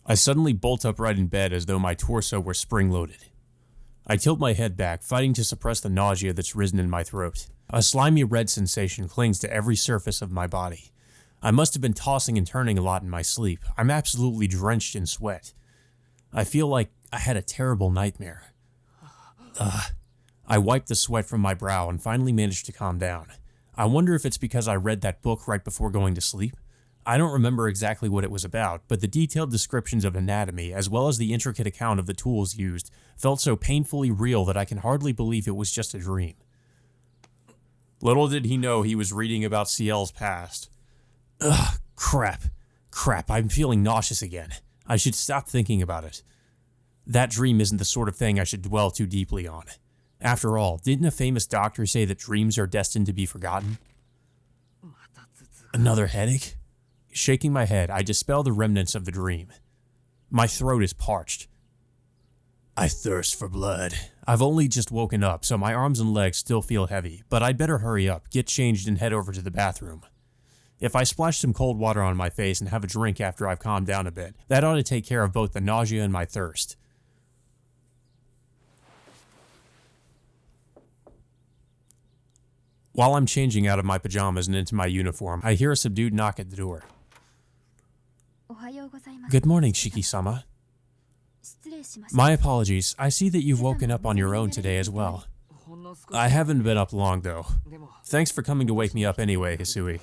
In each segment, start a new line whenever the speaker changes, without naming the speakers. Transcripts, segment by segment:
I suddenly bolt upright in bed as though my torso were spring-loaded. I tilt my head back, fighting to suppress the nausea that's risen in my throat. A slimy red sensation clings to every surface of my body. I must have been tossing and turning a lot in my sleep. I'm absolutely drenched in sweat. I feel like I had a terrible nightmare. I wiped the sweat from my brow and finally managed to calm down. I wonder if it's because I read that book right before going to sleep. I don't remember exactly what it was about, but the detailed descriptions of anatomy, as well as the intricate account of the tools used, felt so painfully real that I can hardly believe it was just a dream. Little did he know he was reading about Ciel's past. Crap, I'm feeling nauseous again. I should stop thinking about it. That dream isn't the sort of thing I should dwell too deeply on. After all, didn't a famous doctor say that dreams are destined to be forgotten? Another headache? Shaking my head, I dispel the remnants of the dream. My throat is parched. I thirst for blood. I've only just woken up, so my arms and legs still feel heavy, but I'd better hurry up, get changed, and head over to the bathroom. If I splash some cold water on my face and have a drink after I've calmed down a bit, that ought to take care of both the nausea and my thirst. While I'm changing out of my pajamas and into my uniform, I hear a subdued knock at the door. Good morning, Shiki-sama. My apologies. I see that you've woken up on your own today as well. I haven't been up long, though. Thanks for coming to wake me up anyway, Hisui.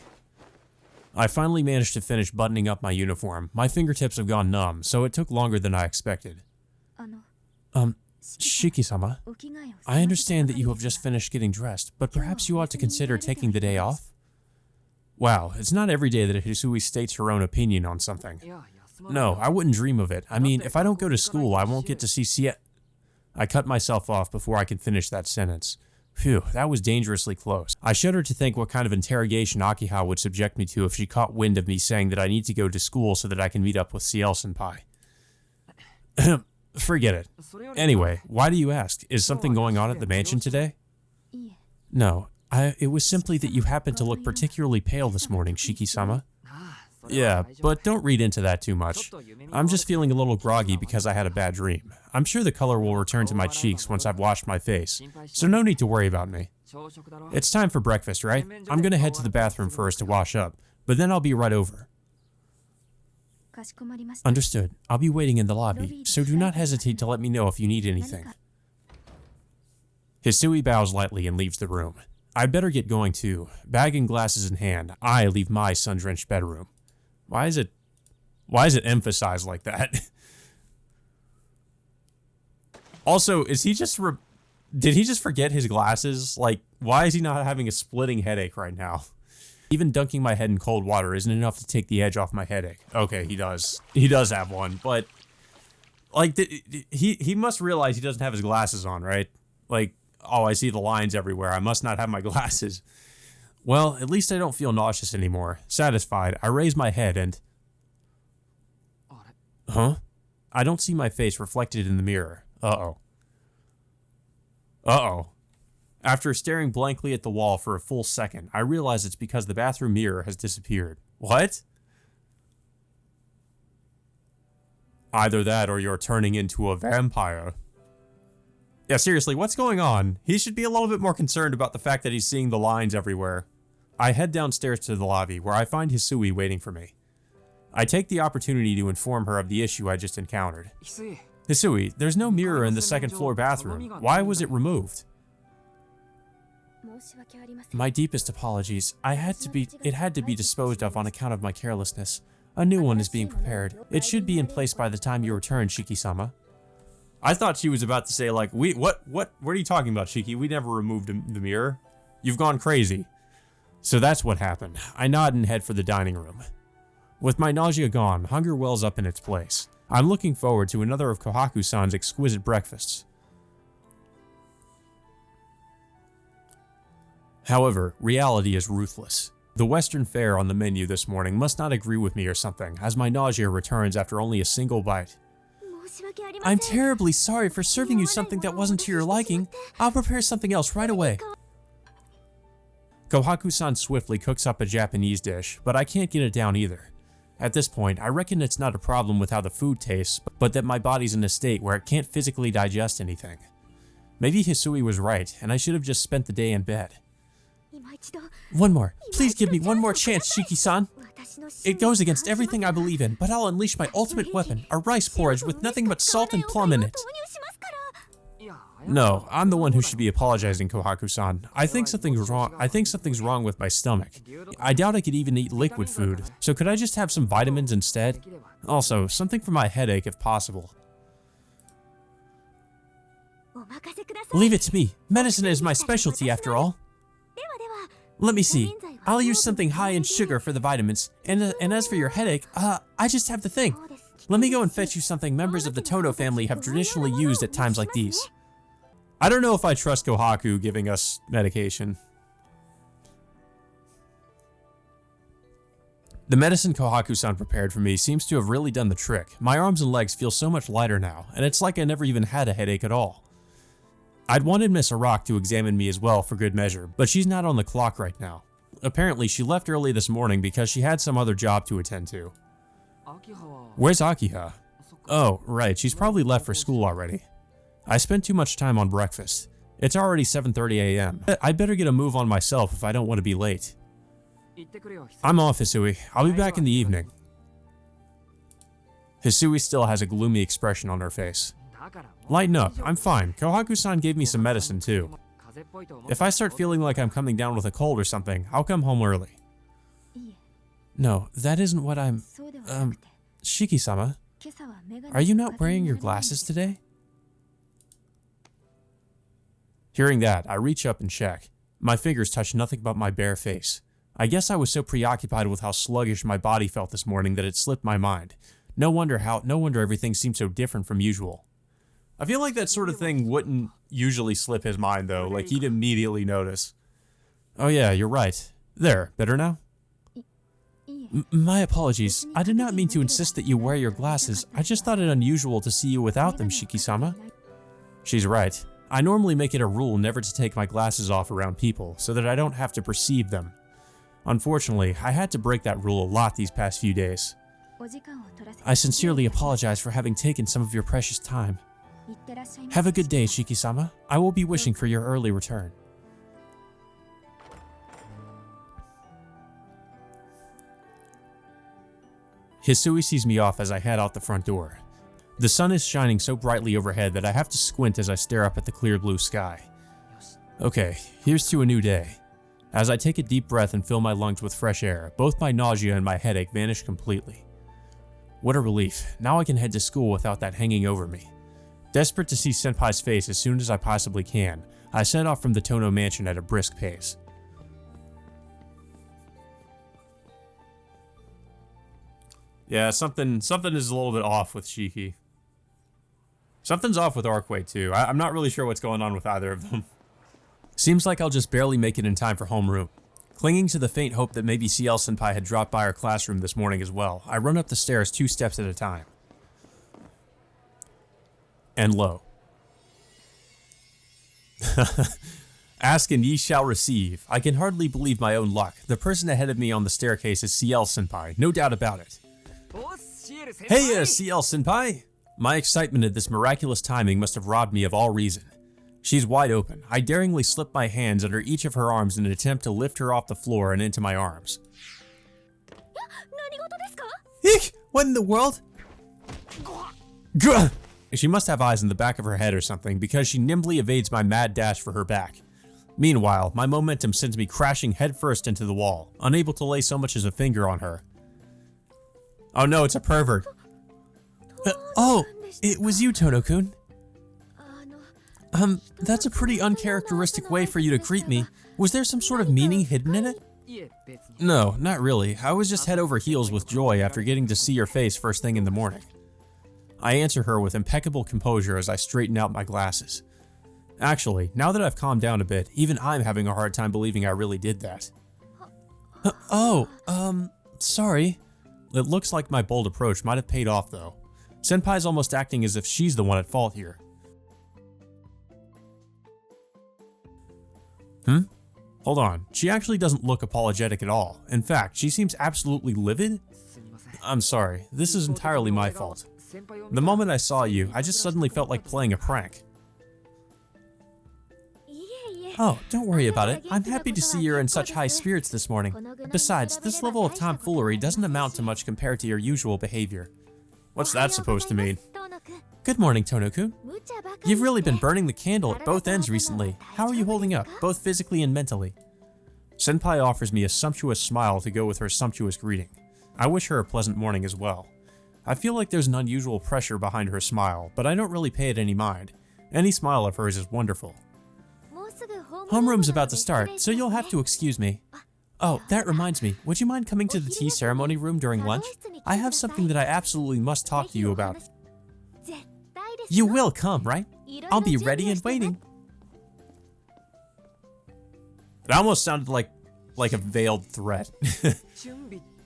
I finally managed to finish buttoning up my uniform. My fingertips have gone numb, so it took longer than I expected. Shiki-sama, I understand that you have just finished getting dressed, but perhaps you ought to consider taking the day off? Wow, it's not every day that Hisui states her own opinion on something. No, I wouldn't dream of it. I mean, if I don't go to school, I won't get to see Ciel. I cut myself off before I could finish that sentence. Phew, that was dangerously close. I shudder to think what kind of interrogation Akiha would subject me to if she caught wind of me saying that I need to go to school so that I can meet up with Ciel-senpai. Forget it. Anyway, why do you ask? Is something going on at the mansion today? No, it was simply that you happened to look particularly pale this morning, Shiki-sama. Yeah, but don't read into that too much. I'm just feeling a little groggy because I had a bad dream. I'm sure the color will return to my cheeks once I've washed my face, so no need to worry about me. It's time for breakfast, right? I'm gonna head to the bathroom first to wash up, but then I'll be right over. Understood. I'll be waiting in the lobby, so do not hesitate to let me know if you need anything. Hisui bows lightly and leaves the room. I'd better get going too. Bag and glasses in hand, I leave my sun-drenched bedroom. Why is it emphasized like that? Also, is he just did he just forget his glasses? Like, why is he not having a splitting headache right now? Even dunking my head in cold water isn't enough to take the edge off my headache. Okay, he does. He does have one, but like he must realize he doesn't have his glasses on, right? Like, oh, I see the lines everywhere. I must not have my glasses. Well, at least I don't feel nauseous anymore. Satisfied, I raise my head and... Huh? I don't see my face reflected in the mirror. Uh-oh. After staring blankly at the wall for a full second, I realize it's because the bathroom mirror has disappeared. What? Either that or you're turning into a vampire. Yeah, seriously, what's going on? He should be a little bit more concerned about the fact that he's seeing the lines everywhere. I head downstairs to the lobby, where I find Hisui waiting for me. I take the opportunity to inform her of the issue I just encountered. Hisui, there's no mirror in the second floor bathroom. Why was it removed? My deepest apologies. It had to be disposed of on account of my carelessness. A new one is being prepared. It should be in place by the time you return, Shiki-sama. I thought she was about to say, like, what are you talking about, Shiki? We never removed the mirror. You've gone crazy. So that's what happened. I nod and head for the dining room. With my nausea gone, hunger wells up in its place. I'm looking forward to another of Kohaku-san's exquisite breakfasts. However, reality is ruthless. The Western fare on the menu this morning must not agree with me or something, as my nausea returns after only a single bite. I'm terribly sorry for serving you something that wasn't to your liking. I'll prepare something else right away. Kohaku-san swiftly cooks up a Japanese dish, but I can't get it down either. At this point, I reckon it's not a problem with how the food tastes, but that my body's in a state where it can't physically digest anything. Maybe Hisui was right, and I should have just spent the day in bed. One more. Please give me one more chance, Shiki-san. It goes against everything I believe in, but I'll unleash my ultimate weapon, a rice porridge with nothing but salt and plum in it. No, I'm the one who should be apologizing, Kohaku-san. I think something's wrong with my stomach. I doubt I could even eat liquid food, so could I just have some vitamins instead? Also, something for my headache if possible. Leave it to me. Medicine is my specialty after all. Let me see. I'll use something high in sugar for the vitamins, and as for your headache, I just have the thing. Let me go and fetch you something members of the Tono family have traditionally used at times like these. I don't know if I trust Kohaku giving us medication. The medicine Kohaku-san prepared for me seems to have really done the trick. My arms and legs feel so much lighter now, and it's like I never even had a headache at all. I'd wanted Miss Arak to examine me as well for good measure, but she's not on the clock right now. Apparently, she left early this morning because she had some other job to attend to. Where's Akiha? Oh, right, she's probably left for school already. I spent too much time on breakfast. It's already 7:30 a.m. I'd better get a move on myself if I don't want to be late. I'm off, Hisui. I'll be back in the evening. Hisui still has a gloomy expression on her face. Lighten up, I'm fine. Kohaku-san gave me some medicine too. If I start feeling like I'm coming down with a cold or something, I'll come home early. No, that isn't what I'm... Shiki-sama, are you not wearing your glasses today? Hearing that, I reach up and check. My fingers touch nothing but my bare face. I guess I was so preoccupied with how sluggish my body felt this morning that it slipped my mind. No wonder everything seemed so different from usual. I feel like that sort of thing wouldn't usually slip his mind though, like he'd immediately notice. Oh yeah, you're right. There, better now? My apologies. I did not mean to insist that you wear your glasses. I just thought it unusual to see you without them, Shiki-sama. She's right. I normally make it a rule never to take my glasses off around people, so that I don't have to perceive them. Unfortunately, I had to break that rule a lot these past few days. I sincerely apologize for having taken some of your precious time. Have a good day, Shiki-sama. I will be wishing for your early return. Hisui sees me off as I head out the front door. The sun is shining so brightly overhead that I have to squint as I stare up at the clear blue sky. Okay, here's to a new day. As I take a deep breath and fill my lungs with fresh air, both my nausea and my headache vanish completely. What a relief. Now I can head to school without that hanging over me. Desperate to see Senpai's face as soon as I possibly can, I set off from the Tono mansion at a brisk pace. Yeah, something is a little bit off with Shiki. Something's off with Arkway too. I'm not really sure what's going on with either of them. Seems like I'll just barely make it in time for homeroom. Clinging to the faint hope that maybe Ciel Senpai had dropped by our classroom this morning as well, I run up the stairs 2 steps at a time. And lo. Ask and ye shall receive. I can hardly believe my own luck. The person ahead of me on the staircase is Ciel Senpai, no doubt about it. Hey, Ciel Senpai! My excitement at this miraculous timing must have robbed me of all reason. She's wide open. I daringly slip my hands under each of her arms in an attempt to lift her off the floor and into my arms. Eek! What in the world? Gah! She must have eyes in the back of her head or something, because she nimbly evades my mad dash for her back. Meanwhile, my momentum sends me crashing headfirst into the wall, unable to lay so much as a finger on her. Oh no, it's a pervert. Oh, it was you, Tono-kun. That's a pretty uncharacteristic way for you to greet me. Was there some sort of meaning hidden in it? No, not really. I was just head over heels with joy after getting to see your face first thing in the morning. I answer her with impeccable composure as I straighten out my glasses. Actually, now that I've calmed down a bit, even I'm having a hard time believing I really did that. Sorry. It looks like my bold approach might have paid off though. Senpai's almost acting as if she's the one at fault here. Hold on, she actually doesn't look apologetic at all. In fact, she seems absolutely livid. I'm sorry. This is entirely my fault. The moment I saw you, I just suddenly felt like playing a prank. Oh, don't worry about it. I'm happy to see you're in such high spirits this morning. Besides, this level of tomfoolery doesn't amount to much compared to your usual behavior. What's that supposed to mean? Good morning, Tono-kun. You've really been burning the candle at both ends recently. How are you holding up, both physically and mentally? Senpai offers me a sumptuous smile to go with her sumptuous greeting. I wish her a pleasant morning as well. I feel like there's an unusual pressure behind her smile, but I don't really pay it any mind. Any smile of hers is wonderful. Homeroom's about to start, so you'll have to excuse me. Oh, that reminds me, would you mind coming to the tea ceremony room during lunch? I have something that I absolutely must talk to you about. You will come, right? I'll be ready and waiting. It almost sounded like a veiled threat.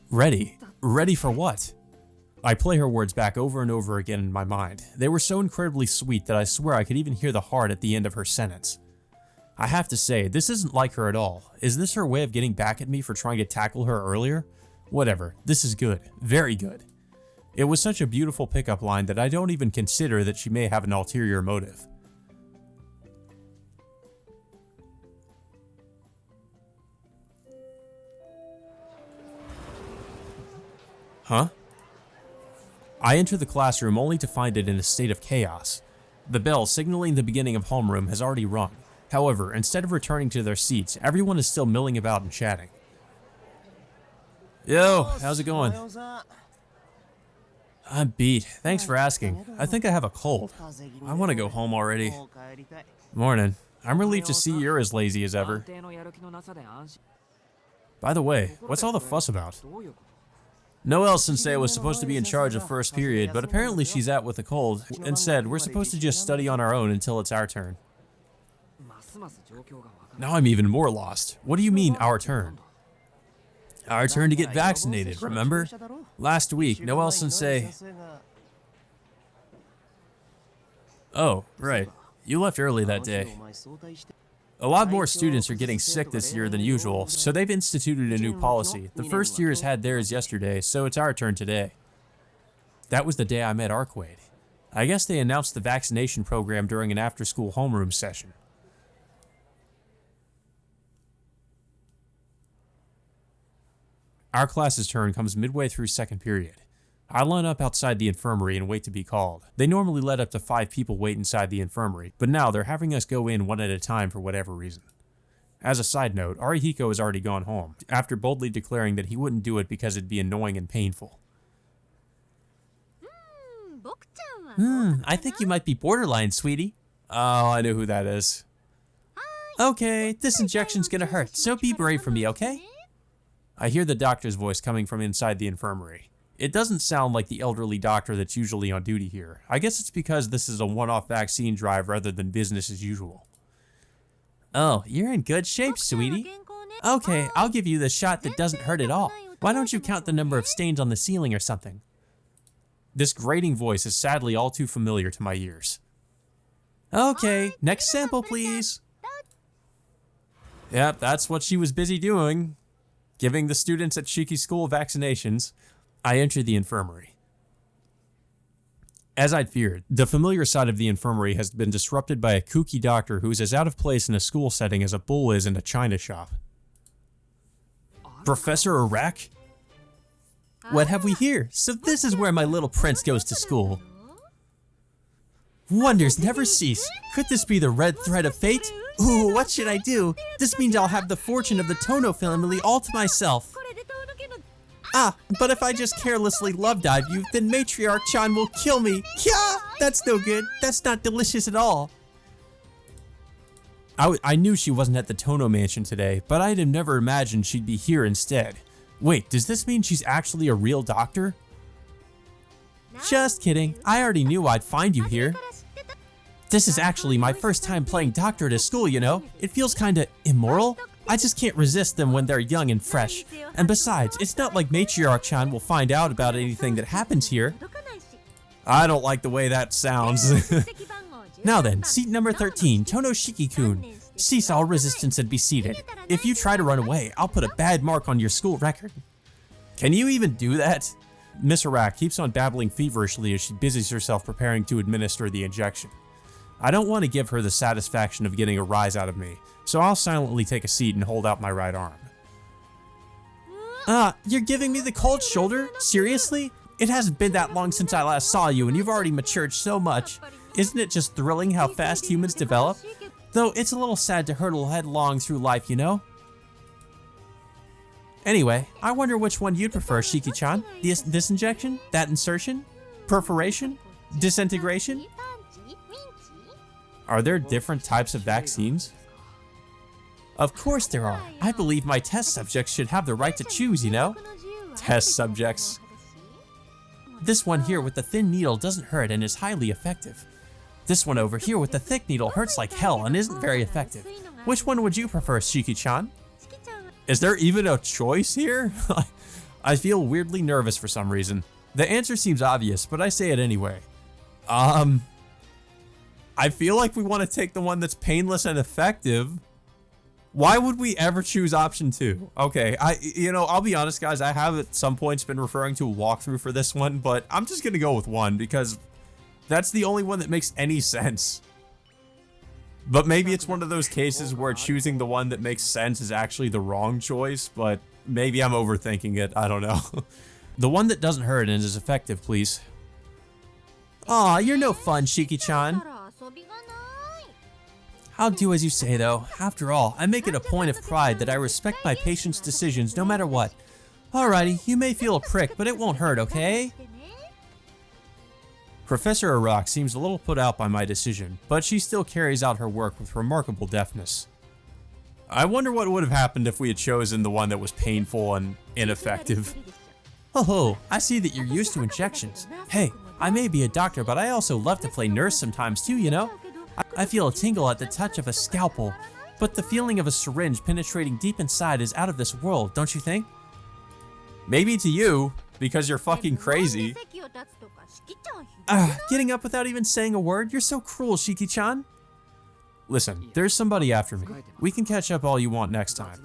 Ready? Ready for what? I play her words back over and over again in my mind. They were so incredibly sweet that I swear I could even hear the heart at the end of her sentence. I have to say, this isn't like her at all. Is this her way of getting back at me for trying to tackle her earlier? Whatever, this is good. Very good. It was such a beautiful pickup line that I don't even consider that she may have an ulterior motive. Huh? I enter the classroom only to find it in a state of chaos. The bell signaling the beginning of homeroom has already rung. However, instead of returning to their seats, everyone is still milling about and chatting. Yo, how's it going? I'm beat. Thanks for asking. I think I have a cold. I want to go home already. Morning. I'm relieved to see you're as lazy as ever. By the way, what's all the fuss about? Noelle-sensei was supposed to be in charge of first period, but apparently she's out with a cold and said we're supposed to just study on our own until it's our turn. Now I'm even more lost. What do you mean, our turn? Our turn to get vaccinated, remember? Last week, Noelle-sensei... Oh, right. You left early that day. A lot more students are getting sick this year than usual, so they've instituted a new policy. The first years had theirs yesterday, so it's our turn today. That was the day I met Arquaid. I guess they announced the vaccination program during an after-school homeroom session. Our class's turn comes midway through second period. I line up outside the infirmary and wait to be called. They normally let up to 5 people wait inside the infirmary, but now they're having us go in one at a time for whatever reason. As a side note, Arihiko has already gone home, after boldly declaring that he wouldn't do it because it'd be annoying and painful. I think you might be borderline, sweetie. Oh, I know who that is. Okay, this injection's gonna hurt, so be brave for me, okay? I hear the doctor's voice coming from inside the infirmary. It doesn't sound like the elderly doctor that's usually on duty here. I guess it's because this is a one-off vaccine drive rather than business as usual. Oh, you're in good shape, sweetie. Okay, I'll give you the shot that doesn't hurt at all. Why don't you count the number of stains on the ceiling or something? This grating voice is sadly all too familiar to my ears. Okay, next sample, please. Yep, that's what she was busy doing. Giving the students at Shiki School vaccinations. I enter the infirmary. As I'd feared, the familiar side of the infirmary has been disrupted by a kooky doctor who's as out of place in a school setting as a bull is in a china shop. Professor Arak? What have we here? So this is where my little prince goes to school. Wonders never cease. Could this be the red thread of fate? Ooh, what should I do? This means I'll have the fortune of the Tono family all to myself. Ah, but if I just carelessly love dive you, then Matriarch Chan will kill me. Kya! That's no good. That's not delicious at all. I knew she wasn't at the Tono mansion today, but I'd have never imagined she'd be here instead. Wait, does this mean she's actually a real doctor? Just kidding. I already knew I'd find you here. This is actually my first time playing doctor at a school, you know? It feels kinda immoral. I just can't resist them when they're young and fresh. And besides, it's not like Matriarch-chan will find out about anything that happens here. I don't like the way that sounds. Now then, seat number 13, Tono Shiki-kun. Cease all resistance and be seated. If you try to run away, I'll put a bad mark on your school record. Can you even do that? Miss Arak keeps on babbling feverishly as she busies herself preparing to administer the injection. I don't want to give her the satisfaction of getting a rise out of me, so I'll silently take a seat and hold out my right arm. You're giving me the cold shoulder? Seriously? It hasn't been that long since I last saw you and you've already matured so much. Isn't it just thrilling how fast humans develop? Though it's a little sad to hurtle headlong through life, you know? Anyway, I wonder which one you'd prefer, Shiki-chan. This injection? That insertion? Perforation? Disintegration? Are there different types of vaccines? Of course there are. I believe my test subjects should have the right to choose, you know? Test subjects. This one here with the thin needle doesn't hurt and is highly effective. This one over here with the thick needle hurts like hell and isn't very effective. Which one would you prefer, Shiki-chan? Is there even a choice here? I feel weirdly nervous for some reason. The answer seems obvious, but I say it anyway. I feel like we want to take the one that's painless and effective. Why would we ever choose option 2? Okay, I'll be honest, guys, I have at some points been referring to a walkthrough for this one, but I'm just gonna go with 1 because that's the only one that makes any sense. But maybe it's one of those cases where choosing the one that makes sense is actually the wrong choice, but maybe I'm overthinking it, I don't know. The one that doesn't hurt and is effective, please. Aw, you're no fun, Shiki-chan. I'll do as you say, though. After all, I make it a point of pride that I respect my patient's decisions no matter what. Alrighty, you may feel a prick, but it won't hurt, okay? Professor Arak seems a little put out by my decision, but she still carries out her work with remarkable deftness. I wonder what would have happened if we had chosen the one that was painful and ineffective. Oh, I see that you're used to injections. Hey, I may be a doctor, but I also love to play nurse sometimes too, you know? I feel a tingle at the touch of a scalpel, but the feeling of a syringe penetrating deep inside is out of this world, don't you think? Maybe to you, because you're fucking crazy. Getting up without even saying a word? You're so cruel, Shiki-chan. Listen, there's somebody after me. We can catch up all you want next time.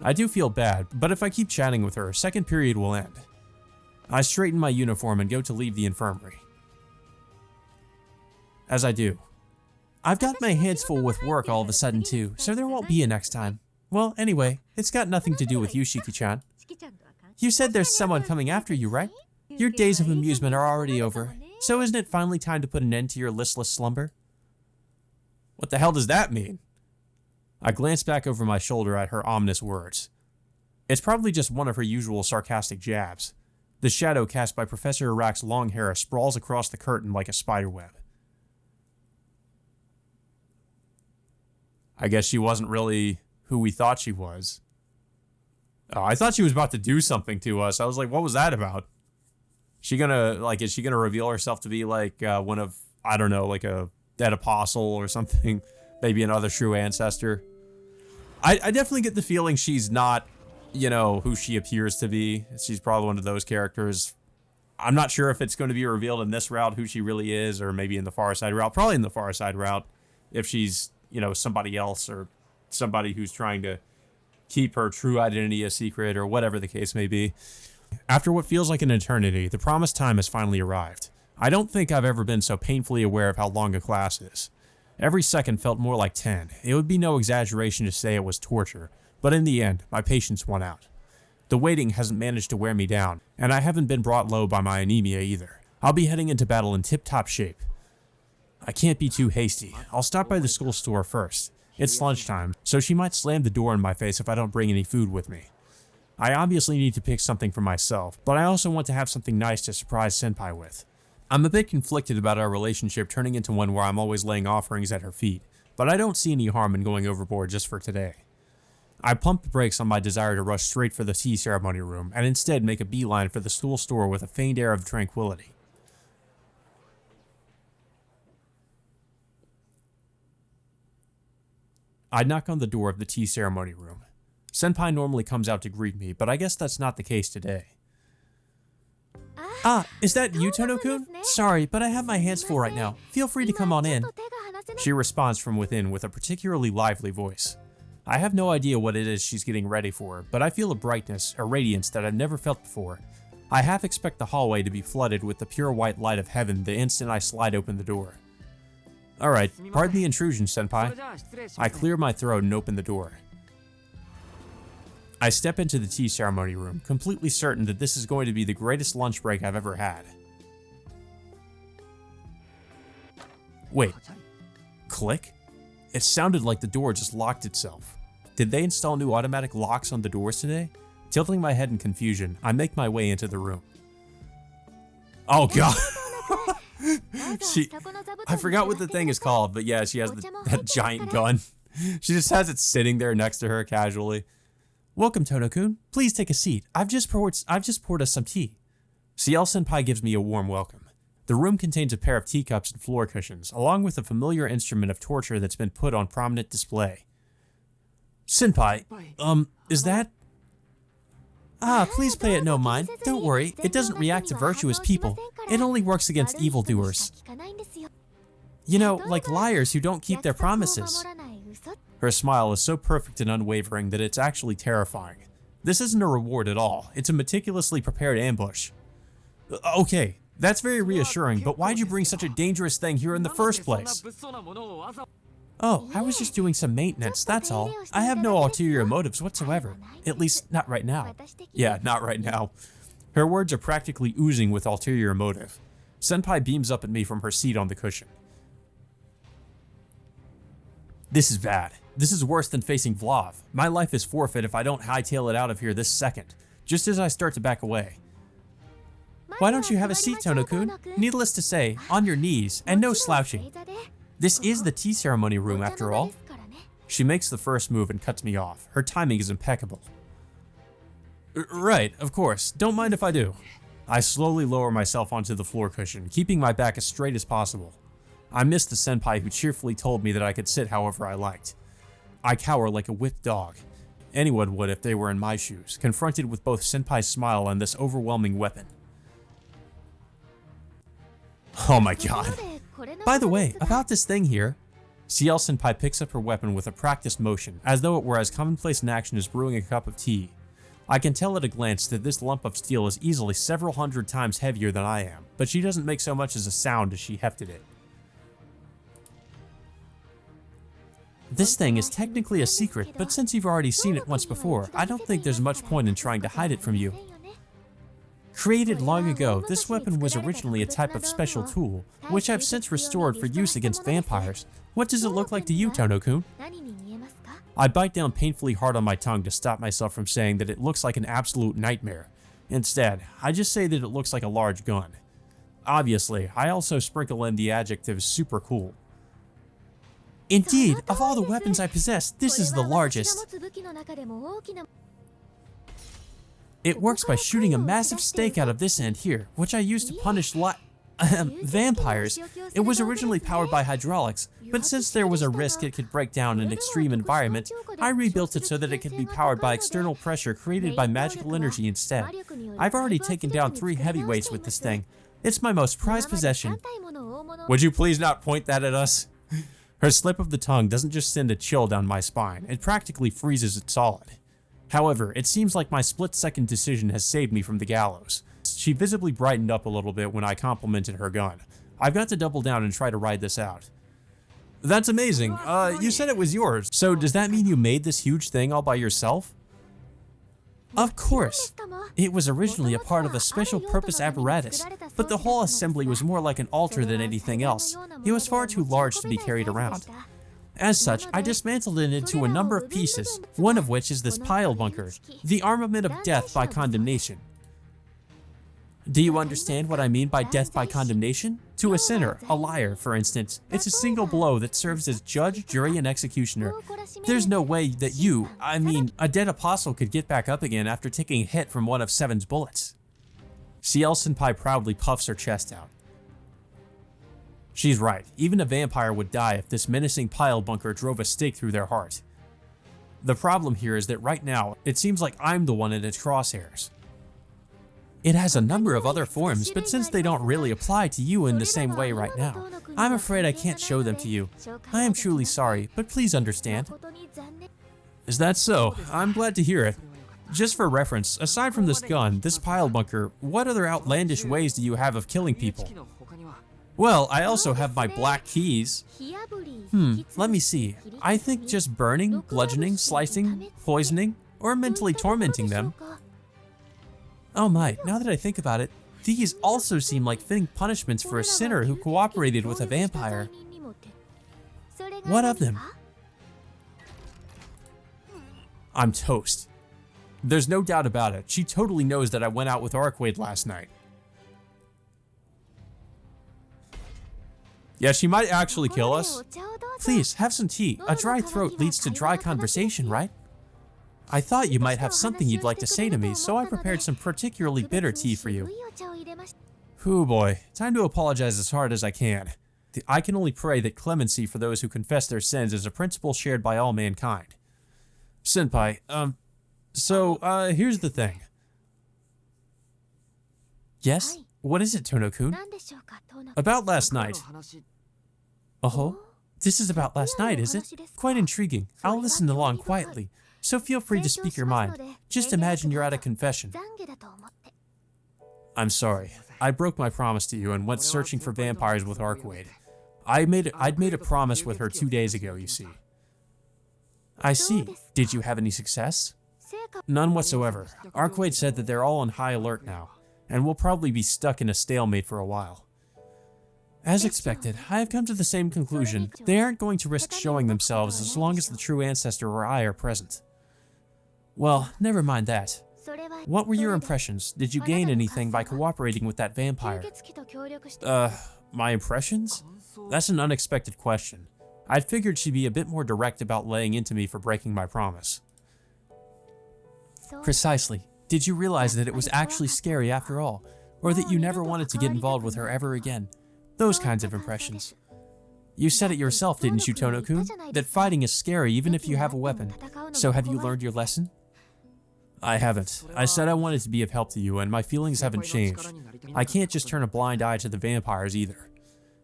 I do feel bad, but if I keep chatting with her, second period will end. I straighten my uniform and go to leave the infirmary. As I do, I've got my hands full with work all of a sudden too, so there won't be a next time. Well, anyway, it's got nothing to do with you, Shiki-chan. You said there's someone coming after you, right? Your days of amusement are already over, so isn't it finally time to put an end to your listless slumber? What the hell does that mean? I glance back over my shoulder at her ominous words. It's probably just one of her usual sarcastic jabs. The shadow cast by Professor Arak's long hair sprawls across the curtain like a spiderweb. I guess she wasn't really who we thought she was. Oh, I thought she was about to do something to us. I was like, what was that about? Is she gonna reveal herself to be like one of, I don't know, like a dead apostle or something? Maybe another true ancestor? I definitely get the feeling she's not, who she appears to be. She's probably one of those characters. I'm not sure if it's going to be revealed in this route who she really is, or maybe in the Far Side route. Probably in the Far Side route, if she's, somebody else or somebody who's trying to keep her true identity a secret or whatever the case may be. After what feels like an eternity, the promised time has finally arrived. I don't think I've ever been so painfully aware of how long a class is. Every second felt more like 10. It would be no exaggeration to say it was torture, but in the end, my patience won out. The waiting hasn't managed to wear me down, and I haven't been brought low by my anemia either. I'll be heading into battle in tip-top shape. I can't be too hasty. I'll stop by the school store first. It's lunchtime, so she might slam the door in my face if I don't bring any food with me. I obviously need to pick something for myself, but I also want to have something nice to surprise Senpai with. I'm a bit conflicted about our relationship turning into one where I'm always laying offerings at her feet, but I don't see any harm in going overboard just for today. I pump the brakes on my desire to rush straight for the tea ceremony room, and instead make a beeline for the school store with a feigned air of tranquility. I knock on the door of the tea ceremony room. Senpai normally comes out to greet me, but I guess that's not the case today. Is that you, Tono-kun? Sorry, but I have my hands full right now. Feel free to come on in. She responds from within with a particularly lively voice. I have no idea what it is she's getting ready for, but I feel a brightness, a radiance that I've never felt before. I half expect the hallway to be flooded with the pure white light of heaven the instant I slide open the door. Alright, pardon the intrusion, senpai. I clear my throat and open the door. I step into the tea ceremony room, completely certain that this is going to be the greatest lunch break I've ever had. Wait. Click? It sounded like the door just locked itself. Did they install new automatic locks on the doors today? Tilting my head in confusion, I make my way into the room. Oh god! I forgot what the thing is called, but yeah, she has that giant gun. She just has it sitting there next to her casually. Welcome, Tono-kun. Please take a seat. I've just poured us some tea. Ciel senpai gives me a warm welcome. The room contains a pair of teacups and floor cushions, along with a familiar instrument of torture that's been put on prominent display. Senpai, is that... Ah, please pay it no mind. Don't worry, it doesn't react to virtuous people. It only works against evildoers. You know, like liars who don't keep their promises. Her smile is so perfect and unwavering that it's actually terrifying. This isn't a reward at all, it's a meticulously prepared ambush. Okay, that's very reassuring, but why'd you bring such a dangerous thing here in the first place? Oh, I was just doing some maintenance, that's all. I have no ulterior motives whatsoever. At least, not right now. Yeah, not right now. Her words are practically oozing with ulterior motive. Senpai beams up at me from her seat on the cushion. This is bad. This is worse than facing Vlav. My life is forfeit if I don't hightail it out of here this second, just as I start to back away. Why don't you have a seat, Tono-kun? Needless to say, on your knees, and no slouching. This is the tea ceremony room after all. She makes the first move and cuts me off. Her timing is impeccable. Right, of course. Don't mind if I do. I slowly lower myself onto the floor cushion, keeping my back as straight as possible. I miss the senpai who cheerfully told me that I could sit however I liked. I cower like a whipped dog. Anyone would if they were in my shoes, confronted with both senpai's smile and this overwhelming weapon. Oh my god. By the way, about this thing here. Ciel senpai picks up her weapon with a practiced motion, as though it were as commonplace an action as brewing a cup of tea. I can tell at a glance that this lump of steel is easily several hundred times heavier than I am, but she doesn't make so much as a sound as she hefted it. This thing is technically a secret, but since you've already seen it once before, I don't think there's much point in trying to hide it from you. Created long ago, this weapon was originally a type of special tool, which I've since restored for use against vampires. What does it look like to you, Tono-kun? I bite down painfully hard on my tongue to stop myself from saying that it looks like an absolute nightmare. Instead, I just say that it looks like a large gun. Obviously, I also sprinkle in the adjective super cool. Indeed, of all the weapons I possess, this is the largest. It works by shooting a massive stake out of this end here, which I use to punish vampires. It was originally powered by hydraulics, but since there was a risk it could break down in an extreme environment, I rebuilt it so that it could be powered by external pressure created by magical energy instead. I've already taken down 3 heavyweights with this thing. It's my most prized possession. Would you please not point that at us? Her slip of the tongue doesn't just send a chill down my spine, it practically freezes it solid. However, it seems like my split-second decision has saved me from the gallows. She visibly brightened up a little bit when I complimented her gun. I've got to double down and try to ride this out. That's amazing. You said it was yours, so does that mean you made this huge thing all by yourself? Of course. It was originally a part of a special purpose apparatus, but the whole assembly was more like an altar than anything else. It was far too large to be carried around. As such, I dismantled it into a number of pieces, one of which is this pile bunker, the armament of death by condemnation. Do you understand what I mean by death by condemnation? To a sinner, a liar, for instance, it's a single blow that serves as judge, jury, and executioner. There's no way that a dead apostle could get back up again after taking a hit from one of Seven's bullets. Ciel senpai proudly puffs her chest out. She's right, even a vampire would die if this menacing pile bunker drove a stake through their heart. The problem here is that right now, it seems like I'm the one in its crosshairs. It has a number of other forms, but since they don't really apply to you in the same way right now, I'm afraid I can't show them to you. I am truly sorry, but please understand. Is that so? I'm glad to hear it. Just for reference, aside from this gun, this pile bunker, what other outlandish ways do you have of killing people? Well, I also have my black keys. Let me see. I think just burning, bludgeoning, slicing, poisoning, or mentally tormenting them. Oh my, now that I think about it, these also seem like fitting punishments for a sinner who cooperated with a vampire. What of them? I'm toast. There's no doubt about it. She totally knows that I went out with Arkwade last night. Yeah, she might actually kill us. Please, have some tea. A dry throat leads to dry conversation, right? I thought you might have something you'd like to say to me, so I prepared some particularly bitter tea for you. Whew boy, time to apologize as hard as I can. I can only pray that clemency for those who confess their sins is a principle shared by all mankind. Senpai, here's the thing. Yes? What is it, Tono-kun? About last night. Oh? This is about last night, is it? Quite intriguing. I'll listen along quietly, so feel free to speak your mind. Just imagine you're at a confession. I'm sorry. I broke my promise to you and went searching for vampires with Arkwade. I'd made a promise with her 2 days ago, you see. I see. Did you have any success? None whatsoever. Arkwade said that they're all on high alert now, and we'll probably be stuck in a stalemate for a while. As expected, I have come to the same conclusion. They aren't going to risk showing themselves as long as the true ancestor or I are present. Well, never mind that. What were your impressions? Did you gain anything by cooperating with that vampire? My impressions? That's an unexpected question. I'd figured she'd be a bit more direct about laying into me for breaking my promise. Precisely. Did you realize that it was actually scary after all? Or that you never wanted to get involved with her ever again? Those kinds of impressions. You said it yourself, didn't you, Tono-kun? That fighting is scary even if you have a weapon. So have you learned your lesson? I haven't. I said I wanted to be of help to you, and my feelings haven't changed. I can't just turn a blind eye to the vampires either.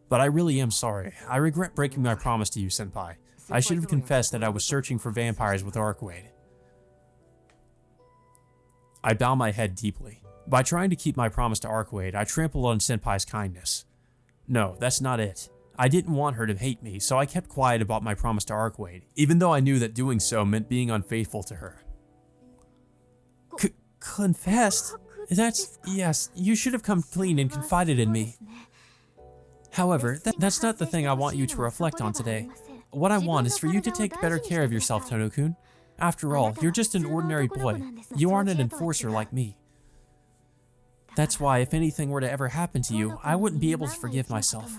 But I really am sorry. I regret breaking my promise to you, Senpai. I should have confessed that I was searching for vampires with Arkwade. I bow my head deeply. By trying to keep my promise to Arkwade, I trampled on Senpai's kindness. No, that's not it. I didn't want her to hate me, so I kept quiet about my promise to Arkwade, even though I knew that doing so meant being unfaithful to her. Confessed? Yes, you should have come clean and confided in me. However, that's not the thing I want you to reflect on today. What I want is for you to take better care of yourself, Tono-kun. After all, you're just an ordinary boy. You aren't an enforcer like me. That's why if anything were to ever happen to you, I wouldn't be able to forgive myself.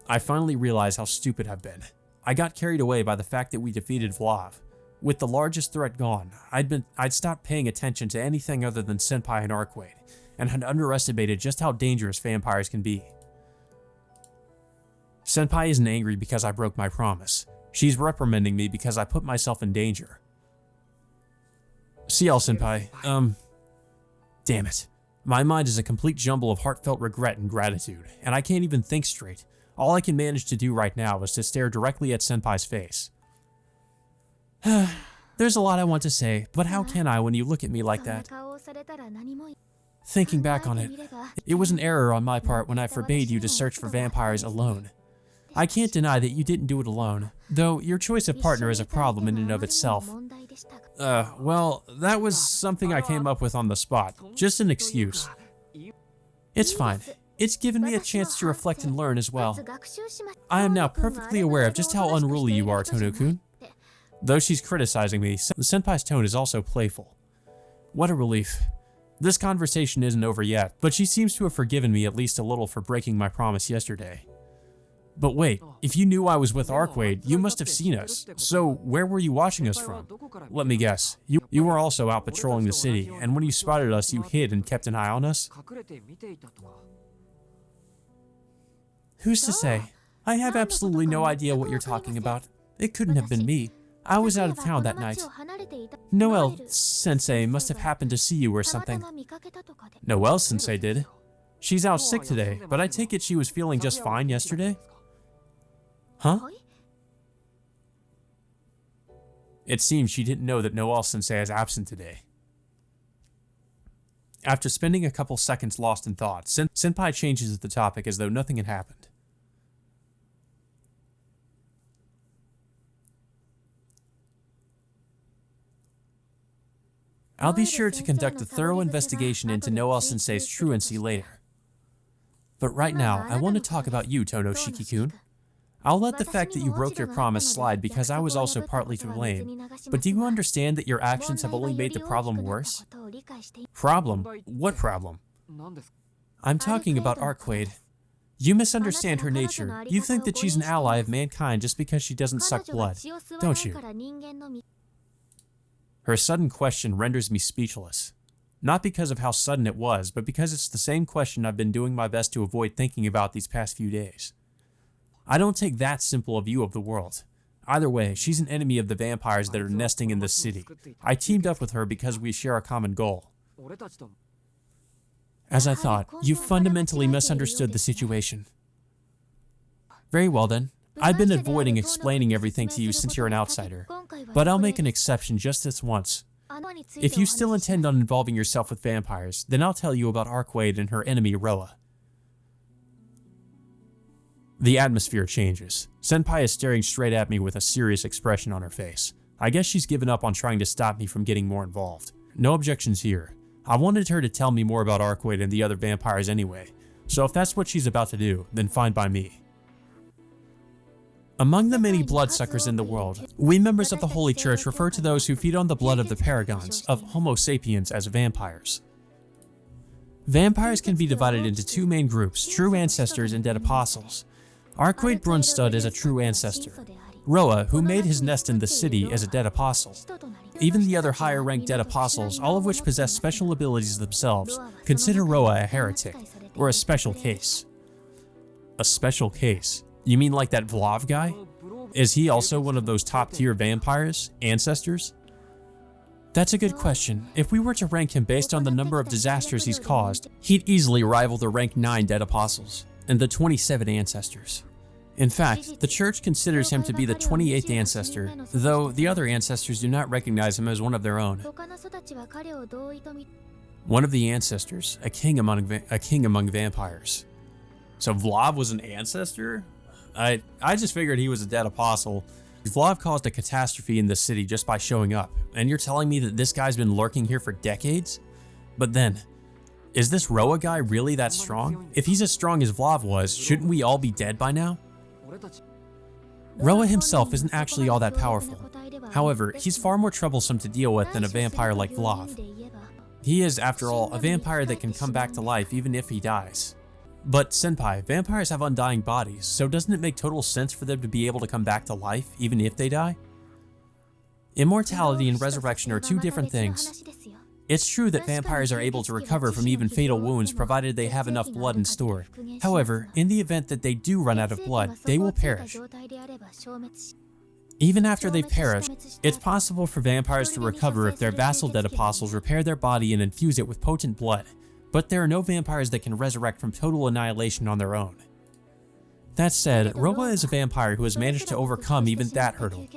I finally realized how stupid I've been. I got carried away by the fact that we defeated Vlav. With the largest threat gone, I'd stopped paying attention to anything other than Senpai and Arkwade, and had underestimated just how dangerous vampires can be. Senpai isn't angry because I broke my promise. She's reprimanding me because I put myself in danger. Ciel, Senpai, damn it. My mind is a complete jumble of heartfelt regret and gratitude, and I can't even think straight. All I can manage to do right now is to stare directly at Senpai's face. There's a lot I want to say, but how can I when you look at me like that? Thinking back on it, it was an error on my part when I forbade you to search for vampires alone. I can't deny that you didn't do it alone, though your choice of partner is a problem in and of itself. Well, that was something I came up with on the spot, just an excuse. It's fine. It's given me a chance to reflect and learn as well. I am now perfectly aware of just how unruly you are, Tono-kun. Though she's criticizing me, Senpai's tone is also playful. What a relief. This conversation isn't over yet, but she seems to have forgiven me at least a little for breaking my promise yesterday. But wait, if you knew I was with Arkwade, you must have seen us. So where were you watching us from? Let me guess. You were also out patrolling the city, and when you spotted us, you hid and kept an eye on us? Who's to say? I have absolutely no idea what you're talking about. It couldn't have been me. I was out of town that night. Noelle-sensei must have happened to see you or something. Noelle-sensei did? She's out sick today, but I take it she was feeling just fine yesterday? Huh? It seems she didn't know that Noelle-sensei is absent today. After spending a couple seconds lost in thought, Senpai changes the topic as though nothing had happened. I'll be sure to conduct a thorough investigation into Noelle-sensei's truancy later. But right now, I want to talk about you, Tonoshiki-kun. I'll let the fact that you broke your promise slide because I was also partly to blame. But do you understand that your actions have only made the problem worse? Problem? What problem? I'm talking about Arcquaid. You misunderstand her nature. You think that she's an ally of mankind just because she doesn't suck blood, don't you? Her sudden question renders me speechless. Not because of how sudden it was, but because it's the same question I've been doing my best to avoid thinking about these past few days. I don't take that simple a view of the world. Either way, she's an enemy of the vampires that are nesting in this city. I teamed up with her because we share a common goal. As I thought, you fundamentally misunderstood the situation. Very well then. I've been avoiding explaining everything to you since you're an outsider, but I'll make an exception just this once. If you still intend on involving yourself with vampires, then I'll tell you about Arcquaid and her enemy Roa. The atmosphere changes. Senpai is staring straight at me with a serious expression on her face. I guess she's given up on trying to stop me from getting more involved. No objections here. I wanted her to tell me more about Arcquaid and the other vampires anyway, so if that's what she's about to do, then fine by me. Among the many bloodsuckers in the world, we members of the Holy Church refer to those who feed on the blood of the paragons, of Homo sapiens, as vampires. Vampires can be divided into two main groups, true ancestors and dead apostles. Arcquaid Brunstad is a true ancestor. Roa, who made his nest in the city, is a dead apostle. Even the other higher-ranked dead apostles, all of which possess special abilities themselves, consider Roa a heretic, or a special case. A special case? You mean like that Vlav guy? Is he also one of those top-tier vampires, ancestors? That's a good question. If we were to rank him based on the number of disasters he's caused, he'd easily rival the rank 9 dead apostles, and the 27 ancestors. In fact, the church considers him to be the 28th ancestor, though the other ancestors do not recognize him as one of their own. One of the ancestors, a king among vampires. So Vlav was an ancestor? I just figured he was a dead apostle. Vlav caused a catastrophe in the city just by showing up, and you're telling me that this guy's been lurking here for decades? But then, is this Roa guy really that strong? If he's as strong as Vlav was, shouldn't we all be dead by now? Roa himself isn't actually all that powerful. However, he's far more troublesome to deal with than a vampire like Vlav. He is, after all, a vampire that can come back to life even if he dies. But Senpai, vampires have undying bodies, so doesn't it make total sense for them to be able to come back to life even if they die? Immortality and resurrection are two different things. It's true that vampires are able to recover from even fatal wounds provided they have enough blood in store. However, in the event that they do run out of blood, they will perish. Even after they've perished, it's possible for vampires to recover if their vassal dead apostles repair their body and infuse it with potent blood. But there are no vampires that can resurrect from total annihilation on their own. That said, Roa is a vampire who has managed to overcome even that hurdle.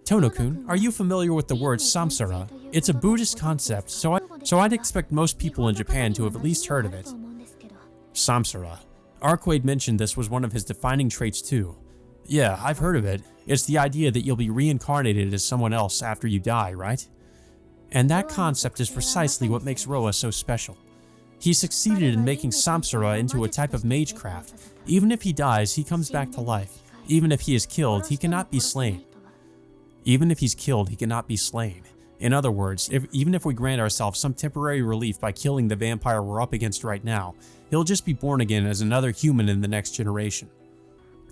Tono-kun, are you familiar with the word samsara? It's a Buddhist concept, so I'd expect most people in Japan to have at least heard of it. Samsara. Arcquaid mentioned this was one of his defining traits too. Yeah, I've heard of it. It's the idea that you'll be reincarnated as someone else after you die, right? And that concept is precisely what makes Roa so special. He succeeded in making samsara into a type of magecraft. Even if he dies, he comes back to life. Even if he is killed, he cannot be slain. Even if he's killed, he cannot be slain. In other words, even if we grant ourselves some temporary relief by killing the vampire we're up against right now, he'll just be born again as another human in the next generation.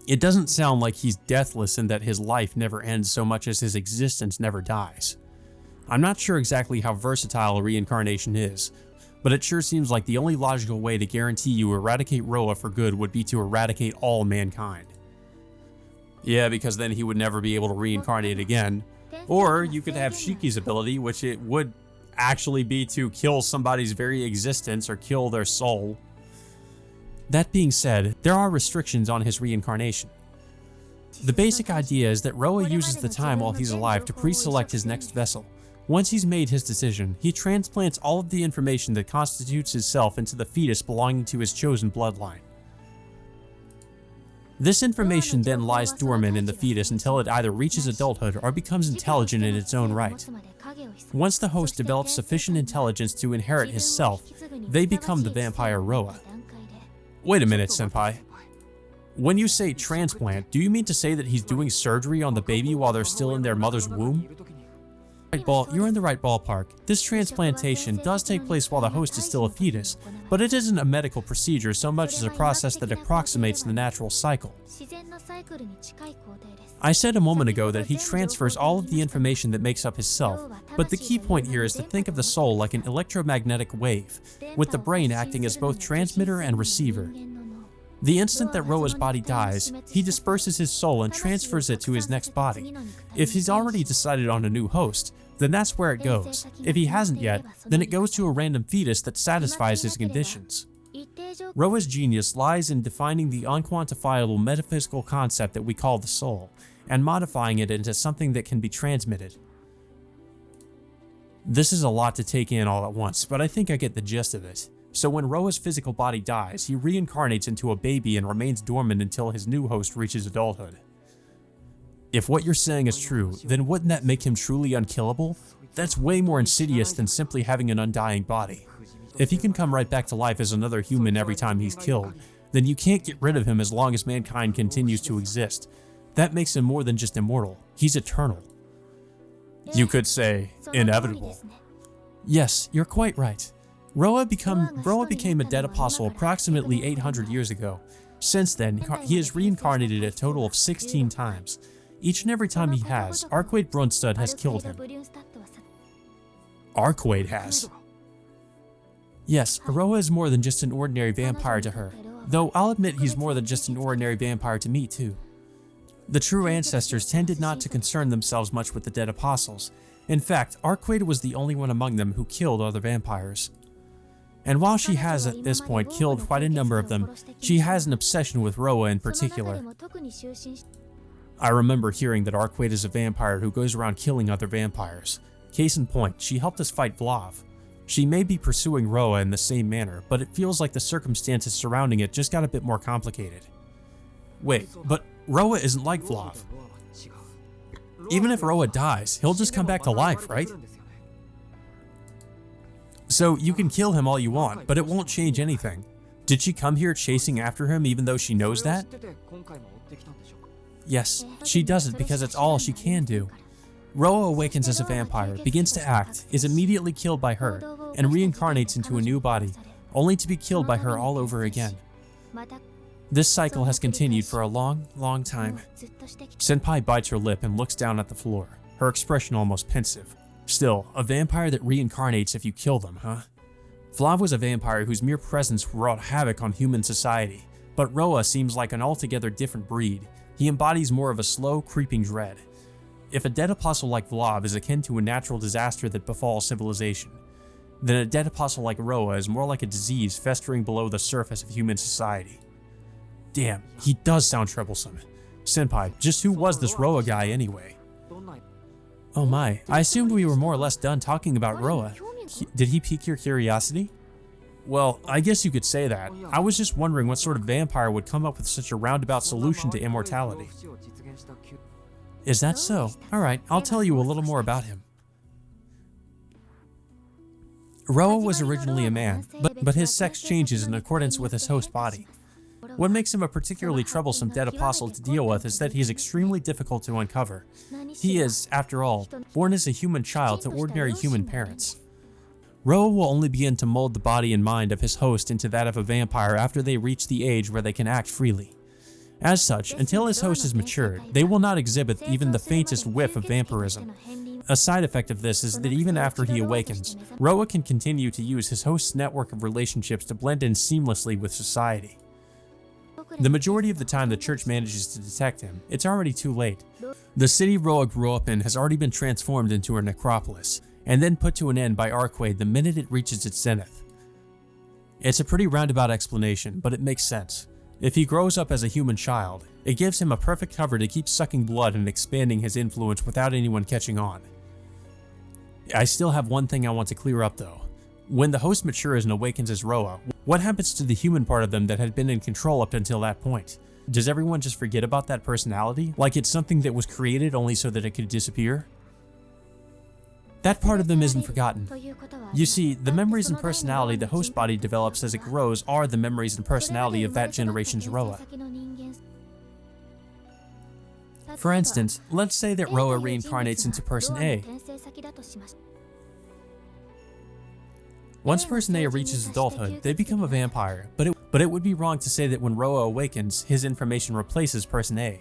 It doesn't sound like he's deathless in that his life never ends so much as his existence never dies. I'm not sure exactly how versatile a reincarnation is, but it sure seems like the only logical way to guarantee you eradicate Roa for good would be to eradicate all mankind. Yeah, because then he would never be able to reincarnate again. Or you could have Shiki's ability, which it would actually be to kill somebody's very existence or kill their soul. That being said, there are restrictions on his reincarnation. The basic idea is that Roa uses the time while he's alive to pre-select his next vessel. Once he's made his decision, he transplants all of the information that constitutes his self into the fetus belonging to his chosen bloodline. This information then lies dormant in the fetus until it either reaches adulthood or becomes intelligent in its own right. Once the host develops sufficient intelligence to inherit his self, they become the vampire Roa. Wait a minute, senpai. When you say transplant, do you mean to say that he's doing surgery on the baby while they're still in their mother's womb? You're in the right ballpark. This transplantation does take place while the host is still a fetus, but it isn't a medical procedure so much as a process that approximates the natural cycle. I said a moment ago that he transfers all of the information that makes up his self, but the key point here is to think of the soul like an electromagnetic wave, with the brain acting as both transmitter and receiver. The instant that Roa's body dies, he disperses his soul and transfers it to his next body. If he's already decided on a new host, then that's where it goes. If he hasn't yet, then it goes to a random fetus that satisfies his conditions. Roa's genius lies in defining the unquantifiable metaphysical concept that we call the soul, and modifying it into something that can be transmitted. This is a lot to take in all at once, but I think I get the gist of it. So when Roa's physical body dies, he reincarnates into a baby and remains dormant until his new host reaches adulthood. If what you're saying is true, then wouldn't that make him truly unkillable? That's way more insidious than simply having an undying body. If he can come right back to life as another human every time he's killed, then you can't get rid of him as long as mankind continues to exist. That makes him more than just immortal, he's eternal. You could say, inevitable. Yes, you're quite right. Roa became a dead apostle approximately 800 years ago. Since then, he has reincarnated a total of 16 times. Each and every time he has, Arquade Brunstad has killed him. Arquade has? Yes, Roa is more than just an ordinary vampire to her, though I'll admit he's more than just an ordinary vampire to me too. The true ancestors tended not to concern themselves much with the dead apostles. In fact, Arquade was the only one among them who killed other vampires. And while she has at this point killed quite a number of them, she has an obsession with Roa in particular. I remember hearing that Arquade is a vampire who goes around killing other vampires. Case in point, she helped us fight Vlav. She may be pursuing Roa in the same manner, but it feels like the circumstances surrounding it just got a bit more complicated. Wait, but Roa isn't like Vlav. Even if Roa dies, he'll just come back to life, right? So you can kill him all you want, but it won't change anything. Did she come here chasing after him even though she knows that? Yes, she does it because it's all she can do. Roa awakens as a vampire, begins to act, is immediately killed by her, and reincarnates into a new body, only to be killed by her all over again. This cycle has continued for a long, long time. Senpai bites her lip and looks down at the floor, her expression almost pensive. Still, a vampire that reincarnates if you kill them, huh? Vlav was a vampire whose mere presence wrought havoc on human society, but Roa seems like an altogether different breed. He embodies more of a slow, creeping dread. If a dead apostle like Vlav is akin to a natural disaster that befalls civilization, then a dead apostle like Roa is more like a disease festering below the surface of human society. Damn, he does sound troublesome. Senpai, just who was this Roa guy anyway? Oh my, I assumed we were more or less done talking about Roa. Did he pique your curiosity? Well, I guess you could say that. I was just wondering what sort of vampire would come up with such a roundabout solution to immortality. Is that so? Alright, I'll tell you a little more about him. Roa was originally a man, but his sex changes in accordance with his host body. What makes him a particularly troublesome dead apostle to deal with is that he is extremely difficult to uncover. He is, after all, born as a human child to ordinary human parents. Roa will only begin to mold the body and mind of his host into that of a vampire after they reach the age where they can act freely. As such, until his host is matured, they will not exhibit even the faintest whiff of vampirism. A side effect of this is that even after he awakens, Roa can continue to use his host's network of relationships to blend in seamlessly with society. The majority of the time the church manages to detect him, it's already too late. The city Roa grew up in has already been transformed into a necropolis, and then put to an end by Arquade the minute it reaches its zenith. It's a pretty roundabout explanation, but it makes sense. If he grows up as a human child, it gives him a perfect cover to keep sucking blood and expanding his influence without anyone catching on. I still have one thing I want to clear up though. When the host matures and awakens as Roa, what happens to the human part of them that had been in control up until that point? Does everyone just forget about that personality? Like it's something that was created only so that it could disappear? That part of them isn't forgotten. You see, the memories and personality the host body develops as it grows are the memories and personality of that generation's Roa. For instance, let's say that Roa reincarnates into Person A. Once Person A reaches adulthood, they become a vampire, but it would be wrong to say that when Roa awakens, his information replaces Person A.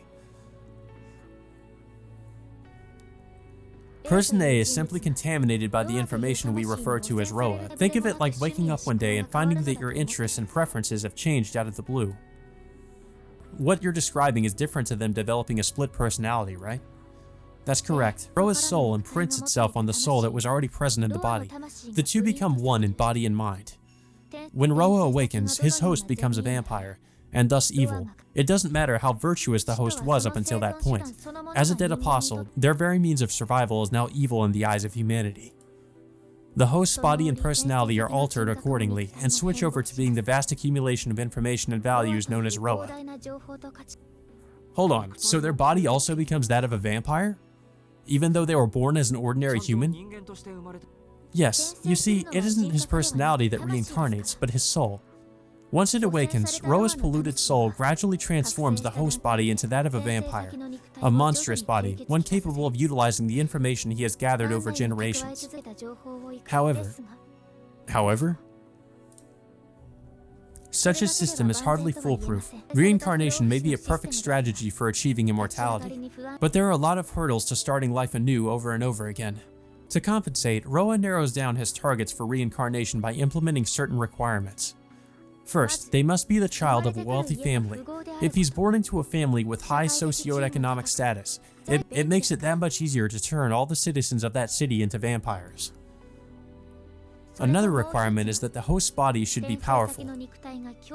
Person A is simply contaminated by the information we refer to as Roa. Think of it like waking up one day and finding that your interests and preferences have changed out of the blue. What you're describing is different to them developing a split personality, right? That's correct. Roa's soul imprints itself on the soul that was already present in the body. The two become one in body and mind. When Roa awakens, his host becomes a vampire, and thus evil. It doesn't matter how virtuous the host was up until that point. As a dead apostle, their very means of survival is now evil in the eyes of humanity. The host's body and personality are altered accordingly, and switch over to being the vast accumulation of information and values known as Roa. Hold on, so their body also becomes that of a vampire? Even though they were born as an ordinary human? Yes, you see, it isn't his personality that reincarnates, but his soul. Once it awakens, Roa's polluted soul gradually transforms the host body into that of a vampire, a monstrous body, one capable of utilizing the information he has gathered over generations. However, such a system is hardly foolproof. Reincarnation may be a perfect strategy for achieving immortality, but there are a lot of hurdles to starting life anew over and over again. To compensate, Roa narrows down his targets for reincarnation by implementing certain requirements. First, they must be the child of a wealthy family. If he's born into a family with high socioeconomic status, it makes it that much easier to turn all the citizens of that city into vampires. Another requirement is that the host's body should be powerful.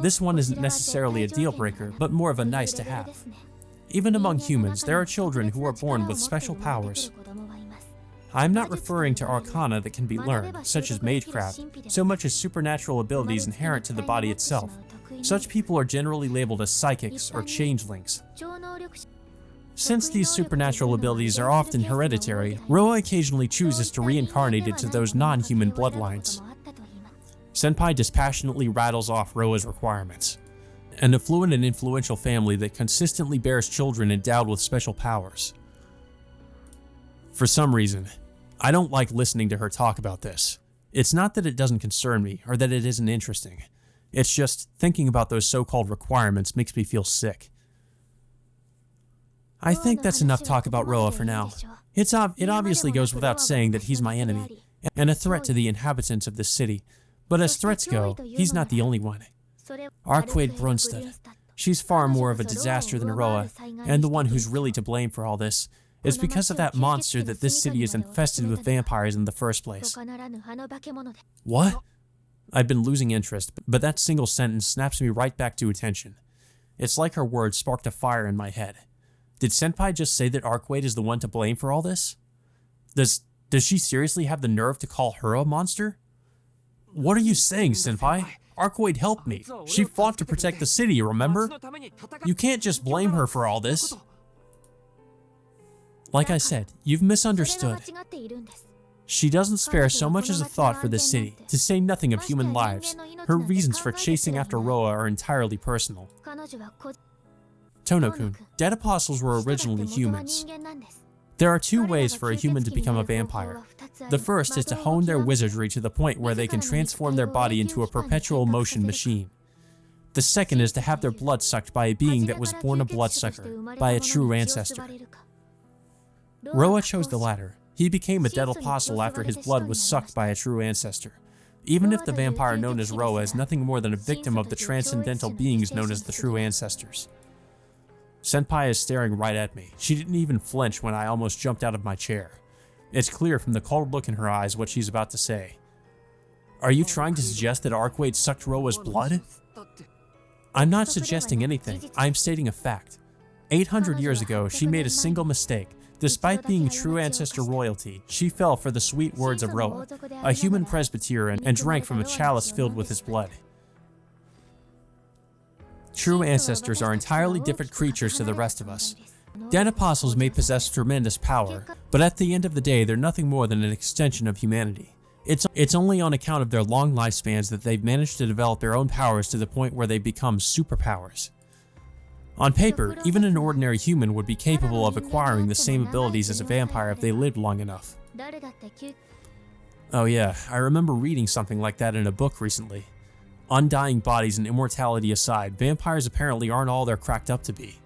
This one isn't necessarily a deal breaker, but more of a nice to have. Even among humans, there are children who are born with special powers. I'm not referring to arcana that can be learned, such as magecraft, so much as supernatural abilities inherent to the body itself. Such people are generally labeled as psychics or changelings. Since these supernatural abilities are often hereditary, Roa occasionally chooses to reincarnate into those non-human bloodlines. Senpai dispassionately rattles off Roa's requirements. An affluent and influential family that consistently bears children endowed with special powers. For some reason, I don't like listening to her talk about this. It's not that it doesn't concern me, or that it isn't interesting. It's just, thinking about those so-called requirements makes me feel sick. I think that's enough talk about Roa for now. It obviously goes without saying that he's my enemy, and a threat to the inhabitants of this city. But as threats go, he's not the only one. Arquaid Brunstad. She's far more of a disaster than Roa, and the one who's really to blame for all this. It's because of that monster that this city is infested with vampires in the first place. What? I've been losing interest, but that single sentence snaps me right back to attention. It's like her words sparked a fire in my head. Did Senpai just say that Arquaid is the one to blame for all this? Does she seriously have the nerve to call her a monster? What are you saying, Senpai? Arquaid helped me. She fought to protect the city, remember? You can't just blame her for all this. Like I said, you've misunderstood. She does't spare so much as a thought for this city, to say nothing of human lives. Her reasons for chasing after Roa are entirely personal. Tono-kun, dead apostles were originally humans. There are two ways for a human to become a vampire. The first is to hone their wizardry to the point where they can transform their body into a perpetual motion machine. The second is to have their blood sucked by a being that was born a bloodsucker, by a true ancestor. Roa chose the latter. He became a dead apostle after his blood was sucked by a true ancestor. Even if the vampire known as Roa is nothing more than a victim of the transcendental beings known as the true ancestors. Senpai is staring right at me. She didn't even flinch when I almost jumped out of my chair. It's clear from the cold look in her eyes what she's about to say. Are you trying to suggest that Arquaid sucked Roa's blood? I'm not suggesting anything, I'm stating a fact. 800 years ago, she made a single mistake. Despite being true ancestor royalty, she fell for the sweet words of Roa, a human presbyter, and drank from a chalice filled with his blood. True ancestors are entirely different creatures to the rest of us. Dead apostles may possess tremendous power, but at the end of the day, they're nothing more than an extension of humanity. It's only on account of their long lifespans that they've managed to develop their own powers to the point where they become superpowers. On paper, even an ordinary human would be capable of acquiring the same abilities as a vampire if they lived long enough. Oh yeah, I remember reading something like that in a book recently. Undying bodies and immortality aside, vampires apparently aren't all they're cracked up to be.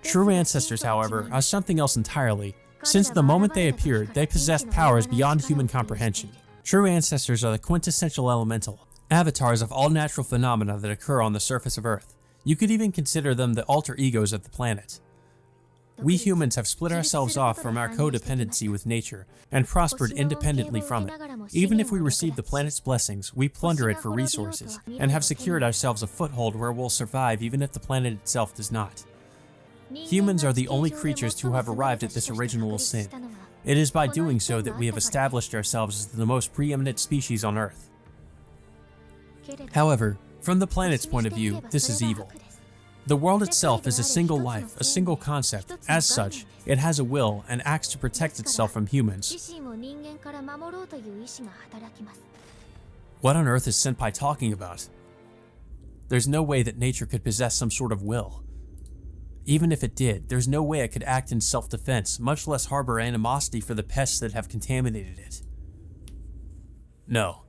True ancestors, however, are something else entirely. Since the moment they appeared, they possessed powers beyond human comprehension. True ancestors are the quintessential elemental, avatars of all natural phenomena that occur on the surface of Earth. You could even consider them the alter egos of the planet. We humans have split ourselves off from our codependency with nature and prospered independently from it. Even if we receive the planet's blessings, we plunder it for resources and have secured ourselves a foothold where we'll survive even if the planet itself does not. Humans are the only creatures to have arrived at this original sin. It is by doing so that we have established ourselves as the most preeminent species on Earth. However, from the planet's point of view, this is evil. The world itself is a single life, a single concept. As such, it has a will and acts to protect itself from humans. What on earth is Senpai talking about? There's no way that nature could possess some sort of will. Even if it did, there's no way it could act in self-defense, much less harbor animosity for the pests that have contaminated it. No.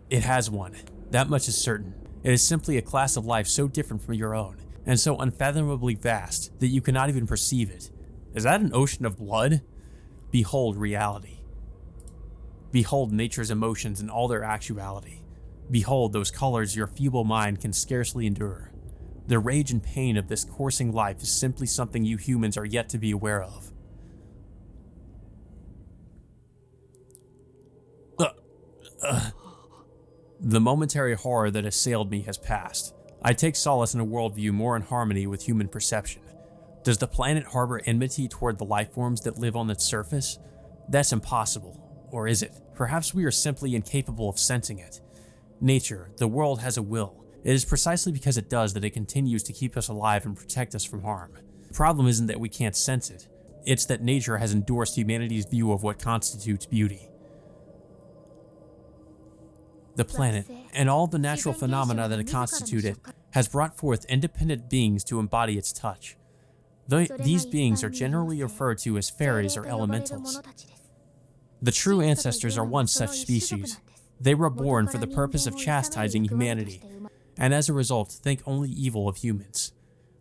It has one. That much is certain. It is simply a class of life so different from your own, and so unfathomably vast that you cannot even perceive it. Is that an ocean of blood? Behold reality. Behold nature's emotions in all their actuality. Behold those colors your feeble mind can scarcely endure. The rage and pain of this coursing life is simply something you humans are yet to be aware of. The momentary horror that assailed me has passed. I take solace in a worldview more in harmony with human perception. Does the planet harbor enmity toward the life forms that live on its surface? That's impossible. Or is it? Perhaps we are simply incapable of sensing it. Nature, the world, has a will. It is precisely because it does that it continues to keep us alive and protect us from harm. The problem isn't that we can't sense it. It's that nature has endorsed humanity's view of what constitutes beauty. The planet, and all the natural phenomena that constitute it, has brought forth independent beings to embody its touch. These beings are generally referred to as fairies or elementals. The true ancestors are one such species. They were born for the purpose of chastising humanity, and as a result think only evil of humans.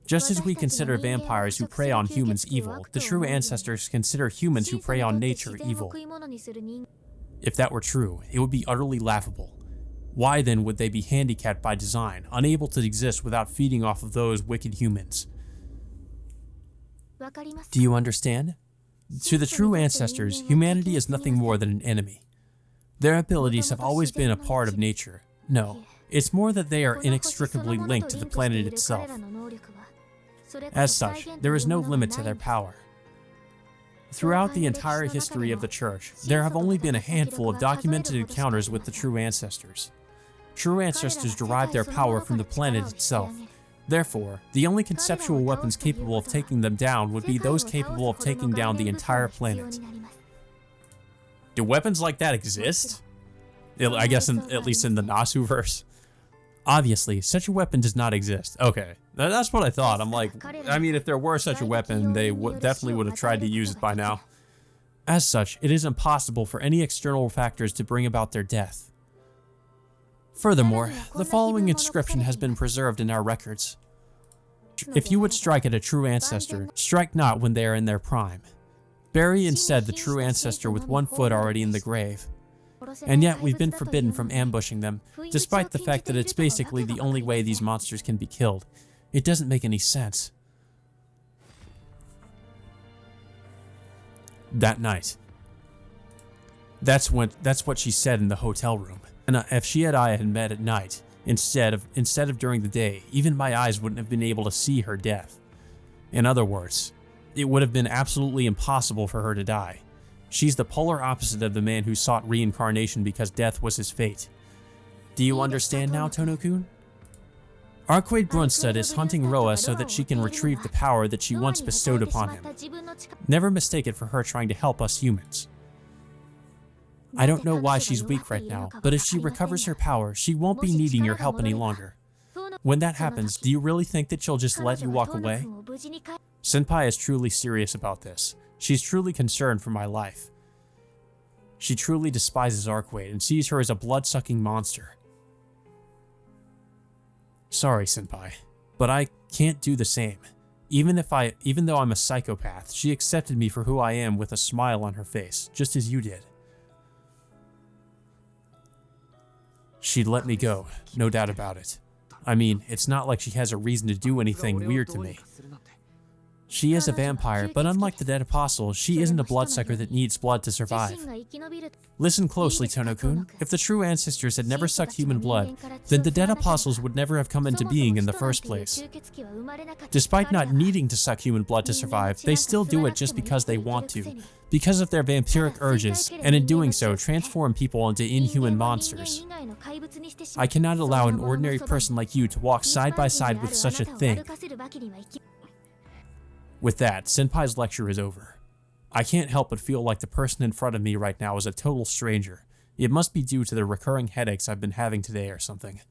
Just as we consider vampires who prey on humans evil, the true ancestors consider humans who prey on nature evil. If that were true, it would be utterly laughable. Why then would they be handicapped by design, unable to exist without feeding off of those wicked humans? Do you understand? To the true ancestors, humanity is nothing more than an enemy. Their abilities have always been a part of nature. No, it's more that they are inextricably linked to the planet itself. As such, there is no limit to their power. Throughout the entire history of the Church, there have only been a handful of documented encounters with the true ancestors. True ancestors derive their power from the planet itself. Therefore, the only conceptual weapons capable of taking them down would be those capable of taking down the entire planet. Do weapons like that exist? I guess at least in the Nasu-verse. Obviously, such a weapon does not exist. Okay, that's what I thought. I'm like, I mean, if there were such a weapon, they definitely would have tried to use it by now. As such, it is impossible for any external factors to bring about their death. Furthermore, the following inscription has been preserved in our records. If you would strike at a true ancestor, strike not when they are in their prime. Bury instead the true ancestor with one foot already in the grave. And yet we've been forbidden from ambushing them, despite the fact that it's basically the only way these monsters can be killed. It doesn't make any sense. That night. That's what she said in the hotel room. And if she and I had met at night, instead of during the day. Even my eyes wouldn't have been able to see her death. In other words, it would have been absolutely impossible for her to die. She's the polar opposite of the man who sought reincarnation because death was his fate. Do you understand now, Tono-kun? Arquade Brunstad is hunting Roa so that she can retrieve the power that she once bestowed upon him. Never mistake it for her trying to help us humans. I don't know why she's weak right now, but if she recovers her power, she won't be needing your help any longer. When that happens, do you really think that she'll just let you walk away? Senpai is truly serious about this. She's truly concerned for my life. She truly despises Arquade and sees her as a blood-sucking monster. Sorry, Senpai, but I can't do the same. Even though I'm a psychopath, she accepted me for who I am with a smile on her face, just as you did. She'd let me go, no doubt about it. I mean, it's not like she has a reason to do anything weird to me. She is a vampire, but unlike the dead apostle, she isn't a bloodsucker that needs blood to survive. Listen closely, Tono-kun. If the true ancestors had never sucked human blood, then the dead apostles would never have come into being in the first place. Despite not needing to suck human blood to survive, they still do it just because they want to, because of their vampiric urges, and in doing so, transform people into inhuman monsters. I cannot allow an ordinary person like you to walk side by side with such a thing. With that, Senpai's lecture is over. I can't help but feel like the person in front of me right now is a total stranger. It must be due to the recurring headaches I've been having today or something.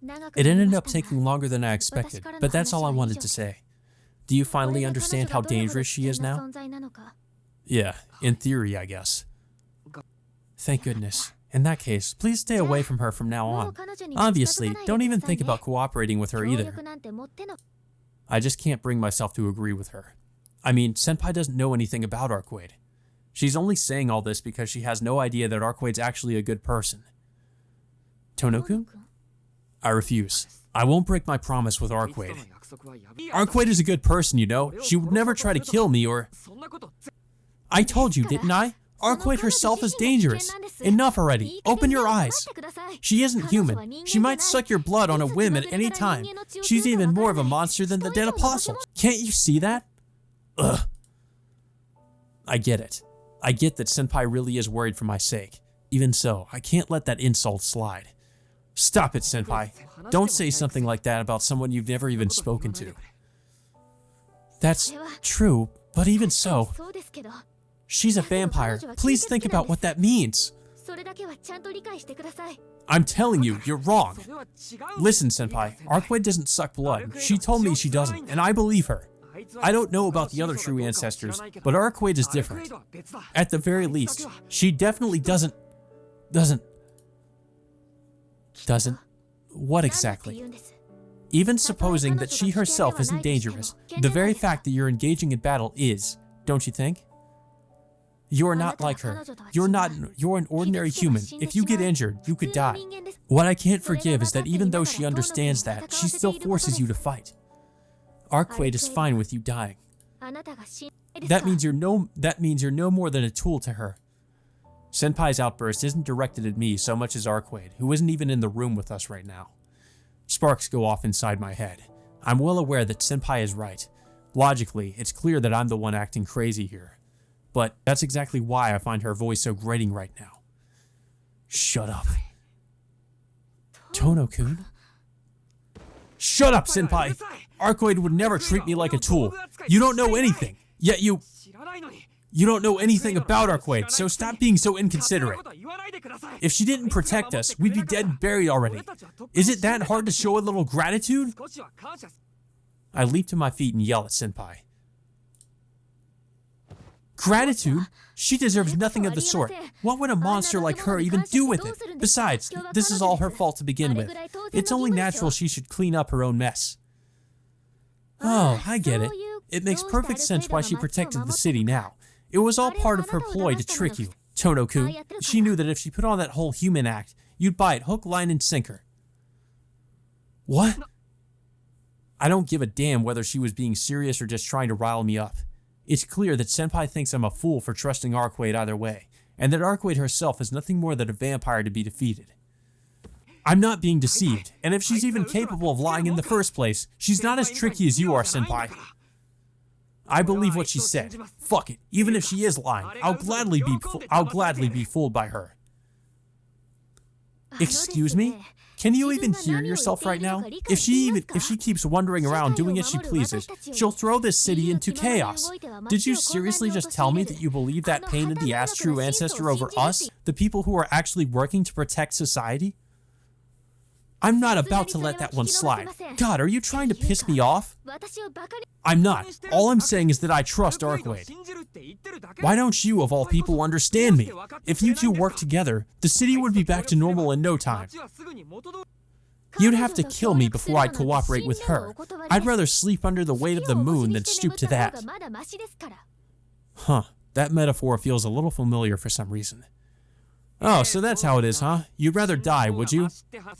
It ended up taking longer than I expected, but that's all I wanted to say. Do you finally understand how dangerous she is now? Yeah, in theory, I guess. Thank goodness. In that case, please stay away from her from now on. Obviously, don't even think about cooperating with her either. I just can't bring myself to agree with her. I mean, Senpai doesn't know anything about Arquade. She's only saying all this because she has no idea that Arquade's actually a good person. Tono-kun? I refuse. I won't break my promise with Arquade. Arquade is a good person, you know. She would never try to kill me or... I told you, didn't I? Arquade herself is dangerous. Enough already. Open your eyes. She isn't human. She might suck your blood on a whim at any time. She's even more of a monster than the dead apostles. Can't you see that? Ugh. I get it. I get that Senpai really is worried for my sake. Even so, I can't let that insult slide. Stop it, Senpai. Don't say something like that about someone you've never even spoken to. That's true, but even so... She's a vampire. Please think about what that means. I'm telling you, you're wrong. Listen, Senpai, Arquade doesn't suck blood. She told me she doesn't, and I believe her. I don't know about the other true ancestors, but Arquade is different. At the very least, she definitely doesn't... What exactly? Even supposing that she herself isn't dangerous, the very fact that you're engaging in battle is, don't you think? You're not like her. You're an ordinary human. If you get injured, you could die. What I can't forgive is that even though she understands that, she still forces you to fight. Arquade is fine with you dying. That means you're no more than a tool to her. Senpai's outburst isn't directed at me so much as Arquade, who isn't even in the room with us right now. Sparks go off inside my head. I'm well aware that Senpai is right. Logically, it's clear that I'm the one acting crazy here. But that's exactly why I find her voice so grating right now. Shut up. Tono-kun? Shut up, Senpai! Arquade would never treat me like a tool. You don't know anything. Yet you don't know anything about Arquade, so stop being so inconsiderate. If she didn't protect us, we'd be dead and buried already. Is it that hard to show a little gratitude? I leap to my feet and yell at Senpai. Gratitude? She deserves nothing of the sort. What would a monster like her even do with it? Besides, this is all her fault to begin with. It's only natural she should clean up her own mess. Oh, I get it. It makes perfect sense why she protected the city now. It was all part of her ploy to trick you. Tono-kun, she knew that if she put on that whole human act, you'd buy it hook, line, and sinker. What? I don't give a damn whether she was being serious or just trying to rile me up. It's clear that Senpai thinks I'm a fool for trusting Arquade either way, and that Arquade herself is nothing more than a vampire to be defeated. I'm not being deceived, and if she's even capable of lying in the first place, she's not as tricky as you are, senpai. I believe what she said. Fuck it, even if she is lying, I'll gladly be fooled by her. Excuse me? Can you even hear yourself right now? If she keeps wandering around doing as she pleases, she'll throw this city into chaos. Did you seriously just tell me that you believe that pain in the ass true ancestor over us, the people who are actually working to protect society? I'm not about to let that one slide. God, are you trying to piss me off? I'm not. All I'm saying is that I trust Arcwade. Why don't you, of all people, understand me? If you two work together, the city would be back to normal in no time. You'd have to kill me before I'd cooperate with her. I'd rather sleep under the weight of the moon than stoop to that. Huh, that metaphor feels a little familiar for some reason. Oh, so that's how it is, huh? You'd rather die, would you?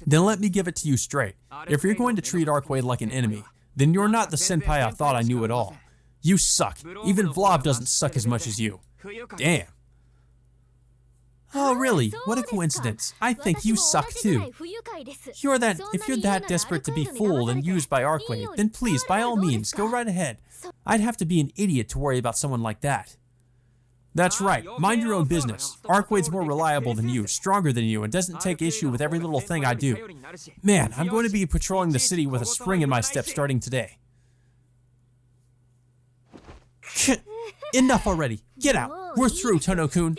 Then let me give it to you straight. If you're going to treat Arcwade like an enemy, then you're not the senpai I thought I knew at all. You suck. Even Vlov doesn't suck as much as you. Damn. Oh, really? What a coincidence. I think you suck too. If you're that desperate to be fooled and used by Arcwade, then please, by all means, go right ahead. I'd have to be an idiot to worry about someone like that. That's right, mind your own business. Arcwade's more reliable than you, stronger than you, and doesn't take issue with every little thing I do. Man, I'm going to be patrolling the city with a spring in my step starting today. Enough already. Get out. We're through, Tono-kun.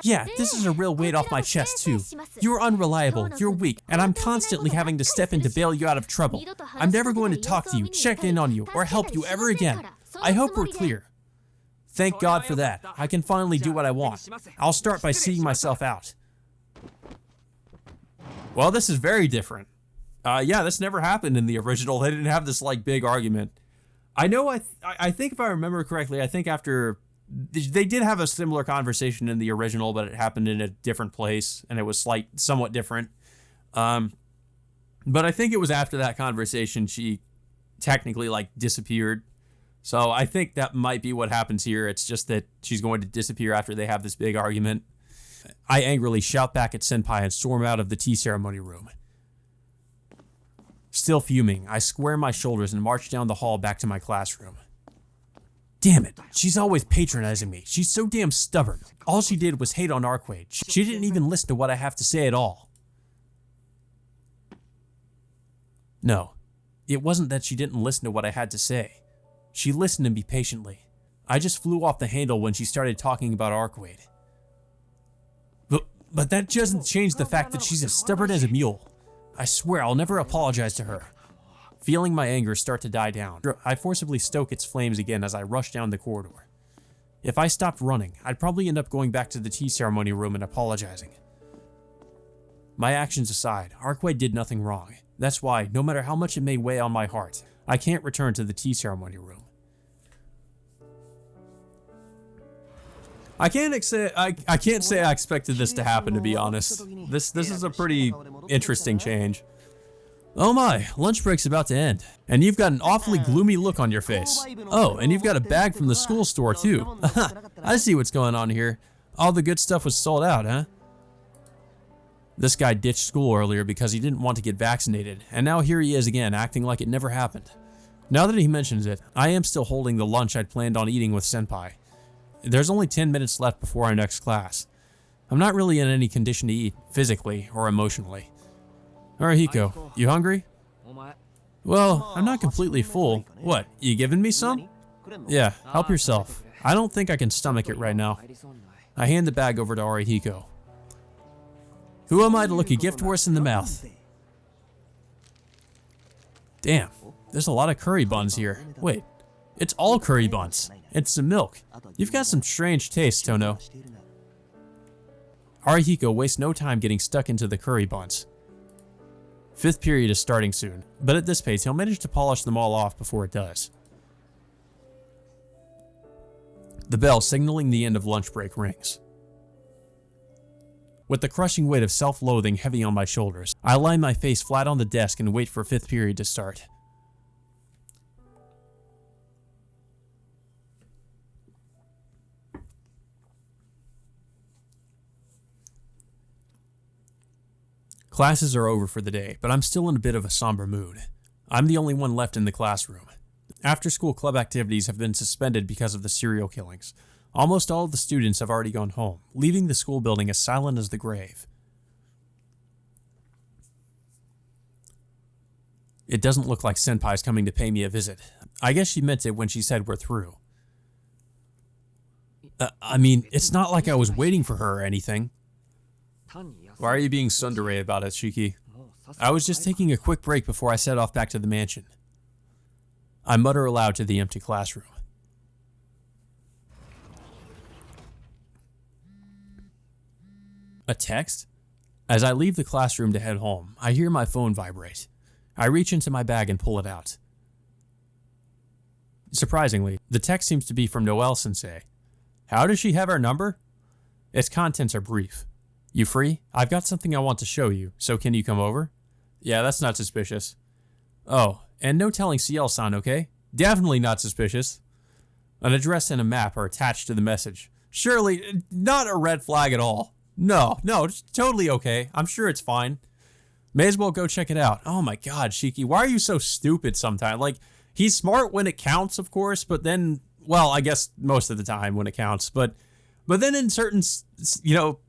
Yeah, this is a real weight off my chest, too. You're unreliable, you're weak, and I'm constantly having to step in to bail you out of trouble. I'm never going to talk to you, check in on you, or help you ever again. I hope we're clear. Thank God for that. I can finally do what I want. I'll start by seeing myself out. Well, this is very different. Yeah, this never happened in the original. They didn't have this, like, big argument. I know, I think if I remember correctly, I think after... They did have a similar conversation in the original, but it happened in a different place, and it was, like, somewhat different. But I think it was after that conversation she technically, like, disappeared. So I think that might be what happens here. It's just that she's going to disappear after they have this big argument. I angrily shout back at Senpai and storm out of the tea ceremony room. Still fuming, I square my shoulders and march down the hall back to my classroom. Damn it, she's always patronizing me. She's so damn stubborn. All she did was hate on Arcwade. She didn't even listen to what I have to say at all. No, it wasn't that she didn't listen to what I had to say. She listened to me patiently. I just flew off the handle when she started talking about Arcwade. But that doesn't change the fact that she's as stubborn as a mule. I swear I'll never apologize to her. Feeling my anger start to die down, I forcibly stoke its flames again as I rush down the corridor. If I stopped running, I'd probably end up going back to the tea ceremony room and apologizing. My actions aside, Arcwade did nothing wrong. That's why, no matter how much it may weigh on my heart, I can't return to the tea ceremony room. I can't say I expected this to happen, to be honest. This is a pretty interesting change. Oh my, lunch break's about to end, and you've got an awfully gloomy look on your face. Oh, and you've got a bag from the school store too. I see what's going on here. All the good stuff was sold out, huh? This guy ditched school earlier because he didn't want to get vaccinated, and now here he is again, acting like it never happened. Now that he mentions it, I am still holding the lunch I'd planned on eating with Senpai. There's only 10 minutes left before our next class. I'm not really in any condition to eat, physically or emotionally. Arihiko, you hungry? Well, I'm not completely full. What, you giving me some? Yeah, help yourself. I don't think I can stomach it right now. I hand the bag over to Arihiko. Who am I to look a gift horse in the mouth? Damn, there's a lot of curry buns here. Wait, it's all curry buns. It's some milk. You've got some strange taste, Tono. Arihiko wastes no time getting stuck into the curry buns. 5th period is starting soon, but at this pace he'll manage to polish them all off before it does. The bell signaling the end of lunch break rings. With the crushing weight of self-loathing heavy on my shoulders, I lie my face flat on the desk and wait for 5th period to start. Classes are over for the day, but I'm still in a bit of a somber mood. I'm the only one left in the classroom. After-school club activities have been suspended because of the serial killings. Almost all of the students have already gone home, leaving the school building as silent as the grave. It doesn't look like Senpai's coming to pay me a visit. I guess she meant it when she said we're through. I mean, it's not like I was waiting for her or anything. Why are you being tsundere about it, Shiki? I was just taking a quick break before I set off back to the mansion. I mutter aloud to the empty classroom. A text? As I leave the classroom to head home, I hear my phone vibrate. I reach into my bag and pull it out. Surprisingly, the text seems to be from Noelle-sensei. How does she have our number? Its contents are brief. You free? I've got something I want to show you, so can you come over? Yeah, that's not suspicious. Oh, and no telling Ciel-san, okay? Definitely not suspicious. An address and a map are attached to the message. Surely, not a red flag at all. No, it's totally okay. I'm sure it's fine. May as well go check it out. Oh my god, Shiki, why are you so stupid sometimes? Like, he's smart when it counts, of course, but then, well, I guess most of the time when it counts, but then in certain,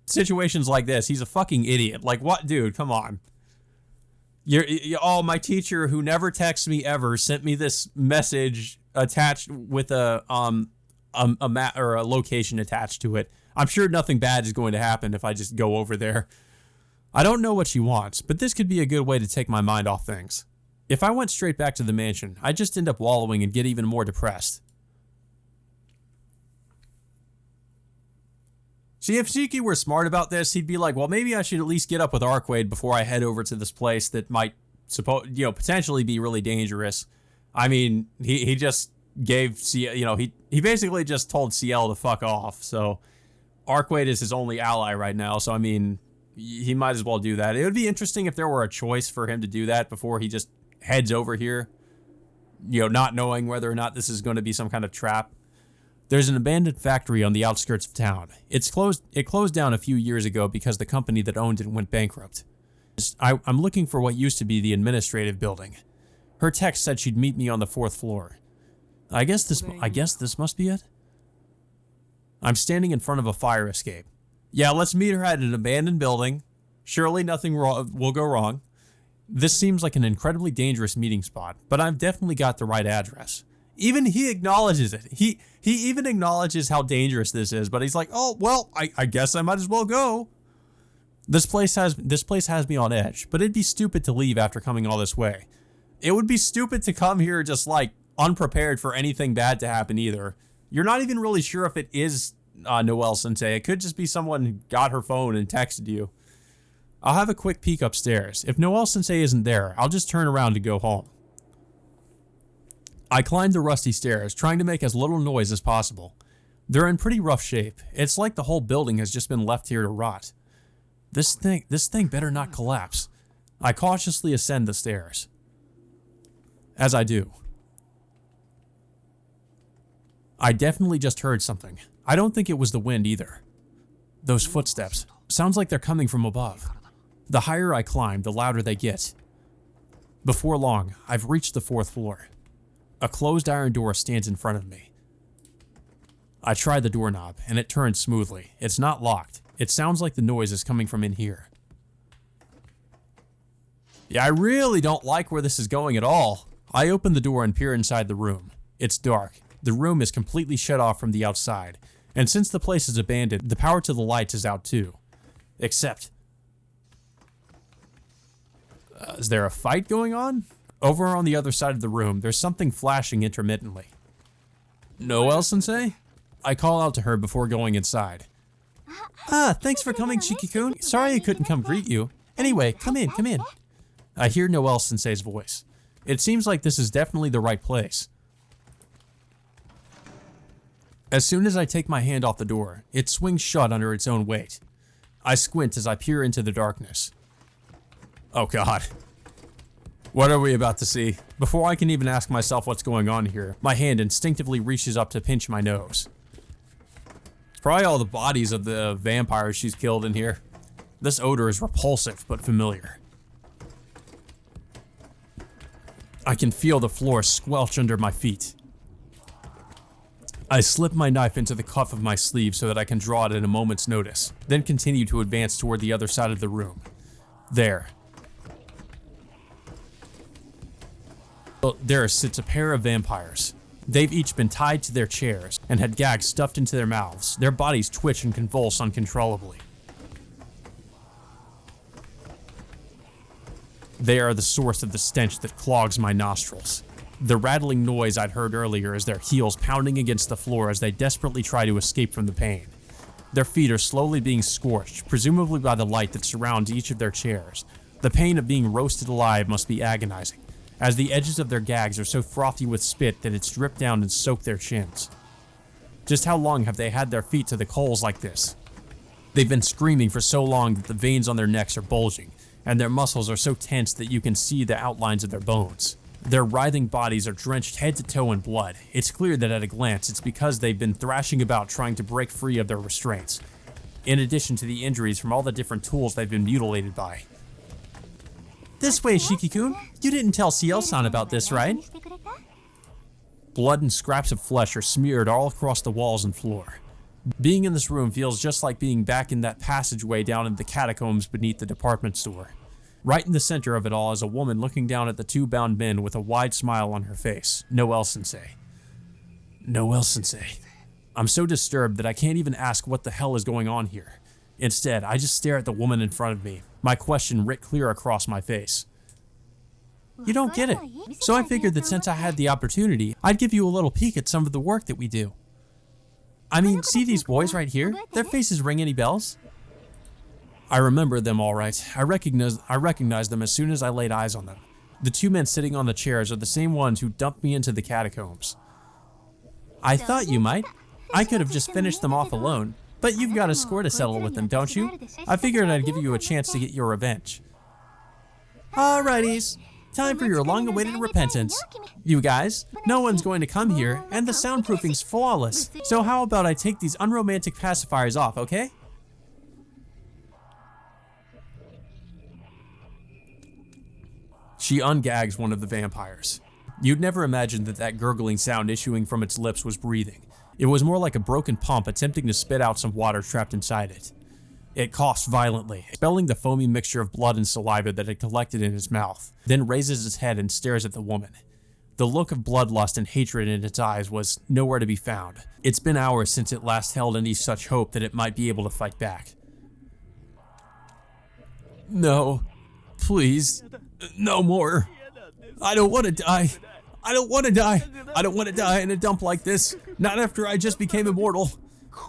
situations like this, he's a fucking idiot. Like, what, dude, come on. My teacher who never texts me ever sent me this message attached with a map or a location attached to it. I'm sure nothing bad is going to happen if I just go over there. I don't know what she wants, but this could be a good way to take my mind off things. If I went straight back to the mansion, I'd just end up wallowing and get even more depressed. See, if Shiki were smart about this, he'd be like, well, maybe I should at least get up with Arcade before I head over to this place that might potentially be really dangerous. I mean, he just gave Ciel, he basically just told Ciel to fuck off, so Arcade is his only ally right now, so I mean, he might as well do that. It would be interesting if there were a choice for him to do that before he just heads over here, not knowing whether or not this is going to be some kind of trap. There's an abandoned factory on the outskirts of town. It closed down a few years ago because the company that owned it went bankrupt. I'm looking for what used to be the administrative building. Her text said she'd meet me on the 4th floor. I guess this must be it? I'm standing in front of a fire escape. Yeah, let's meet her at an abandoned building. Surely nothing will go wrong. This seems like an incredibly dangerous meeting spot, but I've definitely got the right address. Even he acknowledges it. He even acknowledges how dangerous this is, but he's like, oh, well, I guess I might as well go. This place has me on edge, but it'd be stupid to leave after coming all this way. It would be stupid to come here just like unprepared for anything bad to happen either. You're not even really sure if it is Noelle-sensei. It could just be someone who got her phone and texted you. I'll have a quick peek upstairs. If Noelle-sensei isn't there, I'll just turn around to go home. I climb the rusty stairs, trying to make as little noise as possible. They're in pretty rough shape. It's like the whole building has just been left here to rot. This thing better not collapse. I cautiously ascend the stairs. As I do, I definitely just heard something. I don't think it was the wind either. Those footsteps. Sounds like they're coming from above. The higher I climb, the louder they get. Before long, I've reached the 4th floor. A closed iron door stands in front of me. I try the doorknob, and it turns smoothly. It's not locked. It sounds like the noise is coming from in here. Yeah, I really don't like where this is going at all. I open the door and peer inside the room. It's dark. The room is completely shut off from the outside, and since the place is abandoned, the power to the lights is out too. Except... is there a fight going on? Over on the other side of the room, there's something flashing intermittently. Noelle-sensei? I call out to her before going inside. Thanks for coming, Shiki-kun. Sorry I couldn't come greet you. Anyway, come in. I hear Noelle-sensei's voice. It seems like this is definitely the right place. As soon as I take my hand off the door, it swings shut under its own weight. I squint as I peer into the darkness. Oh god. What are we about to see? Before I can even ask myself what's going on here, my hand instinctively reaches up to pinch my nose. It's probably all the bodies of the vampires she's killed in here. This odor is repulsive but familiar. I can feel the floor squelch under my feet. I slip my knife into the cuff of my sleeve so that I can draw it at a moment's notice, then continue to advance toward the other side of the room. There sits a pair of vampires. They've each been tied to their chairs and had gags stuffed into their mouths. Their bodies twitch and convulse uncontrollably. They are the source of the stench that clogs my nostrils. The rattling noise I'd heard earlier is their heels pounding against the floor as they desperately try to escape from the pain. Their feet are slowly being scorched, presumably by the light that surrounds each of their chairs. The pain of being roasted alive must be agonizing, as the edges of their gags are so frothy with spit that it's dripped down and soaked their chins. Just how long have they had their feet to the coals like this? They've been screaming for so long that the veins on their necks are bulging, and their muscles are so tense that you can see the outlines of their bones. Their writhing bodies are drenched head to toe in blood. It's clear that at a glance it's because they've been thrashing about trying to break free of their restraints, in addition to the injuries from all the different tools they've been mutilated by. This way, Shiki-kun. You didn't tell Ciel-san about this, right? Blood and scraps of flesh are smeared all across the walls and floor. Being in this room feels just like being back in that passageway down in the catacombs beneath the department store. Right in the center of it all is a woman looking down at the two bound men with a wide smile on her face. Noel-sensei. Noel-sensei. I'm so disturbed that I can't even ask what the hell is going on here. Instead, I just stare at the woman in front of me, my question writ clear across my face. You don't get it. So I figured that since I had the opportunity, I'd give you a little peek at some of the work that we do. I mean, see these boys right here? Their faces ring any bells? I remember them all right. I recognized them as soon as I laid eyes on them. The two men sitting on the chairs are the same ones who dumped me into the catacombs. I thought you might. I could have just finished them off alone. But you've got a score to settle with them, don't you? I figured I'd give you a chance to get your revenge. Alrighties. Time for your long-awaited repentance. You guys, no one's going to come here, and the soundproofing's flawless. So how about I take these unromantic pacifiers off, okay? She ungags one of the vampires. You'd never imagined that gurgling sound issuing from its lips was breathing. It was more like a broken pump attempting to spit out some water trapped inside it. It coughs violently, expelling the foamy mixture of blood and saliva that had collected in his mouth, then raises its head and stares at the woman. The look of bloodlust and hatred in its eyes was nowhere to be found. It's been hours since it last held any such hope that it might be able to fight back. No, please, no more. I don't want to die. I don't want to die. I don't want to die in a dump like this. Not after I just became immortal.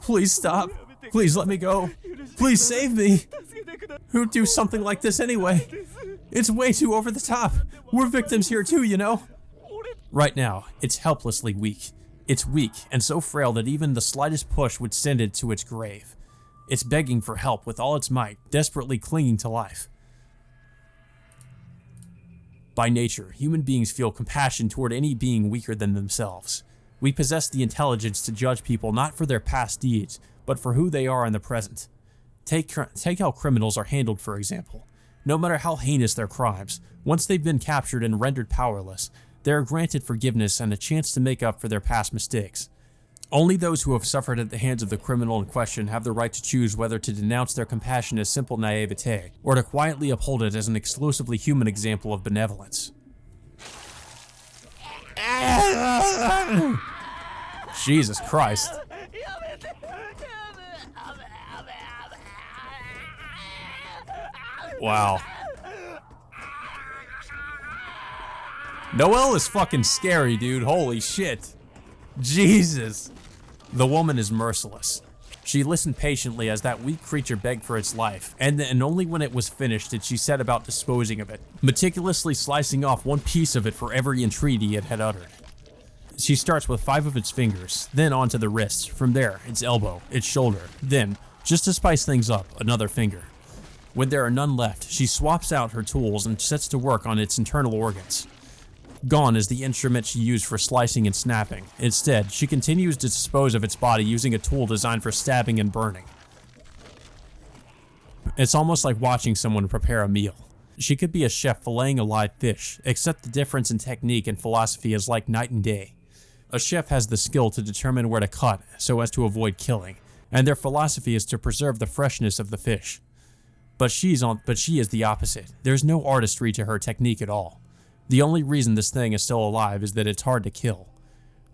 Please stop. Please let me go. Please save me. Who'd do something like this anyway? It's way too over the top. We're victims here too, you know? Right now, it's helplessly weak. It's weak and so frail that even the slightest push would send it to its grave. It's begging for help with all its might, desperately clinging to life. By nature, human beings feel compassion toward any being weaker than themselves. We possess the intelligence to judge people not for their past deeds, but for who they are in the present. Take how criminals are handled, for example. No matter how heinous their crimes, once they've been captured and rendered powerless, they are granted forgiveness and a chance to make up for their past mistakes. Only those who have suffered at the hands of the criminal in question have the right to choose whether to denounce their compassion as simple naivete, or to quietly uphold it as an exclusively human example of benevolence. Jesus Christ. Wow. Noel is fucking scary, dude. Holy shit. Jesus. The woman is merciless. She listened patiently as that weak creature begged for its life, and only when it was finished did she set about disposing of it, meticulously slicing off one piece of it for every entreaty it had uttered. She starts with 5 of its fingers, then onto the wrists, from there, its elbow, its shoulder, then, just to spice things up, another finger. When there are none left, she swaps out her tools and sets to work on its internal organs. Gone is the instrument she used for slicing and snapping. Instead, she continues to dispose of its body using a tool designed for stabbing and burning. It's almost like watching someone prepare a meal. She could be a chef filleting a live fish, except the difference in technique and philosophy is like night and day. A chef has the skill to determine where to cut so as to avoid killing, and their philosophy is to preserve the freshness of the fish. But she is the opposite. There's no artistry to her technique at all. The only reason this thing is still alive is that it's hard to kill.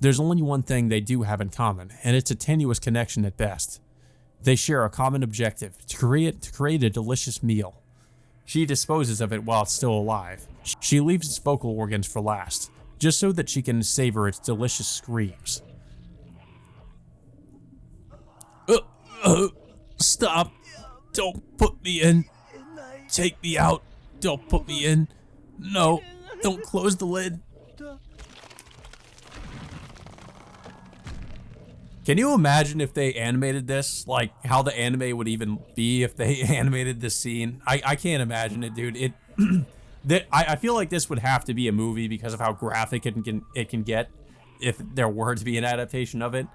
There's only one thing they do have in common, and it's a tenuous connection at best. They share a common objective, to create a delicious meal. She disposes of it while it's still alive. She leaves its vocal organs for last, just so that she can savor its delicious screams. Stop! Don't put me in! Take me out! Don't put me in! No! Don't close the lid! Can you imagine if they animated this? Like, how the anime would even be if they animated this scene? I can't imagine it, dude. I feel like this would have to be a movie because of how graphic it can get if there were to be an adaptation of it.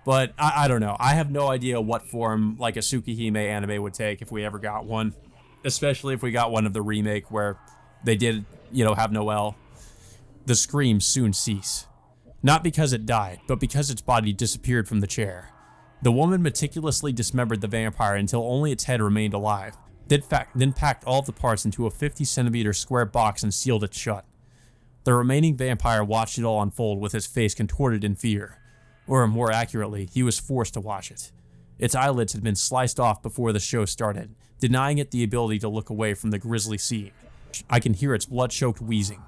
But I don't know. I have no idea what form like a Tsukihime anime would take if we ever got one. Especially if we got one of the remake where they did, have Noelle. The screams soon cease. Not because it died, but because its body disappeared from the chair. The woman meticulously dismembered the vampire until only its head remained alive, then packed all of the parts into a 50-centimeter square box and sealed it shut. The remaining vampire watched it all unfold with his face contorted in fear. Or more accurately, he was forced to watch it. Its eyelids had been sliced off before the show started, denying it the ability to look away from the grisly scene. I can hear its blood-choked wheezing.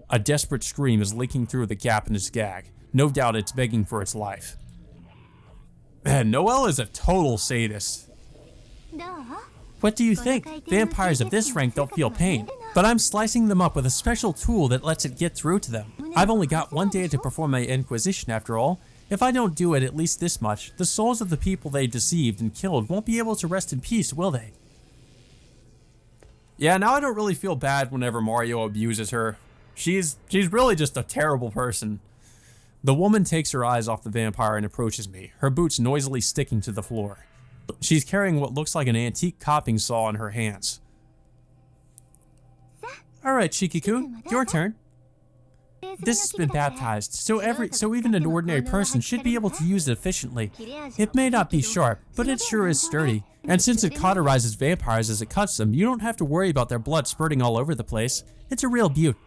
A desperate scream is leaking through the gap in its gag. No doubt it's begging for its life. Man, Noelle is a total sadist. What do you think? Vampires of this rank don't feel pain, but I'm slicing them up with a special tool that lets it get through to them. I've only got one day to perform my inquisition after all. If I don't do it at least this much, the souls of the people they deceived and killed won't be able to rest in peace, will they? Yeah, now I don't really feel bad whenever Mario abuses her. She's really just a terrible person. The woman takes her eyes off the vampire and approaches me, her boots noisily sticking to the floor. She's carrying what looks like an antique chopping saw in her hands. Alright, Shiki-kun, your turn. This has been baptized, so even an ordinary person should be able to use it efficiently. It may not be sharp, but it sure is sturdy. And since it cauterizes vampires as it cuts them, you don't have to worry about their blood spurting all over the place. It's a real beaut.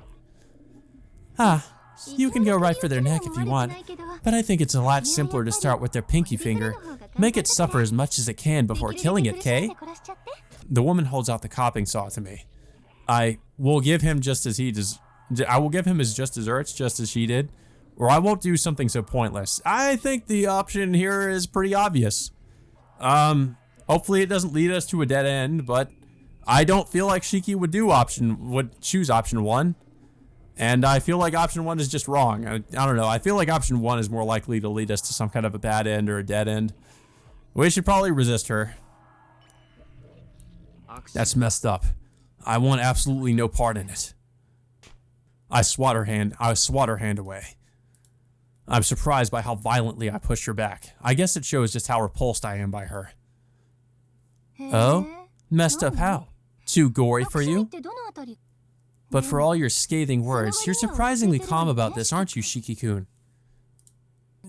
You can go right for their neck if you want, but I think it's a lot simpler to start with their pinky finger. Make it suffer as much as it can before killing it, Kay? The woman holds out the chopping saw to me. I will give him just as he does. I will give him his just desserts, just as she did, or I won't do something so pointless. I think the option here is pretty obvious. Hopefully it doesn't lead us to a dead end, but I don't feel like Shiki would choose option 1. And I feel like option 1 is just wrong. I don't know. I feel like option 1 is more likely to lead us to some kind of a bad end or a dead end. We should probably resist her. That's messed up. I want absolutely no part in it. I swat her hand away. I'm surprised by how violently I pushed her back. I guess it shows just how repulsed I am by her. Oh? Messed up how? Too gory for you? But for all your scathing words, you're surprisingly calm about this, aren't you, Shiki-kun?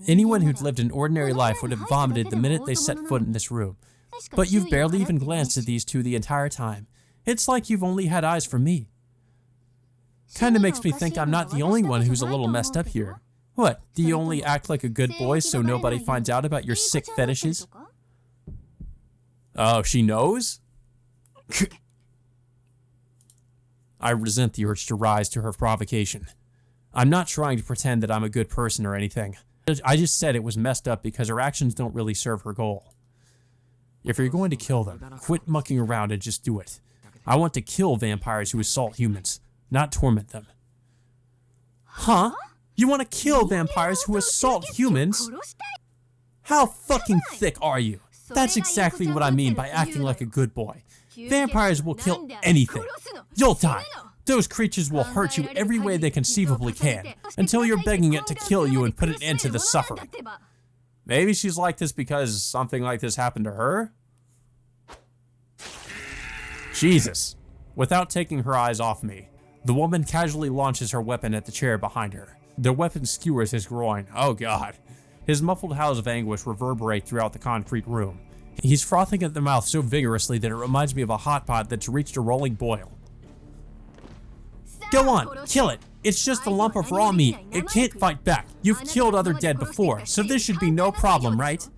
Anyone who'd lived an ordinary life would have vomited the minute they set foot in this room. But you've barely even glanced at these two the entire time. It's like you've only had eyes for me. Kinda makes me think I'm not the only one who's a little messed up here. What, do you only act like a good boy so nobody finds out about your sick fetishes? Oh, she knows? I resent the urge to rise to her provocation. I'm not trying to pretend that I'm a good person or anything. I just said it was messed up because her actions don't really serve her goal. If you're going to kill them, quit mucking around and just do it. I want to kill vampires who assault humans, not torment them. Huh? You want to kill vampires who assault humans? How fucking thick are you? That's exactly what I mean by acting like a good boy. Vampires will kill anything. You'll die. Those creatures will hurt you every way they conceivably can, until you're begging it to kill you and put an end to the suffering. Maybe she's like this because something like this happened to her? Jesus. Without taking her eyes off me, the woman casually launches her weapon at the chair behind her. The weapon skewers his groin. Oh god. His muffled howls of anguish reverberate throughout the concrete room. He's frothing at the mouth so vigorously that it reminds me of a hot pot that's reached a rolling boil. Go on, kill it. It's just a lump of raw meat. It can't fight back. You've killed other dead before, so this should be no problem, right?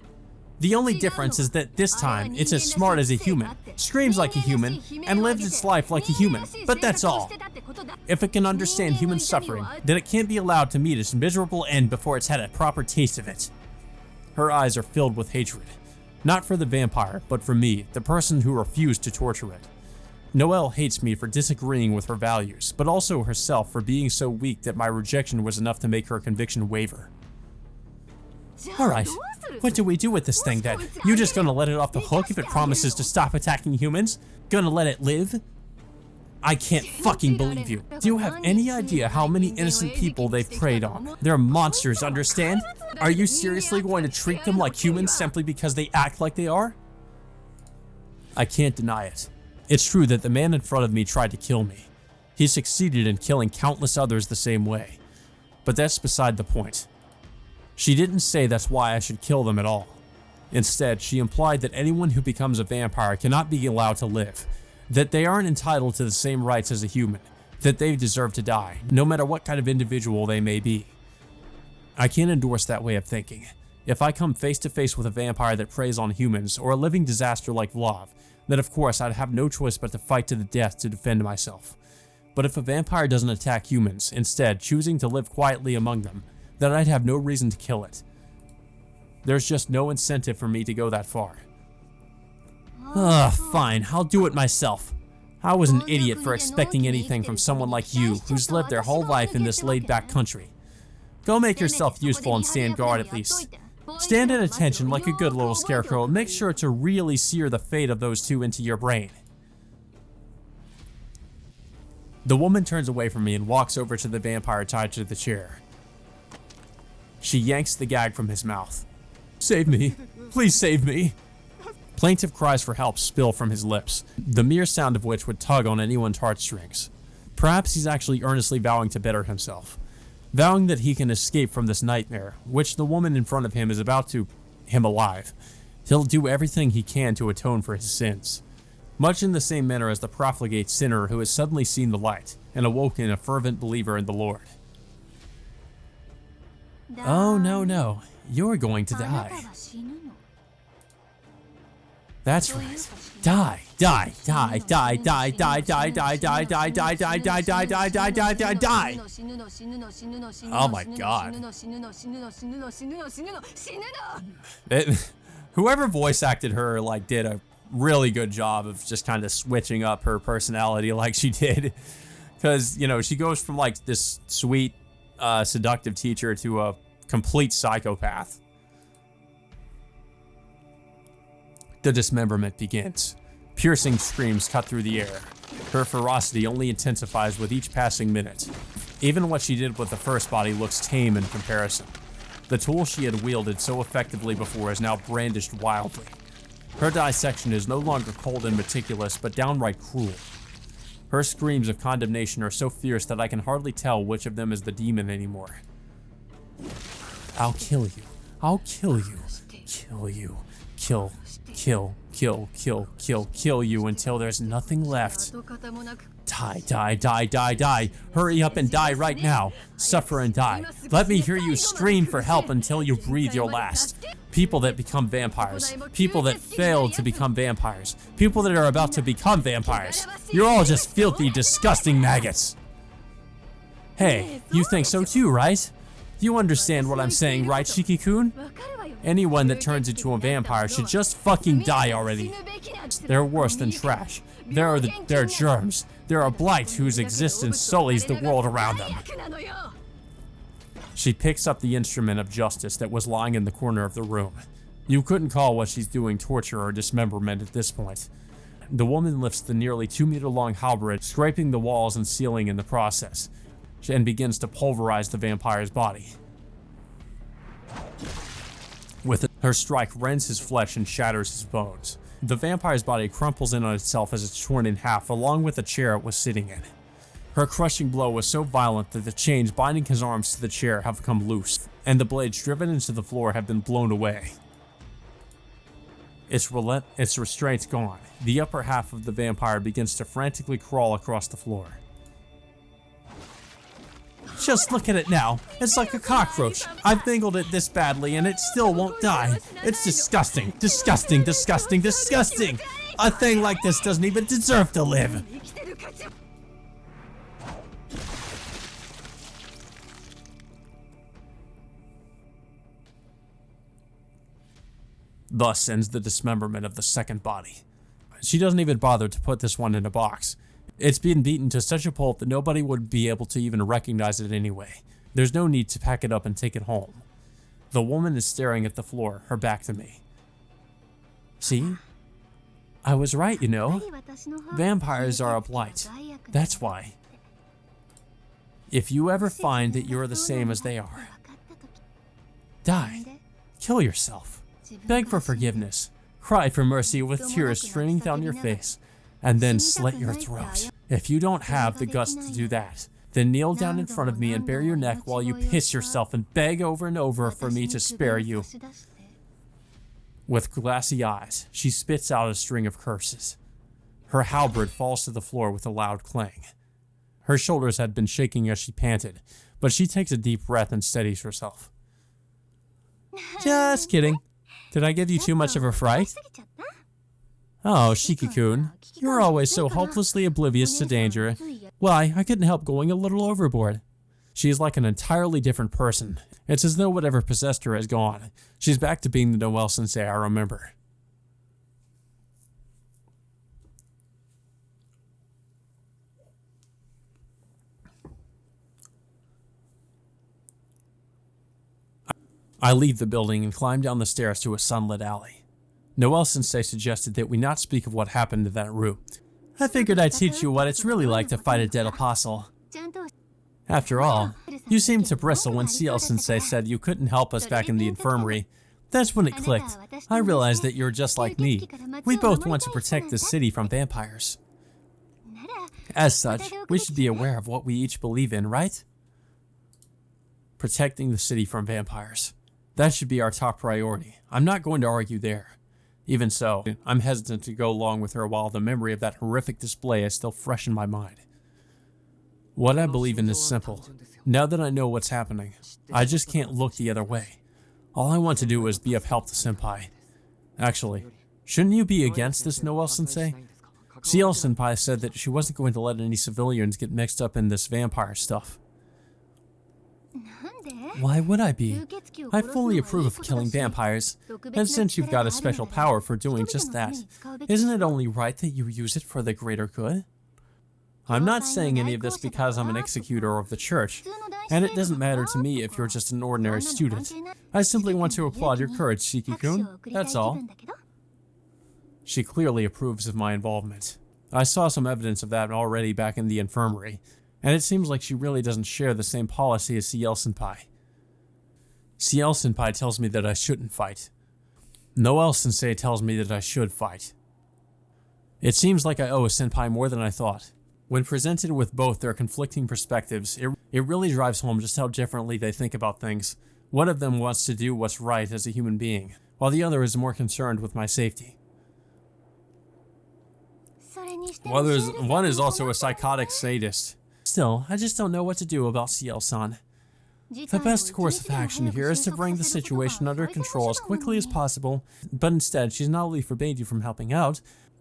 The only difference is that this time, it's as smart as a human, screams like a human, and lives its life like a human, but that's all. If it can understand human suffering, then it can't be allowed to meet its miserable end before it's had a proper taste of it. Her eyes are filled with hatred, not for the vampire, but for me, the person who refused to torture it. Noelle hates me for disagreeing with her values, but also herself for being so weak that my rejection was enough to make her conviction waver. Alright, what do we do with this thing then? You just gonna let it off the hook if it promises to stop attacking humans? Gonna let it live? I can't fucking believe you. Do you have any idea how many innocent people they've preyed on? They're monsters, understand? Are you seriously going to treat them like humans simply because they act like they are? I can't deny it. It's true that the man in front of me tried to kill me. He succeeded in killing countless others the same way. But that's beside the point. She didn't say that's why I should kill them at all. Instead, she implied that anyone who becomes a vampire cannot be allowed to live, that they aren't entitled to the same rights as a human, that they deserve to die, no matter what kind of individual they may be. I can't endorse that way of thinking. If I come face to face with a vampire that preys on humans, or a living disaster like Vlav, then of course I'd have no choice but to fight to the death to defend myself. But if a vampire doesn't attack humans, instead choosing to live quietly among them, then I'd have no reason to kill it. There's just no incentive for me to go that far. Fine, I'll do it myself. I was an idiot for expecting anything from someone like you, who's lived their whole life in this laid-back country. Go make yourself useful and stand guard at least. Stand at attention like a good little scarecrow and make sure to really sear the fate of those two into your brain. The woman turns away from me and walks over to the vampire tied to the chair. She yanks the gag from his mouth. Save me. Please save me. Plaintive cries for help spill from his lips, the mere sound of which would tug on anyone's heartstrings. Perhaps he's actually earnestly vowing to better himself, vowing that he can escape from this nightmare, which the woman in front of him is about to him alive. He'll do everything he can to atone for his sins, much in the same manner as the profligate sinner who has suddenly seen the light and awoken a fervent believer in the Lord. Oh no, you're going to die. That's right. Die. Oh my god. Whoever voice acted her did a really good job of just kind of switching up her personality like she did. Because, she goes from this sweet, seductive teacher to a complete psychopath. The dismemberment begins. Piercing screams cut through the air. Her ferocity only intensifies with each passing minute. Even what she did with the first body looks tame in comparison. The tool she had wielded so effectively before is now brandished wildly. Her dissection is no longer cold and meticulous, but downright cruel. Her screams of condemnation are so fierce that I can hardly tell which of them is the demon anymore. I'll kill you. I'll kill you. Kill you. Kill you until there's nothing left. Die. Hurry up and die right now. Suffer and die. Let me hear you scream for help until you breathe your last. People that become vampires. People that failed to become vampires. People that are about to become vampires. You're all just filthy, disgusting maggots. Hey, you think so too, right? You understand what I'm saying, right, Shiki-kun? Anyone that turns into a vampire should just fucking die already. They're worse than trash. They're germs. They're a blight whose existence sullies the world around them. She picks up the instrument of justice that was lying in the corner of the room. You couldn't call what she's doing torture or dismemberment at this point. The woman lifts the nearly 2-meter-long halberd, scraping the walls and ceiling in the process, and begins to pulverize the vampire's body. With it, her strike rends his flesh and shatters his bones. The vampire's body crumples in on itself as it's torn in half, along with the chair it was sitting in. Her crushing blow was so violent that the chains binding his arms to the chair have come loose, and the blades driven into the floor have been blown away. Its restraints gone, the upper half of the vampire begins to frantically crawl across the floor. Just look at it now. It's like a cockroach. I've mangled it this badly and it still won't die. It's disgusting, disgusting, disgusting, disgusting. A thing like this doesn't even deserve to live. Thus ends the dismemberment of the second body. She doesn't even bother to put this one in a box. It's been beaten to such a pulp that nobody would be able to even recognize it anyway. There's no need to pack it up and take it home. The woman is staring at the floor, her back to me. See? I was right, you know. Vampires are a blight. That's why. If you ever find that you're the same as they are, die. Kill yourself. Beg for forgiveness. Cry for mercy with tears streaming down your face. And then slit your throat. If you don't have the guts to do that, then kneel down in front of me and bare your neck while you piss yourself and beg over and over for me to spare you. With glassy eyes, she spits out a string of curses. Her halberd falls to the floor with a loud clang. Her shoulders had been shaking as she panted, but she takes a deep breath and steadies herself. Just kidding. Did I give you too much of a fright? Oh, Shiki-kun, you're always so hopelessly oblivious to danger. Why, I couldn't help going a little overboard. She is like an entirely different person. It's as though whatever possessed her is gone. She's back to being the Noelle sensei I remember. I leave the building and climb down the stairs to a sunlit alley. Noelle sensei suggested that we not speak of what happened in that room. I figured I'd teach you what it's really like to fight a dead apostle. After all, you seemed to bristle when Ciel sensei said you couldn't help us back in the infirmary. That's when it clicked. I realized that you're just like me. We both want to protect this city from vampires. As such, we should be aware of what we each believe in, right? Protecting the city from vampires. That should be our top priority. I'm not going to argue there. Even so, I'm hesitant to go along with her while the memory of that horrific display is still fresh in my mind. What I believe in is simple. Now that I know what's happening, I just can't look the other way. All I want to do is be of help to Senpai. Actually, shouldn't you be against this, Noelle sensei? Ciel senpai said that she wasn't going to let any civilians get mixed up in this vampire stuff. Why would I be? I fully approve of killing vampires, and since you've got a special power for doing just that, isn't it only right that you use it for the greater good? I'm not saying any of this because I'm an executor of the church, and it doesn't matter to me if you're just an ordinary student. I simply want to applaud your courage, Shiki-kun, that's all. She clearly approves of my involvement. I saw some evidence of that already back in the infirmary, and it seems like she really doesn't share the same policy as Ciel senpai. Ciel senpai tells me that I shouldn't fight. Noelle sensei tells me that I should fight. It seems like I owe a senpai more than I thought. When presented with both their conflicting perspectives, it really drives home just how differently they think about things. One of them wants to do what's right as a human being, while the other is more concerned with my safety. One is also a psychotic sadist. Still, I just don't know what to do about Ciel-san. The best course of action here is to bring the situation under control as quickly as possible, but instead she's not only forbade you from helping out,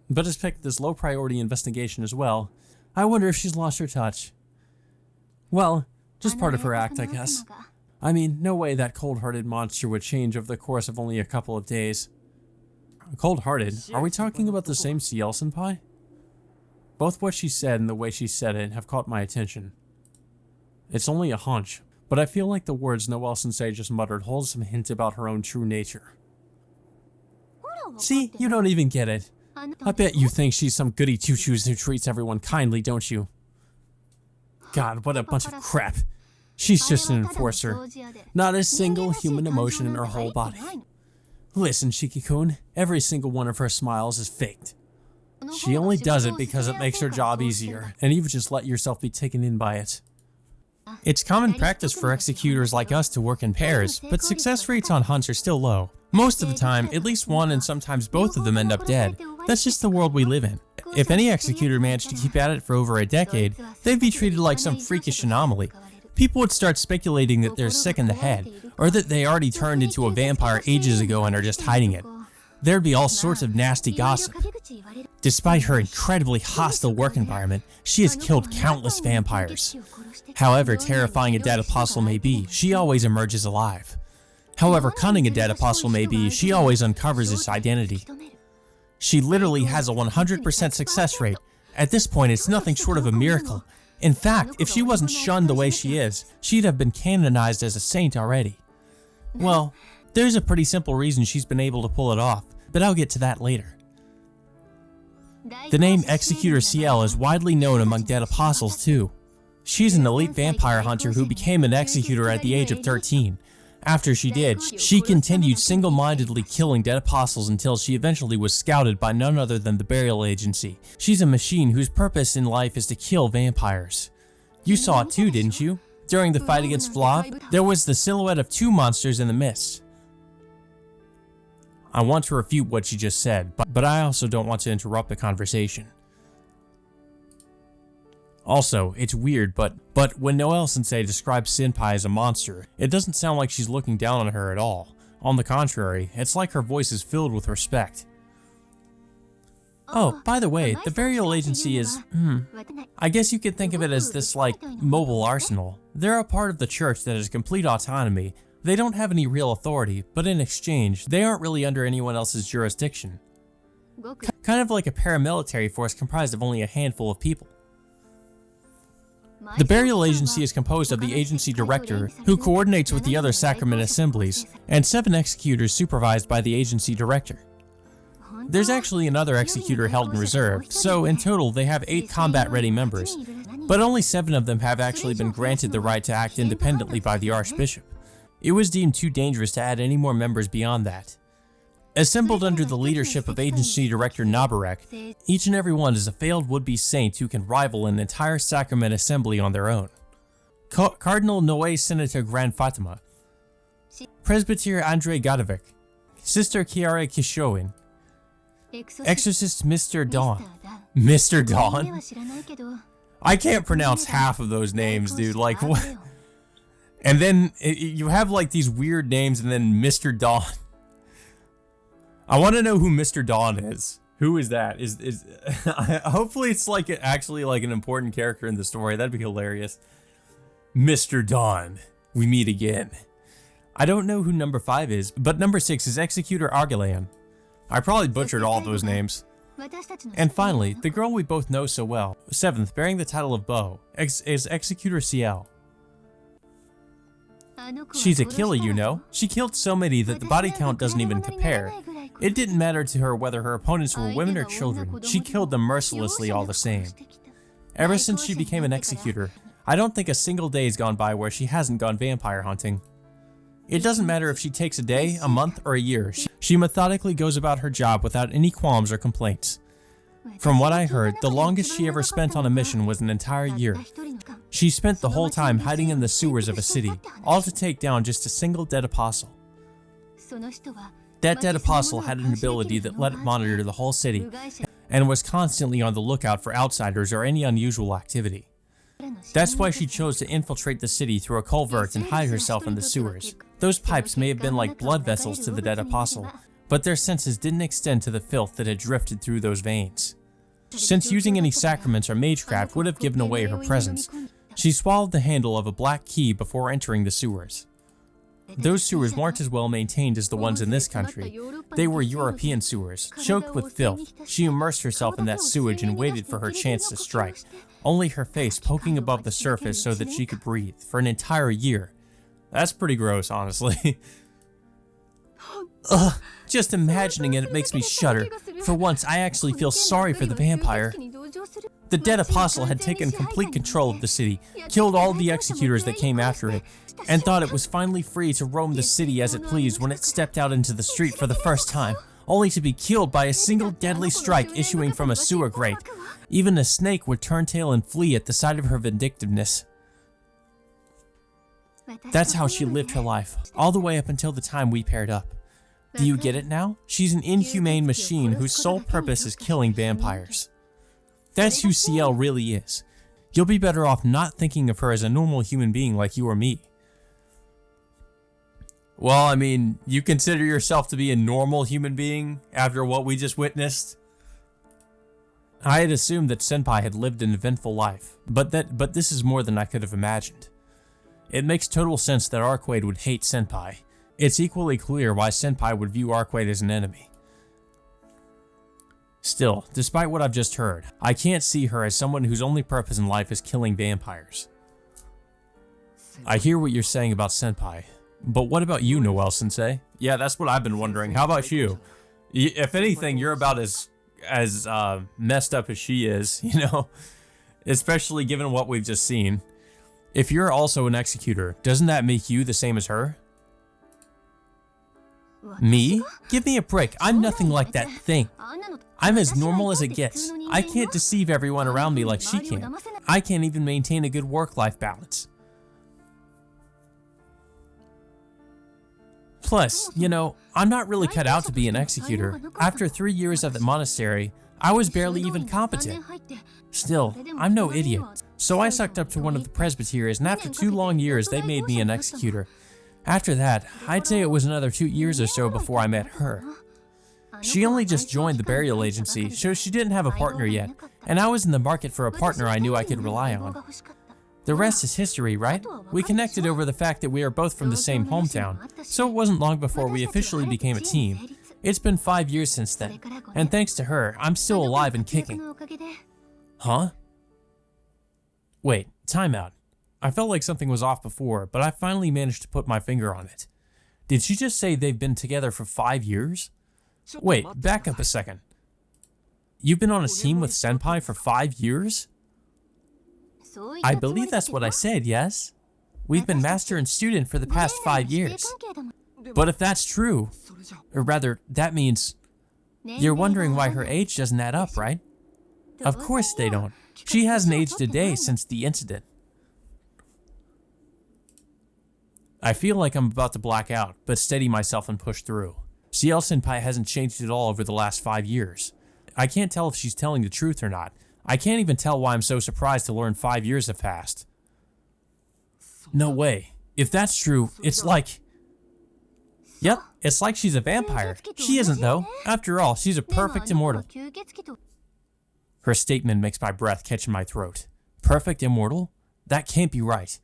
but has picked this low-priority investigation as well. I wonder if she's lost her touch. Well, just part of her act, I guess. I mean, no way that cold-hearted monster would change over the course of only a couple of days. Cold-hearted? Are we talking about the same Ciel senpai? Both what she said and the way she said it have caught my attention. It's only a hunch, but I feel like the words Noelle sensei just muttered hold some hint about her own true nature. See, you don't even get it. I bet you think she's some goody two-shoes who treats everyone kindly, don't you? God, what a bunch of crap. She's just an enforcer. Not a single human emotion in her whole body. Listen, Shiki-kun, every single one of her smiles is faked. She only does it because it makes her job easier, and you just let yourself be taken in by it. It's common practice for executors like us to work in pairs, but success rates on hunts are still low. Most of the time, at least one and sometimes both of them end up dead. That's just the world we live in. If any executor managed to keep at it for over a decade, they'd be treated like some freakish anomaly. People would start speculating that they're sick in the head, or that they already turned into a vampire ages ago and are just hiding it. There'd be all sorts of nasty gossip. Despite her incredibly hostile work environment, she has killed countless vampires. However terrifying a dead apostle may be, she always emerges alive. However cunning a dead apostle may be, she always uncovers its identity. She literally has a 100% success rate. At this point, it's nothing short of a miracle. In fact, if she wasn't shunned the way she is, she'd have been canonized as a saint already. Well, there's a pretty simple reason she's been able to pull it off, but I'll get to that later. The name Executor Ciel is widely known among dead apostles too. She's an elite vampire hunter who became an executor at the age of 13. After she did, she continued single-mindedly killing dead apostles until she eventually was scouted by none other than the burial agency. She's a machine whose purpose in life is to kill vampires. You saw it too, didn't you? During the fight against Vlad, there was the silhouette of two monsters in the mist. I want to refute what she just said, but I also don't want to interrupt the conversation. Also, it's weird, but when Noelle-sensei describes Senpai as a monster, it doesn't sound like she's looking down on her at all. On the contrary, it's like her voice is filled with respect. Oh, by the way, the burial agency is, I guess you could think of it as this, mobile arsenal. They're a part of the church that has complete autonomy. They don't have any real authority, but in exchange, they aren't really under anyone else's jurisdiction. Kind of like a paramilitary force comprised of only a handful of people. The burial agency is composed of the agency director, who coordinates with the other sacrament assemblies, and 7 executors supervised by the agency director. There's actually another executor held in reserve, so in total they have 8 combat-ready members, but only 7 of them have actually been granted the right to act independently by the Archbishop. It was deemed too dangerous to add any more members beyond that. Assembled under the leadership of Agency Director Nabarek, each and every one is a failed would-be saint who can rival an entire sacrament assembly on their own. Cardinal Noé Senator Grand Fatima, Presbyter Andrei Gadovic, Sister Chiara Kishoin, Exorcist Mr. Dawn. Mr. Dawn? I can't pronounce half of those names, dude, like what? And then you have these weird names and then Mr. Dawn. I want to know who Mr. Dawn is. Who is that? Hopefully it's actually an important character in the story. That'd be hilarious. Mr. Dawn, we meet again. I don't know who number 5 is, but number 6 is Executor Argelayan. I probably butchered all of those names. And finally, the girl we both know so well, 7th, bearing the title of Beau, is Executor Ciel. She's a killer, you know. She killed so many that the body count doesn't even compare. It didn't matter to her whether her opponents were women or children, she killed them mercilessly all the same. Ever since she became an executor, I don't think a single day has gone by where she hasn't gone vampire hunting. It doesn't matter if she takes a day, a month, or a year, she methodically goes about her job without any qualms or complaints. From what I heard, the longest she ever spent on a mission was an entire year. She spent the whole time hiding in the sewers of a city, all to take down just a single dead apostle. That dead apostle had an ability that let it monitor the whole city, and was constantly on the lookout for outsiders or any unusual activity. That's why she chose to infiltrate the city through a culvert and hide herself in the sewers. Those pipes may have been like blood vessels to the dead apostle, but their senses didn't extend to the filth that had drifted through those veins. Since using any sacraments or magecraft would have given away her presence, she swallowed the handle of a black key before entering the sewers. Those sewers weren't as well maintained as the ones in this country. They were European sewers, choked with filth. She immersed herself in that sewage and waited for her chance to strike, only her face poking above the surface so that she could breathe, for an entire year. That's pretty gross, honestly. Ugh, just imagining it makes me shudder. For once, I actually feel sorry for the vampire. The dead apostle had taken complete control of the city, killed all the executors that came after it, and thought it was finally free to roam the city as it pleased when it stepped out into the street for the first time, only to be killed by a single deadly strike issuing from a sewer grate. Even a snake would turn tail and flee at the sight of her vindictiveness. That's how she lived her life, all the way up until the time we paired up. Do you get it now? She's an inhumane machine whose sole purpose is killing vampires. That's who Ciel really is. You'll be better off not thinking of her as a normal human being like you or me. Well, I mean, you consider yourself to be a normal human being after what we just witnessed? I had assumed that Senpai had lived an eventful life, but this is more than I could have imagined. It makes total sense that Arcade would hate Senpai. It's equally clear why Senpai would view Arcade as an enemy. Still, despite what I've just heard, I can't see her as someone whose only purpose in life is killing vampires. I hear what you're saying about Senpai, but what about you, Noelle-sensei? Yeah, that's what I've been wondering. How about you? If anything, you're about as messed up as she is, you know? Especially given what we've just seen. If you're also an executor, doesn't that make you the same as her? Me? Give me a break. I'm nothing like that thing. I'm as normal as it gets. I can't deceive everyone around me like she can. I can't even maintain a good work-life balance. Plus, you know, I'm not really cut out to be an executor. After 3 years at the monastery, I was barely even competent. Still, I'm no idiot. So I sucked up to one of the presbyteries, and after 2 long years, they made me an executor. After that, I'd say it was another 2 years or so before I met her. She only just joined the burial agency, so she didn't have a partner yet, and I was in the market for a partner I knew I could rely on. The rest is history, right? We connected over the fact that we are both from the same hometown, so it wasn't long before we officially became a team. It's been 5 years since then, and thanks to her, I'm still alive and kicking. Huh? Wait, time out. I felt like something was off before, but I finally managed to put my finger on it. Did she just say they've been together for 5 years? Wait, back up a second. You've been on a team with Senpai for 5 years? I believe that's what I said, yes? We've been master and student for the past 5 years. But if that's true, or rather, that means you're wondering why her age doesn't add up, right? Of course they don't. She hasn't aged a day since the incident. I feel like I'm about to black out, but steady myself and push through. Ciel-senpai hasn't changed at all over the last 5 years. I can't tell if she's telling the truth or not. I can't even tell why I'm so surprised to learn 5 years have passed. No way. If that's true, it's like... Yep, it's like she's a vampire. She isn't though. After all, she's a perfect immortal. Her statement makes my breath catch in my throat. Perfect immortal? That can't be right.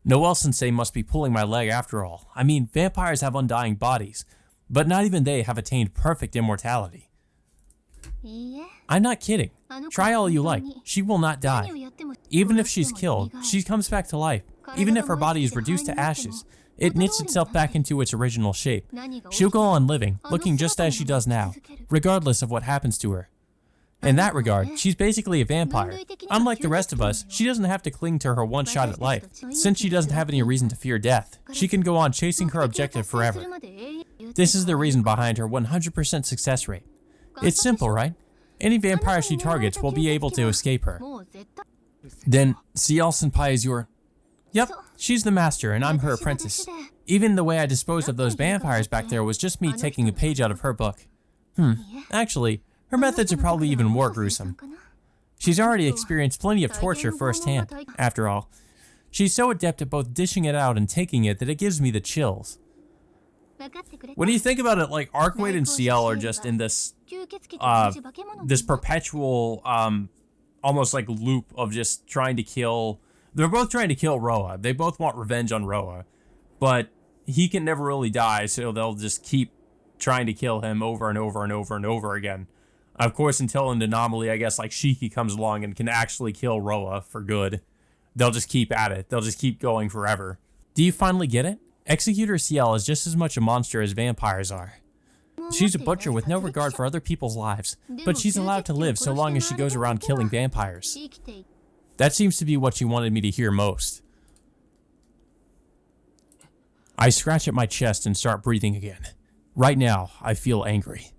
Noelle-sensei must be pulling my leg after all. I mean, vampires have undying bodies, but not even they have attained perfect immortality. I'm not kidding. Try all you like. She will not die. Even if she's killed, she comes back to life. Even if her body is reduced to ashes, it knits itself back into its original shape. She'll go on living, looking just as she does now, regardless of what happens to her. In that regard, she's basically a vampire. Unlike the rest of us, she doesn't have to cling to her one shot at life. Since she doesn't have any reason to fear death, she can go on chasing her objective forever. This is the reason behind her 100% success rate. It's simple, right? Any vampire she targets will be able to escape her. Then, Ciel-senpai is your... Yep, she's the master and I'm her apprentice. Even the way I disposed of those vampires back there was just me taking a page out of her book. Actually, her methods are probably even more gruesome. She's already experienced plenty of torture firsthand. After all, she's so adept at both dishing it out and taking it that it gives me the chills. What do you think about it? Like, Arcade and Ciel are just in this perpetual, almost like loop of just trying to kill... They're both trying to kill Roa. They both want revenge on Roa. But he can never really die, so they'll just keep trying to kill him over and over and over and over again. Of course, until an anomaly, I guess, like Shiki comes along and can actually kill Roa for good. They'll just keep at it. They'll just keep going forever. Do you finally get it? Executor Ciel is just as much a monster as vampires are. She's a butcher with no regard for other people's lives, but she's allowed to live so long as she goes around killing vampires. That seems to be what she wanted me to hear most. I scratch at my chest and start breathing again. Right now, I feel angry.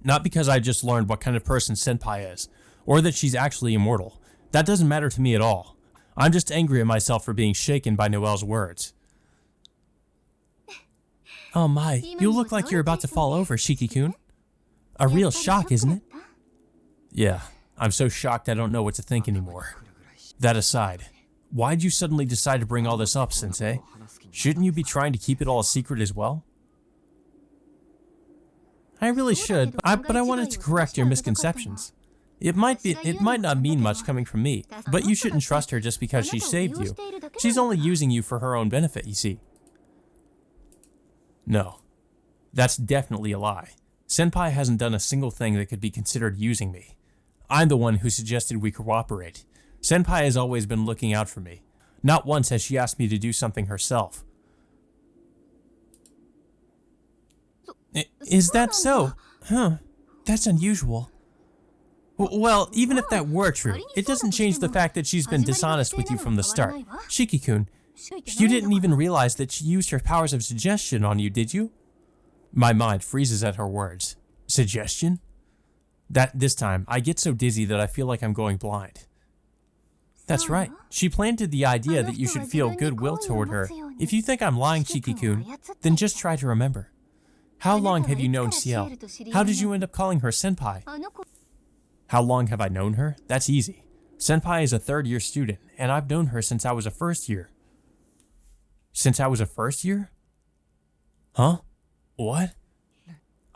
Not because I just learned what kind of person Senpai is, or that she's actually immortal. That doesn't matter to me at all. I'm just angry at myself for being shaken by Noelle's words. Oh my, you look like you're about to fall over, Shiki-kun. A real shock, isn't it? Yeah, I'm so shocked I don't know what to think anymore. That aside, why'd you suddenly decide to bring all this up, Sensei? Shouldn't you be trying to keep it all a secret as well? I really should, but I wanted to correct your misconceptions. It might not mean much coming from me, but you shouldn't trust her just because she saved you. She's only using you for her own benefit, you see. No, that's definitely a lie. Senpai hasn't done a single thing that could be considered using me. I'm the one who suggested we cooperate. Senpai has always been looking out for me. Not once has she asked me to do something herself. Is that so? Huh, that's unusual. Well, even if that were true, it doesn't change the fact that she's been dishonest with you from the start. Shiki-kun, you didn't even realize that she used her powers of suggestion on you, did you? My mind freezes at her words. Suggestion? This time, I get so dizzy that I feel like I'm going blind. That's right. She planted the idea that you should feel goodwill toward her. If you think I'm lying, Shiki-kun, then just try to remember. How long have you known Ciel? How did you end up calling her Senpai? How long have I known her? That's easy. Senpai is a third-year student, and I've known her since I was a first year. Since I was a first year? Huh? What?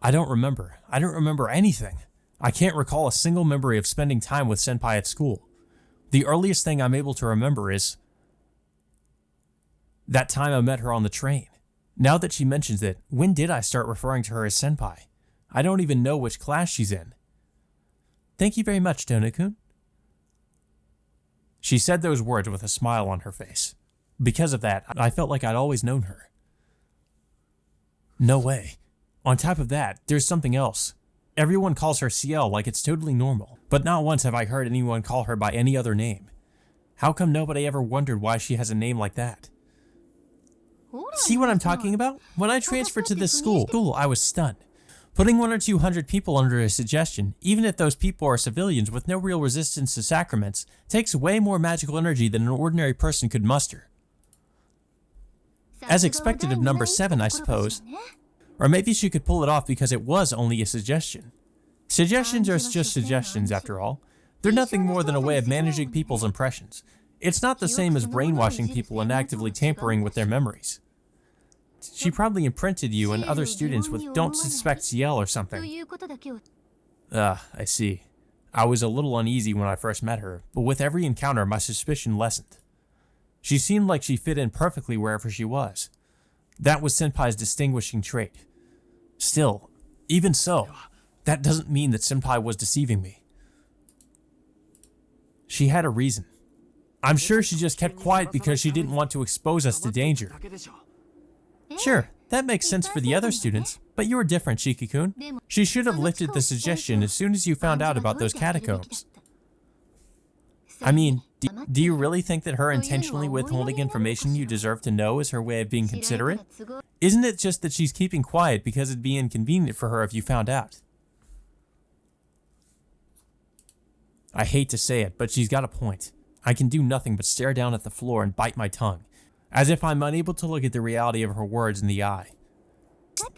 I don't remember. I don't remember anything. I can't recall a single memory of spending time with Senpai at school. The earliest thing I'm able to remember is that time I met her on the train. Now that she mentions it, when did I start referring to her as Senpai? I don't even know which class she's in. Thank you very much, Dona-kun. She said those words with a smile on her face. Because of that, I felt like I'd always known her. No way. On top of that, there's something else. Everyone calls her Ciel like it's totally normal, but not once have I heard anyone call her by any other name. How come nobody ever wondered why she has a name like that? See what I'm talking about? When I transferred to this school, I was stunned. Putting 100 or 200 people under a suggestion, even if those people are civilians with no real resistance to sacraments, takes way more magical energy than an ordinary person could muster. As expected of number 7, I suppose. Or maybe she could pull it off because it was only a suggestion. Suggestions are just suggestions, after all. They're nothing more than a way of managing people's impressions. It's not the same as brainwashing people and actively tampering with their memories. She probably imprinted you and other students with "don't suspect Ciel" or something. I see. I was a little uneasy when I first met her, but with every encounter my suspicion lessened. She seemed like she fit in perfectly wherever she was. That was Senpai's distinguishing trait. Still, even so, that doesn't mean that Senpai was deceiving me. She had a reason. I'm sure she just kept quiet because she didn't want to expose us to danger. Sure, that makes sense for the other students, but you were different, Shiki-kun. She should have lifted the suggestion as soon as you found out about those catacombs. I mean, do you really think that her intentionally withholding information you deserve to know is her way of being considerate? Isn't it just that she's keeping quiet because it'd be inconvenient for her if you found out? I hate to say it, but she's got a point. I can do nothing but stare down at the floor and bite my tongue, as if I'm unable to look at the reality of her words in the eye.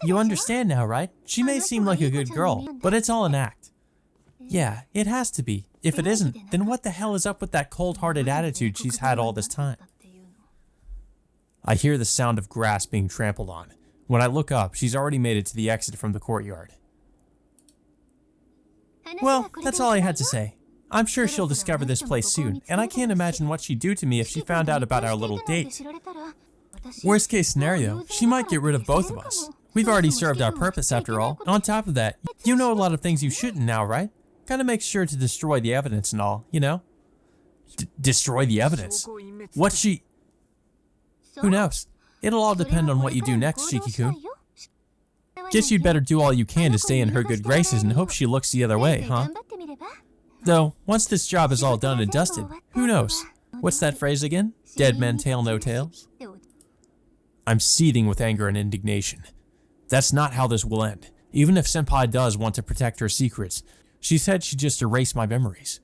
You understand now, right? She may seem like a good girl, but it's all an act. Yeah, it has to be. If it isn't, then what the hell is up with that cold-hearted attitude she's had all this time? I hear the sound of grass being trampled on. When I look up, she's already made it to the exit from the courtyard. Well, that's all I had to say. I'm sure she'll discover this place soon, and I can't imagine what she'd do to me if she found out about our little date. Worst case scenario, she might get rid of both of us. We've already served our purpose after all. On top of that, you know a lot of things you shouldn't now, right? Gotta make sure to destroy the evidence and all, you know? Destroy the evidence? What's she... Who knows? It'll all depend on what you do next, Shiki-kun. Guess you'd better do all you can to stay in her good graces and hope she looks the other way, huh? Though, once this job is all done and dusted, who knows? What's that phrase again? Dead men tell no tales? I'm seething with anger and indignation. That's not how this will end. Even if Senpai does want to protect her secrets, she said she'd just erase my memories.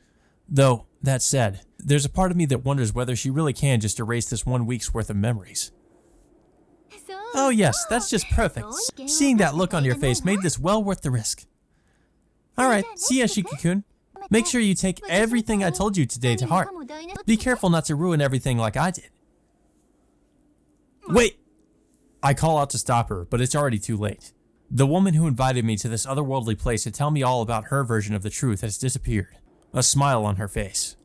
Though, that said, there's a part of me that wonders whether she really can just erase this 1 week's worth of memories. Oh yes, that's just perfect. Seeing that look on your face made this well worth the risk. Alright, see ya, Shiki-kun. Make sure you take everything I told you today to heart. Be careful not to ruin everything like I did. Wait! I call out to stop her, but it's already too late. The woman who invited me to this otherworldly place to tell me all about her version of the truth has disappeared. A smile on her face.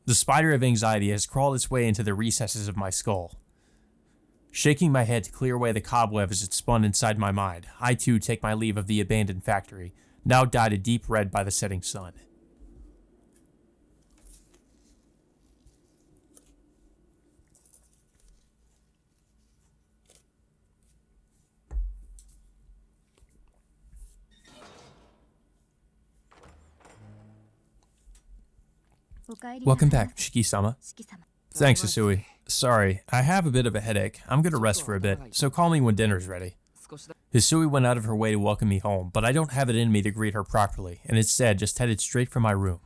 The spider of anxiety has crawled its way into the recesses of my skull. Shaking my head to clear away the cobwebs it spun inside my mind, I too take my leave of the abandoned factory, now dyed a deep red by the setting sun. Welcome back, Shiki-sama. Thanks, Hisui. Sorry, I have a bit of a headache. I'm gonna rest for a bit, so call me when dinner's ready. Hisui went out of her way to welcome me home, but I don't have it in me to greet her properly, and instead just headed straight for my room.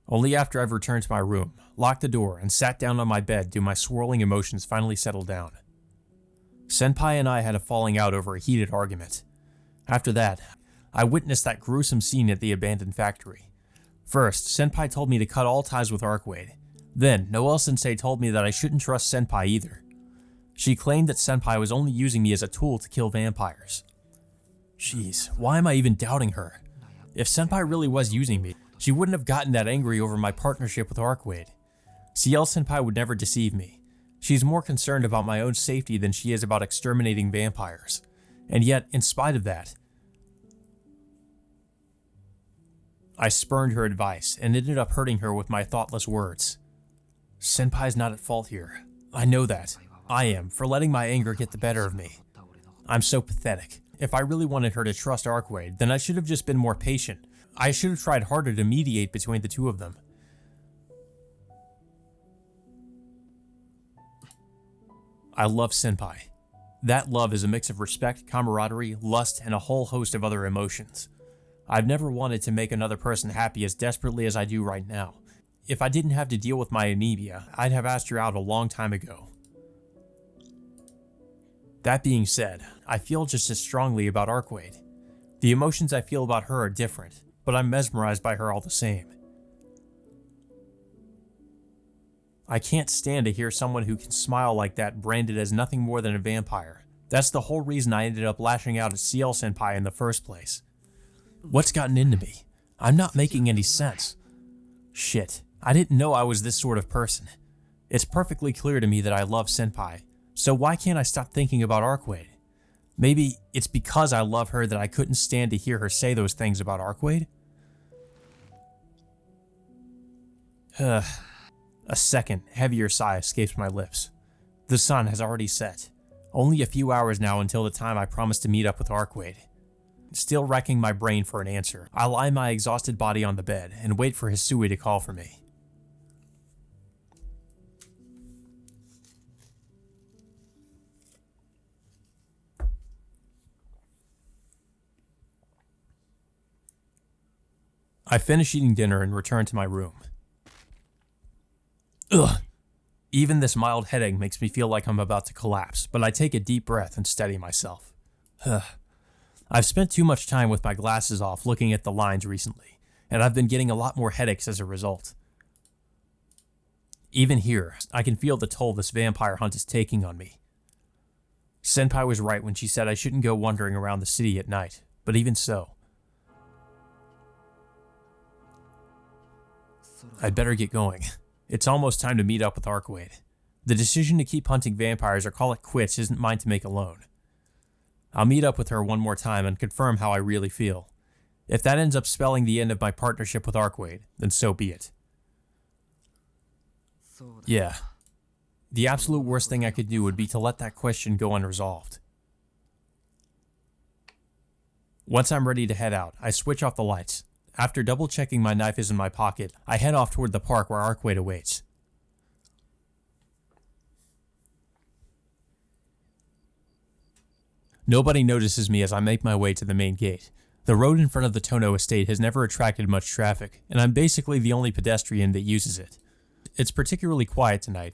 Only after I've returned to my room, locked the door, and sat down on my bed do my swirling emotions finally settle down. Senpai and I had a falling out over a heated argument. After that, I witnessed that gruesome scene at the abandoned factory. First, Senpai told me to cut all ties with Arcwade. Then, Noelle-sensei told me that I shouldn't trust Senpai either. She claimed that Senpai was only using me as a tool to kill vampires. Jeez, why am I even doubting her? If Senpai really was using me, she wouldn't have gotten that angry over my partnership with Arcwade. Ciel-senpai would never deceive me. She's more concerned about my own safety than she is about exterminating vampires. And yet, in spite of that, I spurned her advice and ended up hurting her with my thoughtless words. Senpai's not at fault here. I know that. I am, for letting my anger get the better of me. I'm so pathetic. If I really wanted her to trust Arcwade, then I should have just been more patient. I should have tried harder to mediate between the two of them. I love Senpai. That love is a mix of respect, camaraderie, lust, and a whole host of other emotions. I've never wanted to make another person happy as desperately as I do right now. If I didn't have to deal with my anemia, I'd have asked her out a long time ago. That being said, I feel just as strongly about Arcwade. The emotions I feel about her are different, but I'm mesmerized by her all the same. I can't stand to hear someone who can smile like that branded as nothing more than a vampire. That's the whole reason I ended up lashing out at Ciel-senpai in the first place. What's gotten into me? I'm not making any sense. Shit, I didn't know I was this sort of person. It's perfectly clear to me that I love Senpai, so why can't I stop thinking about Arcwade? Maybe it's because I love her that I couldn't stand to hear her say those things about Arcwade? A second, heavier sigh escapes my lips. The sun has already set. Only a few hours now until the time I promised to meet up with Arcwade. Still racking my brain for an answer, I lie my exhausted body on the bed and wait for Hisui to call for me. I finish eating dinner and return to my room. Ugh. Even this mild headache makes me feel like I'm about to collapse, but I take a deep breath and steady myself. I've spent too much time with my glasses off looking at the lines recently, and I've been getting a lot more headaches as a result. Even here, I can feel the toll this vampire hunt is taking on me. Senpai was right when she said I shouldn't go wandering around the city at night, but even so, I'd better get going. It's almost time to meet up with Arcwade. The decision to keep hunting vampires or call it quits isn't mine to make alone. I'll meet up with her one more time and confirm how I really feel. If that ends up spelling the end of my partnership with Arkwade, then so be it. Yeah. The absolute worst thing I could do would be to let that question go unresolved. Once I'm ready to head out, I switch off the lights. After double checking my knife is in my pocket, I head off toward the park where Arkwade awaits. Nobody notices me as I make my way to the main gate. The road in front of the Tono estate has never attracted much traffic, and I'm basically the only pedestrian that uses it. It's particularly quiet tonight.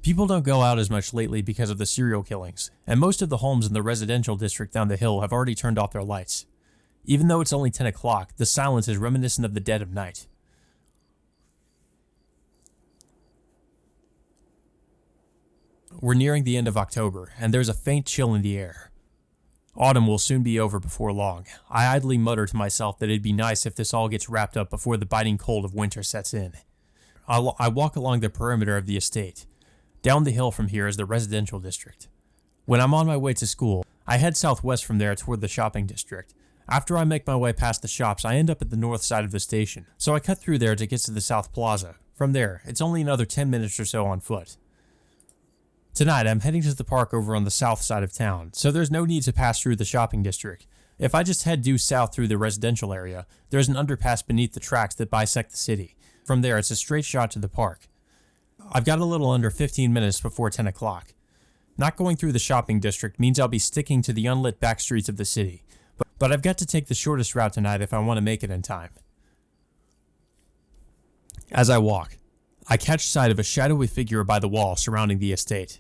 People don't go out as much lately because of the serial killings, and most of the homes in the residential district down the hill have already turned off their lights. Even though it's only 10 o'clock, the silence is reminiscent of the dead of night. We're nearing the end of October, and there's a faint chill in the air. Autumn will soon be over before long. I idly mutter to myself that it'd be nice if this all gets wrapped up before the biting cold of winter sets in. I walk along the perimeter of the estate. Down the hill from here is the residential district. When I'm on my way to school, I head southwest from there toward the shopping district. After I make my way past the shops, I end up at the north side of the station, so I cut through there to get to the South Plaza. From there, it's only another 10 minutes or so on foot. Tonight, I'm heading to the park over on the south side of town, so there's no need to pass through the shopping district. If I just head due south through the residential area, there's an underpass beneath the tracks that bisect the city. From there, it's a straight shot to the park. I've got a little under 15 minutes before 10 o'clock. Not going through the shopping district means I'll be sticking to the unlit back streets of the city, but I've got to take the shortest route tonight if I want to make it in time. As I walk, I catch sight of a shadowy figure by the wall surrounding the estate.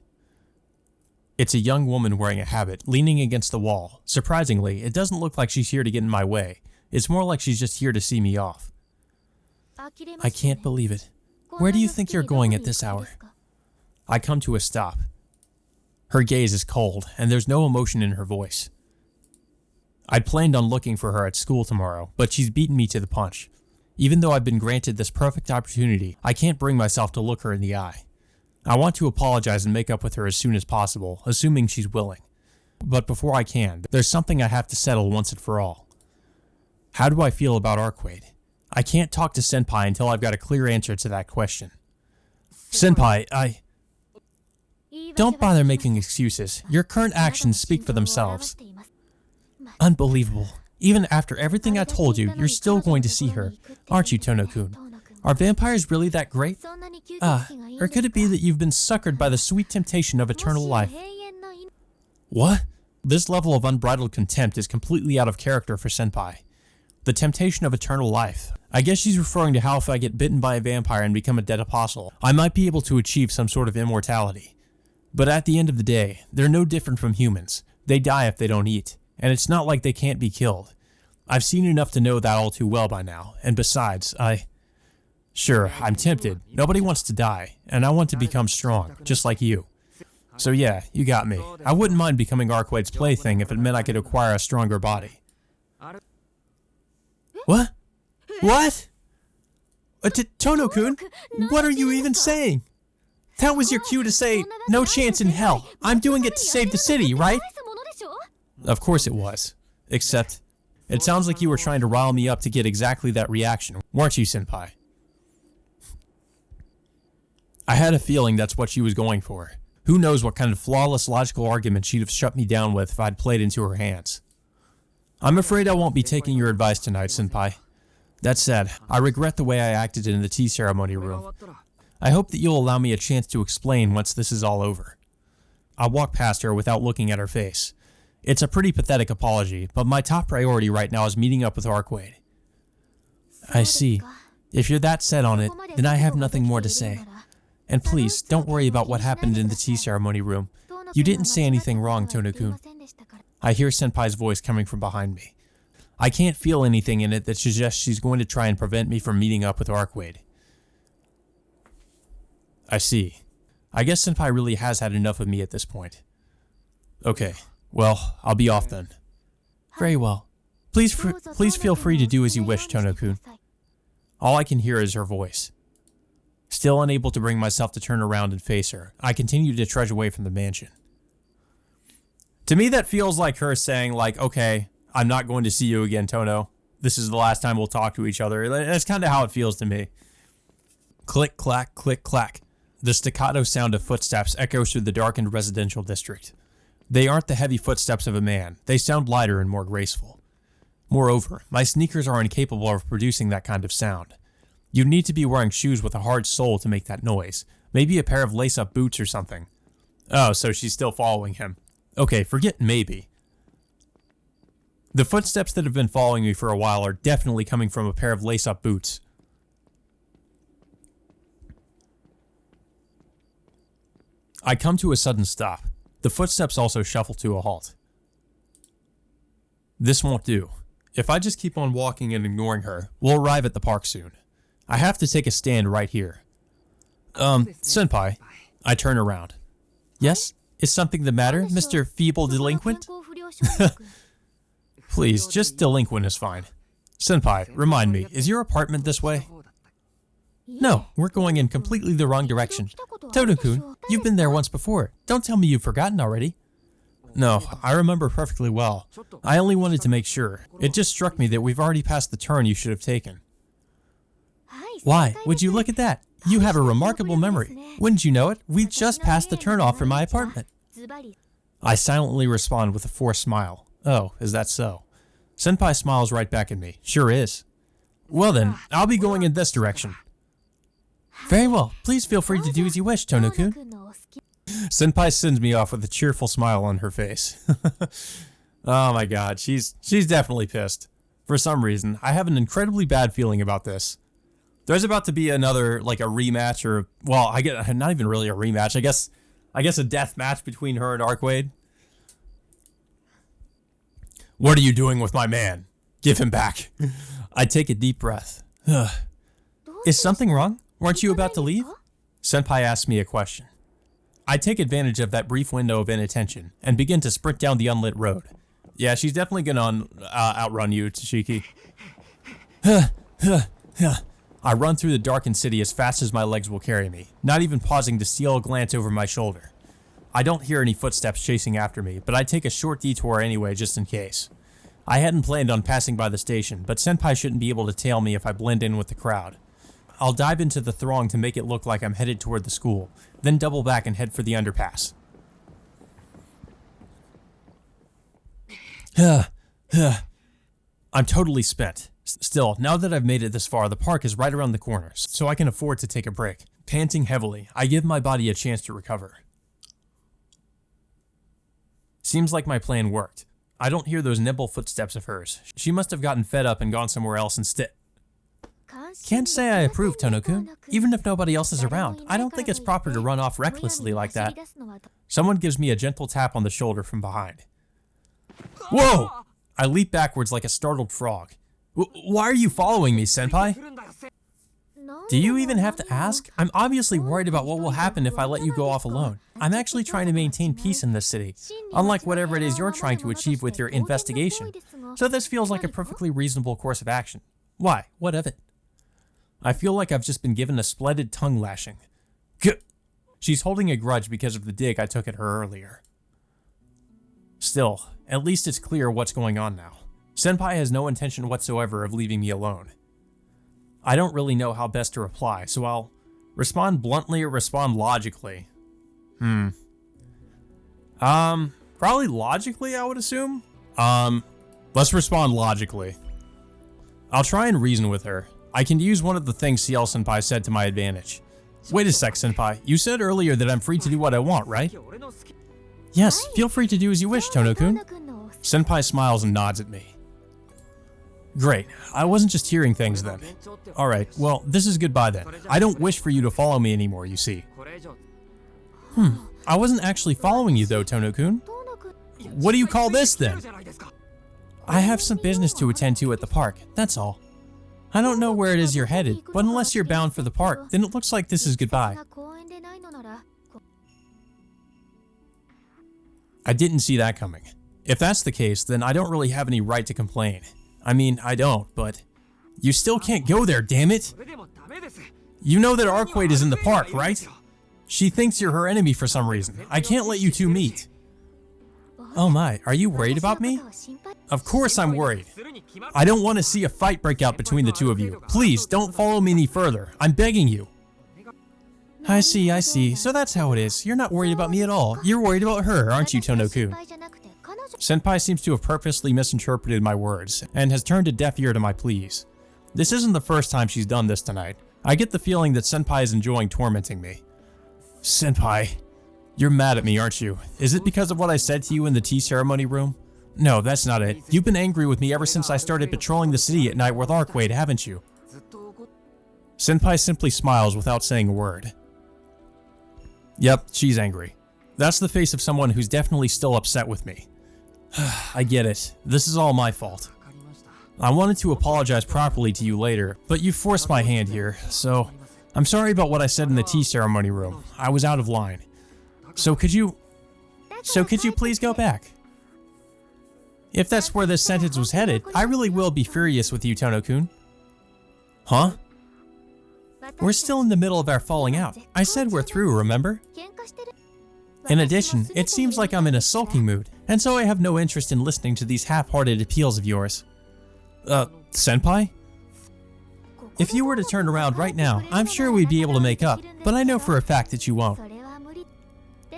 It's a young woman wearing a habit, leaning against the wall. Surprisingly, it doesn't look like she's here to get in my way. It's more like she's just here to see me off. I can't believe it. Where do you think you're going at this hour? I come to a stop. Her gaze is cold, and there's no emotion in her voice. I'd planned on looking for her at school tomorrow, but she's beaten me to the punch. Even though I've been granted this perfect opportunity, I can't bring myself to look her in the eye. I want to apologize and make up with her as soon as possible, assuming she's willing. But before I can, there's something I have to settle once and for all. How do I feel about Arkwade? I can't talk to Senpai until I've got a clear answer to that question. Senpai, Don't bother making excuses. Your current actions speak for themselves. Unbelievable. Even after everything I told you, you're still going to see her, aren't you, Tono-kun? Are vampires really that great? Or could it be that you've been suckered by the sweet temptation of eternal life? What? This level of unbridled contempt is completely out of character for Senpai. The temptation of eternal life. I guess she's referring to how if I get bitten by a vampire and become a dead apostle, I might be able to achieve some sort of immortality. But at the end of the day, they're no different from humans. They die if they don't eat, and it's not like they can't be killed. I've seen enough to know that all too well by now, and besides, Sure, I'm tempted. Nobody wants to die, and I want to become strong, just like you. So yeah, you got me. I wouldn't mind becoming Arkwade's plaything if it meant I could acquire a stronger body. What? What? Tono-kun, what are you even saying? That was your cue to say, no chance in hell. I'm doing it to save the city, right? Of course it was. Except, it sounds like you were trying to rile me up to get exactly that reaction, weren't you, Senpai? I had a feeling that's what she was going for. Who knows what kind of flawless logical argument she'd have shut me down with if I'd played into her hands. I'm afraid I won't be taking your advice tonight, Senpai. That said, I regret the way I acted in the tea ceremony room. I hope that you'll allow me a chance to explain once this is all over. I walk past her without looking at her face. It's a pretty pathetic apology, but my top priority right now is meeting up with Arkwade. I see. If you're that set on it, then I have nothing more to say. And please, don't worry about what happened in the tea ceremony room. You didn't say anything wrong, Tono-kun. I hear Senpai's voice coming from behind me. I can't feel anything in it that suggests she's going to try and prevent me from meeting up with Arkwade. I see. I guess Senpai really has had enough of me at this point. Okay, well, I'll be off then. Very well. Please feel free to do as you wish, Tono-kun. All I can hear is her voice. Still unable to bring myself to turn around and face her, I continue to trudge away from the mansion. To me, that feels like her saying, like, okay, I'm not going to see you again, Tono. This is the last time we'll talk to each other. That's kind of how it feels to me. Click, clack, click, clack. The staccato sound of footsteps echoes through the darkened residential district. They aren't the heavy footsteps of a man. They sound lighter and more graceful. Moreover, my sneakers are incapable of producing that kind of sound. You'd need to be wearing shoes with a hard sole to make that noise. Maybe a pair of lace-up boots or something. Oh, so she's still following him. Okay, forget maybe. The footsteps that have been following me for a while are definitely coming from a pair of lace-up boots. I come to a sudden stop. The footsteps also shuffle to a halt. This won't do. If I just keep on walking and ignoring her, we'll arrive at the park soon. I have to take a stand right here. Senpai. I turn around. Yes? Is something the matter, Mr. Feeble Delinquent? Please, just delinquent is fine. Senpai, remind me, is your apartment this way? No, we're going in completely the wrong direction. Tono-kun, you've been there once before. Don't tell me you've forgotten already. No, I remember perfectly well. I only wanted to make sure. It just struck me that we've already passed the turn you should have taken. Why, would you look at that? You have a remarkable memory. Wouldn't you know it? We just passed the turn off from my apartment. I silently respond with a forced smile. Oh, is that so? Senpai smiles right back at me. Sure is. Well then, I'll be going in this direction. Very well. Please feel free to do as you wish, Tono-kun. Senpai sends me off with a cheerful smile on her face. Oh my god, she's definitely pissed. For some reason, I have an incredibly bad feeling about this. There's about to be another, like, a rematch, or, well, I get not even really a rematch. I guess a death match between her and Arcwade. What are you doing with my man? Give him back. I take a deep breath. Is something wrong? Weren't you about to leave? Senpai asks me a question. I take advantage of that brief window of inattention and begin to sprint down the unlit road. Yeah, she's definitely gonna outrun you, Tashiki. I run through the darkened city as fast as my legs will carry me, not even pausing to steal a glance over my shoulder. I don't hear any footsteps chasing after me, but I take a short detour anyway just in case. I hadn't planned on passing by the station, but Senpai shouldn't be able to tail me if I blend in with the crowd. I'll dive into the throng to make it look like I'm headed toward the school, then double back and head for the underpass. I'm totally spent. Still, now that I've made it this far, the park is right around the corner, so I can afford to take a break. Panting heavily, I give my body a chance to recover. Seems like my plan worked. I don't hear those nimble footsteps of hers. She must have gotten fed up and gone somewhere else instead. Can't say I approve, Tono-kun. Even if nobody else is around, I don't think it's proper to run off recklessly like that. Someone gives me a gentle tap on the shoulder from behind. Whoa! I leap backwards like a startled frog. Why are you following me, Senpai? Do you even have to ask? I'm obviously worried about what will happen if I let you go off alone. I'm actually trying to maintain peace in this city, unlike whatever it is you're trying to achieve with your investigation. So this feels like a perfectly reasonable course of action. Why? What of it? I feel like I've just been given a splendid tongue lashing. She's holding a grudge because of the dig I took at her earlier. Still, at least it's clear what's going on now. Senpai has no intention whatsoever of leaving me alone. I don't really know how best to reply, so I'll respond bluntly or respond logically. Probably logically, I would assume. Let's respond logically. I'll try and reason with her. I can use one of the things Ciel Senpai said to my advantage. Wait a sec, Senpai. You said earlier that I'm free to do what I want, right? Yes, feel free to do as you wish, Tono-kun. Senpai smiles and nods at me. Great, I wasn't just hearing things then. Alright, well, this is goodbye then. I don't wish for you to follow me anymore, you see. I wasn't actually following you though, Tono-kun. What do you call this then? I have some business to attend to at the park, that's all. I don't know where it is you're headed, but unless you're bound for the park, then it looks like this is goodbye. I didn't see that coming. If that's the case, then I don't really have any right to complain. I mean, I don't, but... You still can't go there, damn it! You know that Arcwade is in the park, right? She thinks you're her enemy for some reason. I can't let you two meet. Oh my, are you worried about me? Of course I'm worried. I don't want to see a fight break out between the two of you. Please, don't follow me any further. I'm begging you. I see. So that's how it is. You're not worried about me at all. You're worried about her, aren't you, Tono-kun? Senpai seems to have purposely misinterpreted my words, and has turned a deaf ear to my pleas. This isn't the first time she's done this tonight. I get the feeling that Senpai is enjoying tormenting me. Senpai, you're mad at me, aren't you? Is it because of what I said to you in the tea ceremony room? No, that's not it. You've been angry with me ever since I started patrolling the city at night with Arcwade, haven't you? Senpai simply smiles without saying a word. Yep, she's angry. That's the face of someone who's definitely still upset with me. I get it. This is all my fault. I wanted to apologize properly to you later, but you forced my hand here, so I'm sorry about what I said in the tea ceremony room. I was out of line. So could you please go back? If that's where this sentence was headed, I really will be furious with you, Tono-kun. Huh? We're still in the middle of our falling out. I said we're through, remember? In addition, it seems like I'm in a sulking mood, and so I have no interest in listening to these half-hearted appeals of yours. Senpai? If you were to turn around right now, I'm sure we'd be able to make up, but I know for a fact that you won't.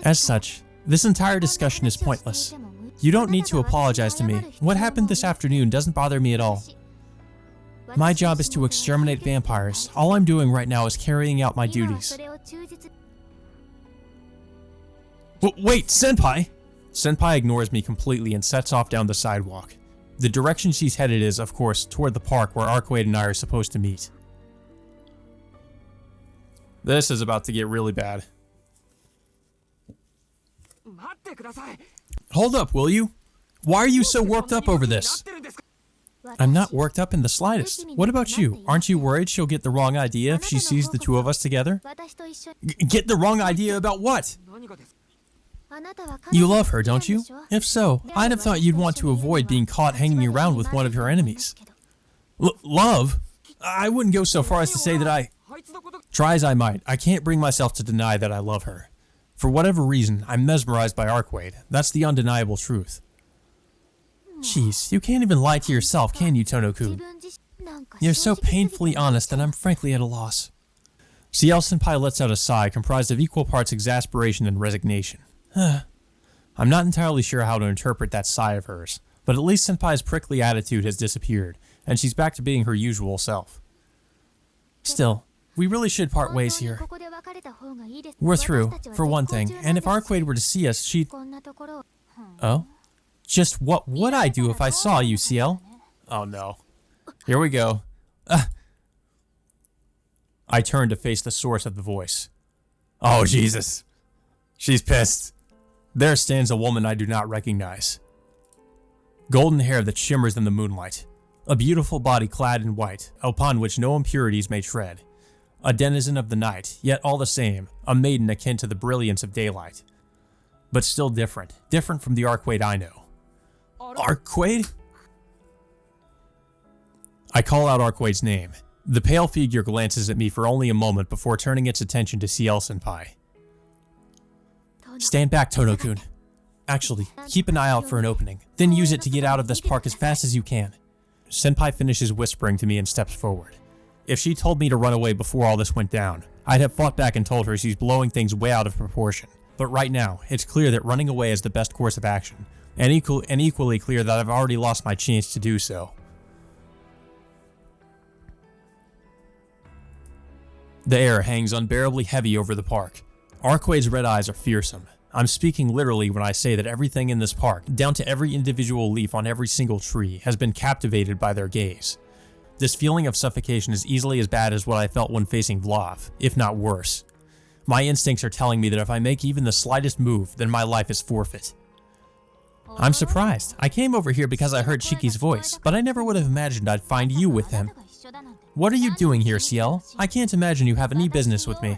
As such, this entire discussion is pointless. You don't need to apologize to me. What happened this afternoon doesn't bother me at all. My job is to exterminate vampires. All I'm doing right now is carrying out my duties. Wait, Senpai! Senpai ignores me completely and sets off down the sidewalk. The direction she's headed is, of course, toward the park where Arcwade and I are supposed to meet. This is about to get really bad. Hold up, will you? Why are you so worked up over this? I'm not worked up in the slightest. What about you? Aren't you worried she'll get the wrong idea if she sees the two of us together? Get the wrong idea about what? You love her, don't you? If so, I'd have thought you'd want to avoid being caught hanging around with one of her enemies. Love? I wouldn't go so far as to say that I... Try as I might, I can't bring myself to deny that I love her. For whatever reason, I'm mesmerized by Arcwade. That's the undeniable truth. Jeez, you can't even lie to yourself, can you, Tono-kun? You're so painfully honest that I'm frankly at a loss. Ciel-senpai lets out a sigh comprised of equal parts exasperation and resignation. I'm not entirely sure how to interpret that sigh of hers, but at least Senpai's prickly attitude has disappeared, and she's back to being her usual self. Still, we really should part ways here. We're through, for one thing, and if Arcwade were to see us, she'd... Oh? Just what would I do if I saw you, Ciel? Oh no. Here we go. I turn to face the source of the voice. Oh Jesus. She's pissed. There stands a woman I do not recognize. Golden hair that shimmers in the moonlight. A beautiful body clad in white, upon which no impurities may tread. A denizen of the night, yet all the same, a maiden akin to the brilliance of daylight. But still different from the Arcwade I know. Arcwade? I call out Arcwade's name. The pale figure glances at me for only a moment before turning its attention to Ciel-senpai. Stand back, Tono-kun. Actually, keep an eye out for an opening, then use it to get out of this park as fast as you can. Senpai finishes whispering to me and steps forward. If she told me to run away before all this went down, I'd have fought back and told her she's blowing things way out of proportion. But right now, it's clear that running away is the best course of action, and equally clear that I've already lost my chance to do so. The air hangs unbearably heavy over the park. Arcwade's red eyes are fearsome. I'm speaking literally when I say that everything in this park, down to every individual leaf on every single tree, has been captivated by their gaze. This feeling of suffocation is easily as bad as what I felt when facing Vlav, if not worse. My instincts are telling me that if I make even the slightest move, then my life is forfeit. I'm surprised. I came over here because I heard Shiki's voice, but I never would have imagined I'd find you with him. What are you doing here, Ciel? I can't imagine you have any business with me.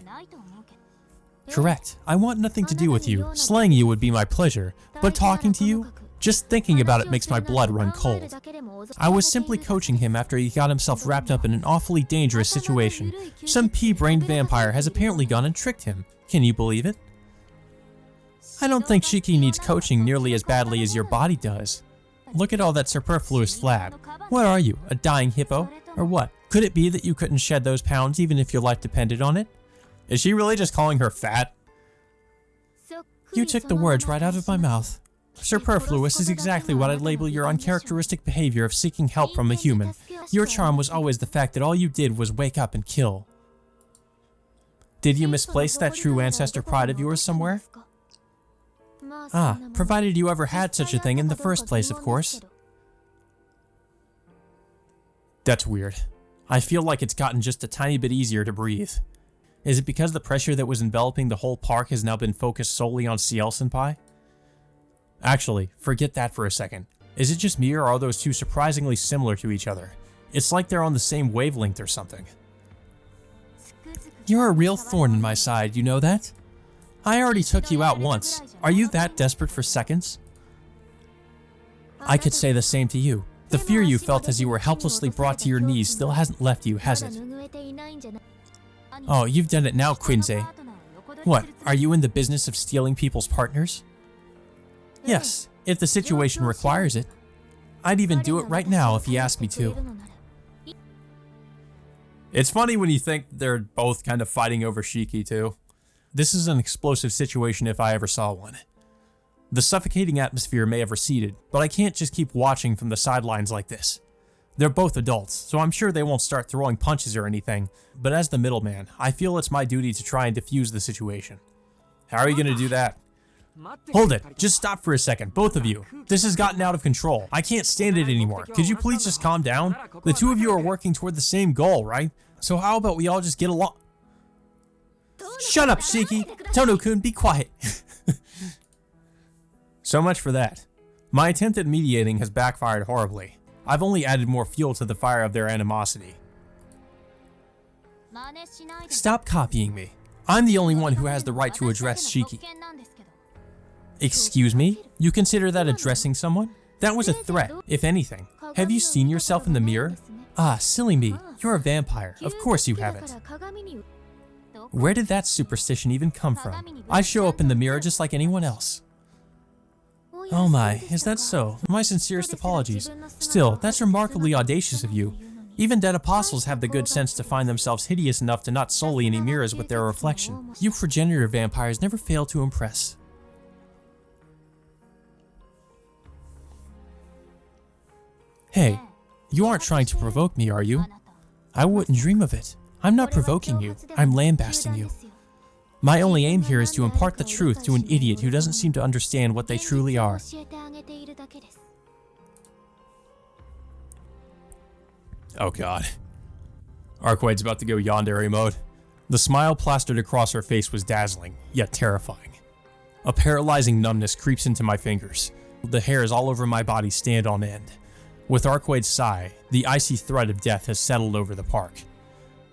Correct. I want nothing to do with you. Slaying you would be my pleasure, but talking to you? Just thinking about it makes my blood run cold. I was simply coaching him after he got himself wrapped up in an awfully dangerous situation. Some pea-brained vampire has apparently gone and tricked him. Can you believe it? I don't think Shiki needs coaching nearly as badly as your body does. Look at all that superfluous flab. What are you, a dying hippo? Or what? Could it be that you couldn't shed those pounds even if your life depended on it? Is she really just calling her fat? You took the words right out of my mouth. Superfluous is exactly what I'd label your uncharacteristic behavior of seeking help from a human. Your charm was always the fact that all you did was wake up and kill. Did you misplace that true ancestor pride of yours somewhere? Ah, provided you ever had such a thing in the first place, of course. That's weird. I feel like it's gotten just a tiny bit easier to breathe. Is it because the pressure that was enveloping the whole park has now been focused solely on Ciel-senpai? Actually, forget that for a second. Is it just me or are those two surprisingly similar to each other? It's like they're on the same wavelength or something. You're a real thorn in my side, you know that? I already took you out once. Are you that desperate for seconds? I could say the same to you. The fear you felt as you were helplessly brought to your knees still hasn't left you, has it? Oh, you've done it now, Quinze. What, are you in the business of stealing people's partners? Yes, if the situation requires it. I'd even do it right now if he asked me to. It's funny when you think they're both kind of fighting over Shiki too. This is an explosive situation if I ever saw one. The suffocating atmosphere may have receded, but I can't just keep watching from the sidelines like this. They're both adults, so I'm sure they won't start throwing punches or anything, but as the middleman, I feel it's my duty to try and defuse the situation. How are you gonna do that? Hold it, just stop for a second, both of you. This has gotten out of control. I can't stand it anymore. Could you please just calm down? The two of you are working toward the same goal, right? So how about we all just get along? Shut up, Shiki! Tono-kun, be quiet! So much for that. My attempt at mediating has backfired horribly. I've only added more fuel to the fire of their animosity. Stop copying me. I'm the only one who has the right to address Shiki. Excuse me? You consider that addressing someone? That was a threat, if anything. Have you seen yourself in the mirror? Ah, silly me. You're a vampire. Of course you haven't. Where did that superstition even come from? I show up in the mirror just like anyone else. Oh my, is that so? My sincerest apologies. Still, that's remarkably audacious of you. Even dead apostles have the good sense to find themselves hideous enough to not sully any mirrors with their reflection. You progenitor vampires never fail to impress. Hey, you aren't trying to provoke me, are you? I wouldn't dream of it. I'm not provoking you, I'm lambasting you. My only aim here is to impart the truth to an idiot who doesn't seem to understand what they truly are. Oh god. Arquaid's about to go yandere mode. The smile plastered across her face was dazzling, yet terrifying. A paralyzing numbness creeps into my fingers. The hairs all over my body stand on end. With Arquaid's sigh, the icy threat of death has settled over the park.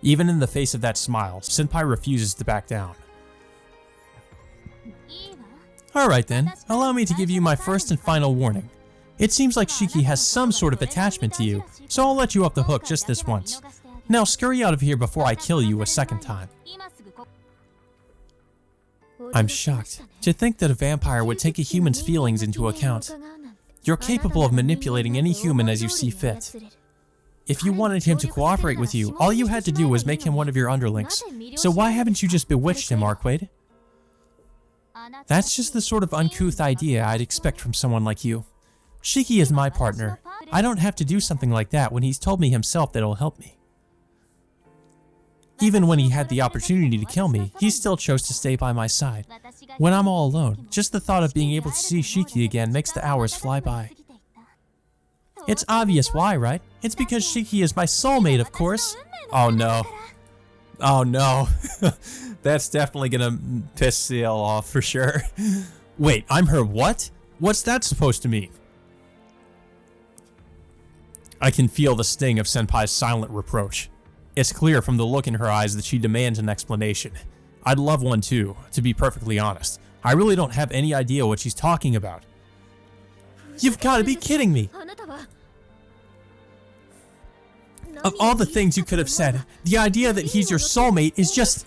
Even in the face of that smile, Senpai refuses to back down. Alright then, allow me to give you my first and final warning. It seems like Shiki has some sort of attachment to you, so I'll let you off the hook just this once. Now scurry out of here before I kill you a second time. I'm shocked. To think that a vampire would take a human's feelings into account. You're capable of manipulating any human as you see fit. If you wanted him to cooperate with you, all you had to do was make him one of your underlings. So why haven't you just bewitched him, Arquaid? That's just the sort of uncouth idea I'd expect from someone like you. Shiki is my partner. I don't have to do something like that when he's told me himself that it'll help me. Even when he had the opportunity to kill me, he still chose to stay by my side. When I'm all alone, just the thought of being able to see Shiki again makes the hours fly by. It's obvious why, right? It's because Shiki is my soulmate, of course. Oh no. Oh no. That's definitely gonna piss Ciel off for sure. Wait, I'm her what? What's that supposed to mean? I can feel the sting of Senpai's silent reproach. It's clear from the look in her eyes that she demands an explanation. I'd love one too, to be perfectly honest. I really don't have any idea what she's talking about. You've got to be kidding me! Of all the things you could have said, the idea that he's your soulmate is just...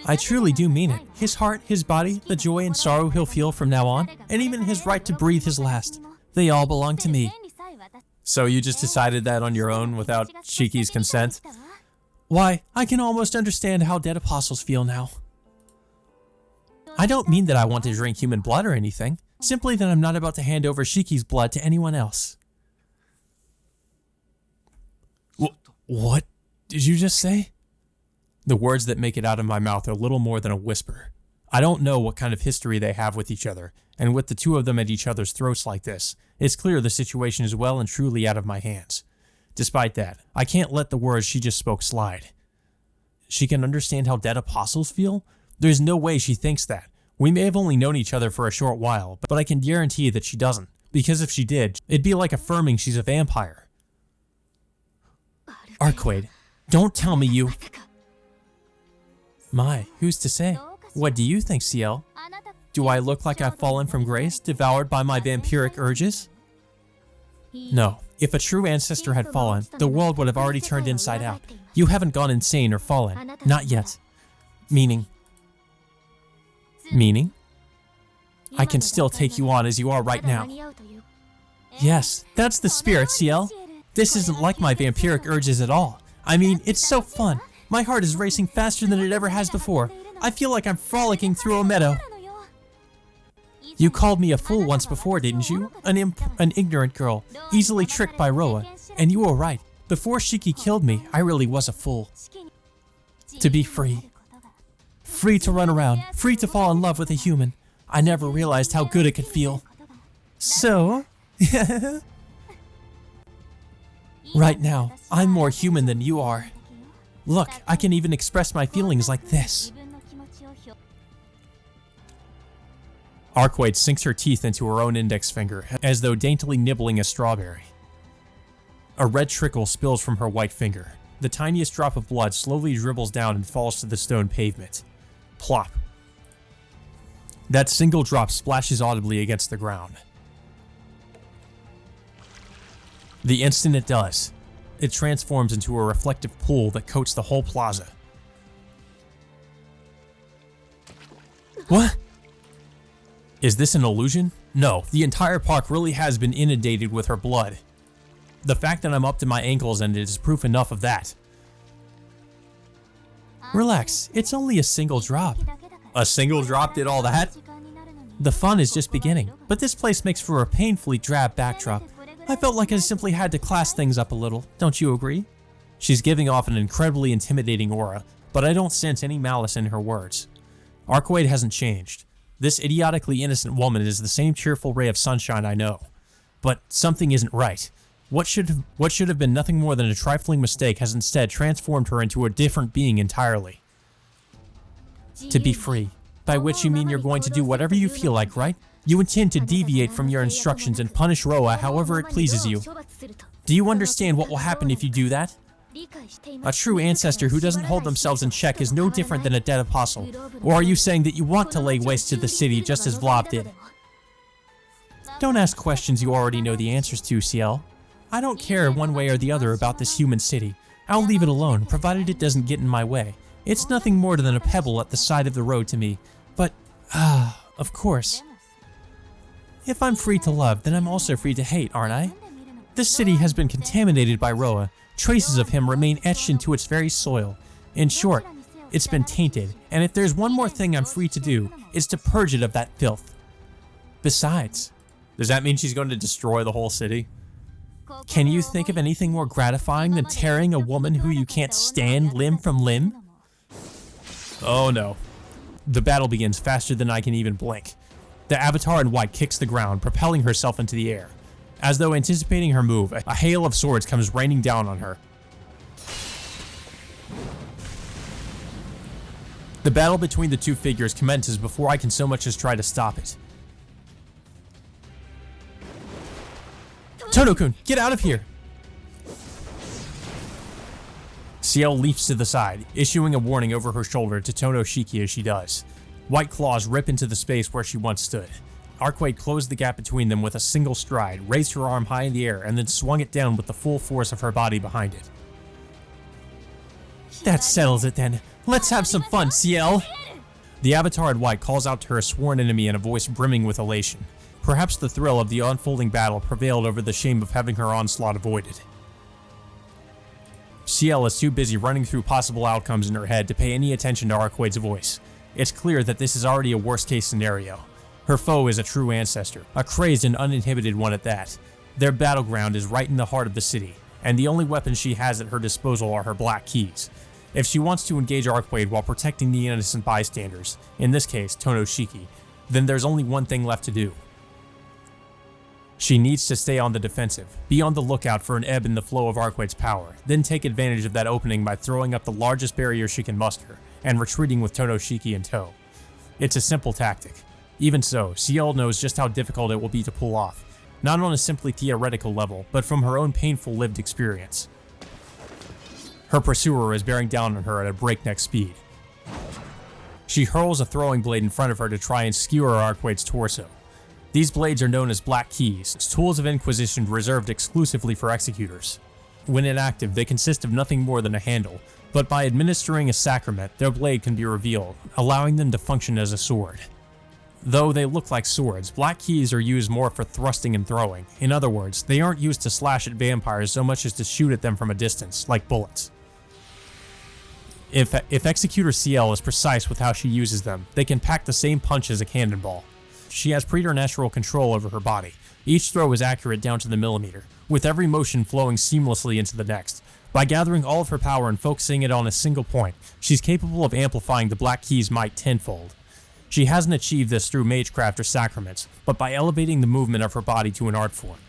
I truly do mean it. His heart, his body, the joy and sorrow he'll feel from now on, and even his right to breathe his last. They all belong to me. So you just decided that on your own without Shiki's consent? Why, I can almost understand how dead apostles feel now. I don't mean that I want to drink human blood or anything, simply that I'm not about to hand over Shiki's blood to anyone else. What did you just say? The words that make it out of my mouth are little more than a whisper. I don't know what kind of history they have with each other, and with the two of them at each other's throats like this, it's clear the situation is well and truly out of my hands. Despite that, I can't let the words she just spoke slide. She can understand how dead apostles feel? There's no way she thinks that. We may have only known each other for a short while, but I can guarantee that she doesn't, because if she did, it'd be like affirming she's a vampire. Arquaid, don't tell me you... My, who's to say? What do you think, Ciel? Do I look like I've fallen from grace, devoured by my vampiric urges? No. If a true ancestor had fallen, the world would have already turned inside out. You haven't gone insane or fallen. Not yet. Meaning? I can still take you on as you are right now. Yes, that's the spirit, Ciel. This isn't like my vampiric urges at all. I mean, it's so fun. My heart is racing faster than it ever has before. I feel like I'm frolicking through a meadow. You called me a fool once before, didn't you? An ignorant girl, easily tricked by Roa. And you were right. Before Shiki killed me, I really was a fool. To be free. Free to run around, free to fall in love with a human. I never realized how good it could feel. So... Right now, I'm more human than you are. Look, I can even express my feelings like this. Arquaid sinks her teeth into her own index finger, as though daintily nibbling a strawberry. A red trickle spills from her white finger. The tiniest drop of blood slowly dribbles down and falls to the stone pavement. Plop. That single drop splashes audibly against the ground. The instant it does, it transforms into a reflective pool that coats the whole plaza. What? Is this an illusion? No, the entire park really has been inundated with her blood. The fact that I'm up to my ankles in it is proof enough of that. Relax, it's only a single drop. A single drop did all that? The fun is just beginning, but this place makes for a painfully drab backdrop. I felt like I simply had to class things up a little, don't you agree? She's giving off an incredibly intimidating aura, but I don't sense any malice in her words. Arquaid hasn't changed. This idiotically innocent woman is the same cheerful ray of sunshine I know. But something isn't right. What should have been nothing more than a trifling mistake has instead transformed her into a different being entirely. To be free, by which you mean you're going to do whatever you feel like, right? You intend to deviate from your instructions and punish Roa however it pleases you. Do you understand what will happen if you do that? A true ancestor who doesn't hold themselves in check is no different than a dead apostle. Or are you saying that you want to lay waste to the city just as Vlab did? Don't ask questions you already know the answers to, Ciel. I don't care one way or the other about this human city. I'll leave it alone, provided it doesn't get in my way. It's nothing more than a pebble at the side of the road to me. But, of course. If I'm free to love, then I'm also free to hate, aren't I? This city has been contaminated by Roa. Traces of him remain etched into its very soil. In short, it's been tainted, and if there's one more thing I'm free to do, it's to purge it of that filth. Besides... Does that mean she's going to destroy the whole city? Can you think of anything more gratifying than tearing a woman who you can't stand limb from limb? Oh no. The battle begins faster than I can even blink. The avatar in white kicks the ground, propelling herself into the air. As though anticipating her move, a hail of swords comes raining down on her. The battle between the two figures commences before I can so much as try to stop it. Tono-kun, get out of here! Ciel leaps to the side, issuing a warning over her shoulder to Tono Shiki as she does. White claws rip into the space where she once stood. Arquaid closed the gap between them with a single stride, raised her arm high in the air, and then swung it down with the full force of her body behind it. That settles it then. Let's have some fun, Ciel! The Avatar in white calls out to her sworn enemy in a voice brimming with elation. Perhaps the thrill of the unfolding battle prevailed over the shame of having her onslaught avoided. Ciel is too busy running through possible outcomes in her head to pay any attention to Arquaid's voice. It's clear that this is already a worst-case scenario. Her foe is a true ancestor, a crazed and uninhibited one at that. Their battleground is right in the heart of the city, and the only weapons she has at her disposal are her black keys. If she wants to engage Arquaid while protecting the innocent bystanders, in this case Tonoshiki, then there's only one thing left to do. She needs to stay on the defensive, be on the lookout for an ebb in the flow of Arquaid's power, then take advantage of that opening by throwing up the largest barrier she can muster, and retreating with Tonoshiki in tow. It's a simple tactic. Even so, Ciel knows just how difficult it will be to pull off, not on a simply theoretical level, but from her own painful lived experience. Her pursuer is bearing down on her at a breakneck speed. She hurls a throwing blade in front of her to try and skewer Arquaid's torso. These blades are known as black keys, tools of Inquisition reserved exclusively for executors. When inactive, they consist of nothing more than a handle, but by administering a sacrament, their blade can be revealed, allowing them to function as a sword. Though they look like swords, black keys are used more for thrusting and throwing. In other words, they aren't used to slash at vampires so much as to shoot at them from a distance, like bullets. If Executor Ciel is precise with how she uses them, they can pack the same punch as a cannonball. She has preternatural control over her body. Each throw is accurate down to the millimeter, with every motion flowing seamlessly into the next. By gathering all of her power and focusing it on a single point, she's capable of amplifying the Black Key's might tenfold. She hasn't achieved this through magecraft or sacraments, but by elevating the movement of her body to an art form.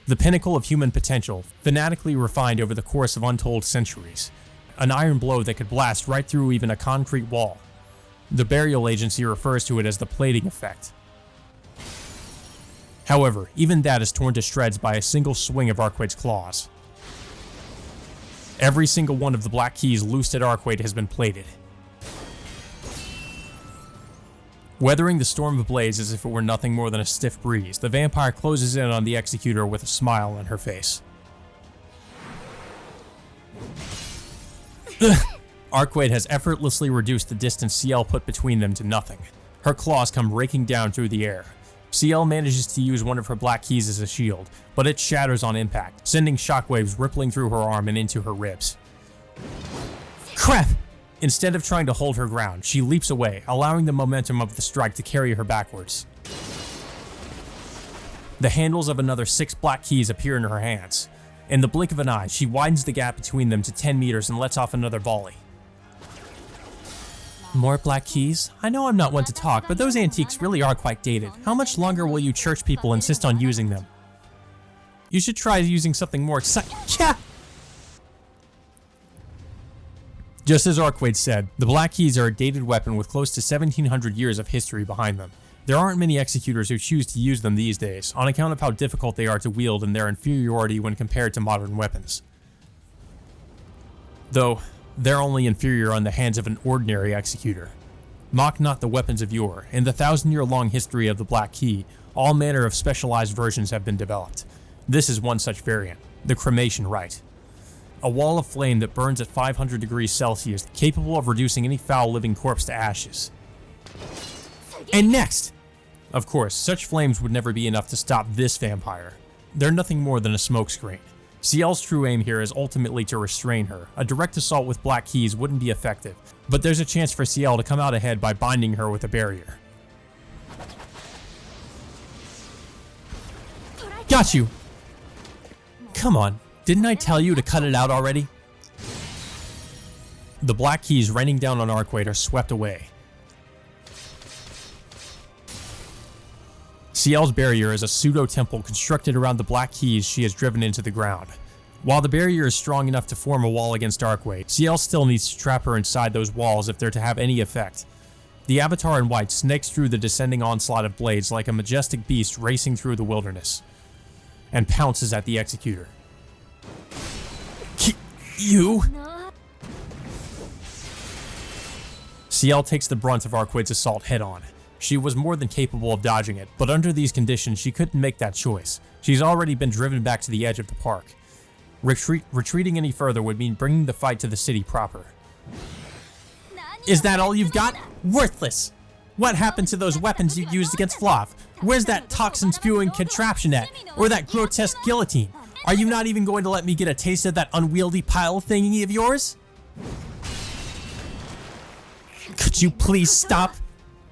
The pinnacle of human potential, fanatically refined over the course of untold centuries. An iron blow that could blast right through even a concrete wall. The burial agency refers to it as the plating effect. However, even that is torn to shreds by a single swing of Arquaid's claws. Every single one of the black keys loosed at Arquaid has been plated. Weathering the storm of blades as if it were nothing more than a stiff breeze, the vampire closes in on the executor with a smile on her face. Arquaid has effortlessly reduced the distance Ciel put between them to nothing. Her claws come raking down through the air. Ciel manages to use one of her black keys as a shield, but it shatters on impact, sending shockwaves rippling through her arm and into her ribs. Crap! Instead of trying to hold her ground, she leaps away, allowing the momentum of the strike to carry her backwards. The handles of another 6 black keys appear in her hands. In the blink of an eye, she widens the gap between them to 10 meters and lets off another volley. More black keys? I know I'm not one to talk, but those antiques really are quite dated. How much longer will you church people insist on using them? You should try using something more exciting. Yeah! Just as Arquaid said, the black keys are a dated weapon with close to 1700 years of history behind them. There aren't many executors who choose to use them these days, on account of how difficult they are to wield and their inferiority when compared to modern weapons. Though, they're only inferior on the hands of an ordinary executor. Mock not the weapons of yore. In the 1,000-year-long history of the Black Key, all manner of specialized versions have been developed. This is one such variant, the cremation rite. A wall of flame that burns at 500 degrees Celsius, capable of reducing any foul living corpse to ashes. And next! Of course, such flames would never be enough to stop this vampire. They're nothing more than a smokescreen. Ciel's true aim here is ultimately to restrain her. A direct assault with black keys wouldn't be effective, but there's a chance for Ciel to come out ahead by binding her with a barrier. Got you! Come on, didn't I tell you to cut it out already? The black keys raining down on Arquaid are swept away. Ciel's barrier is a pseudo-temple constructed around the black keys she has driven into the ground. While the barrier is strong enough to form a wall against Arquaid, Ciel still needs to trap her inside those walls if they're to have any effect. The Avatar in white snakes through the descending onslaught of blades like a majestic beast racing through the wilderness, and pounces at the executor. You? Ciel takes the brunt of Arquaid's assault head-on. She was more than capable of dodging it, but under these conditions she couldn't make that choice. She's already been driven back to the edge of the park. Retreating any further would mean bringing the fight to the city proper. Is that all you've got? Worthless! What happened to those weapons you used against Flav? Where's that toxin-spewing contraption at? Or that grotesque guillotine? Are you not even going to let me get a taste of that unwieldy pile thingy of yours? Could you please stop?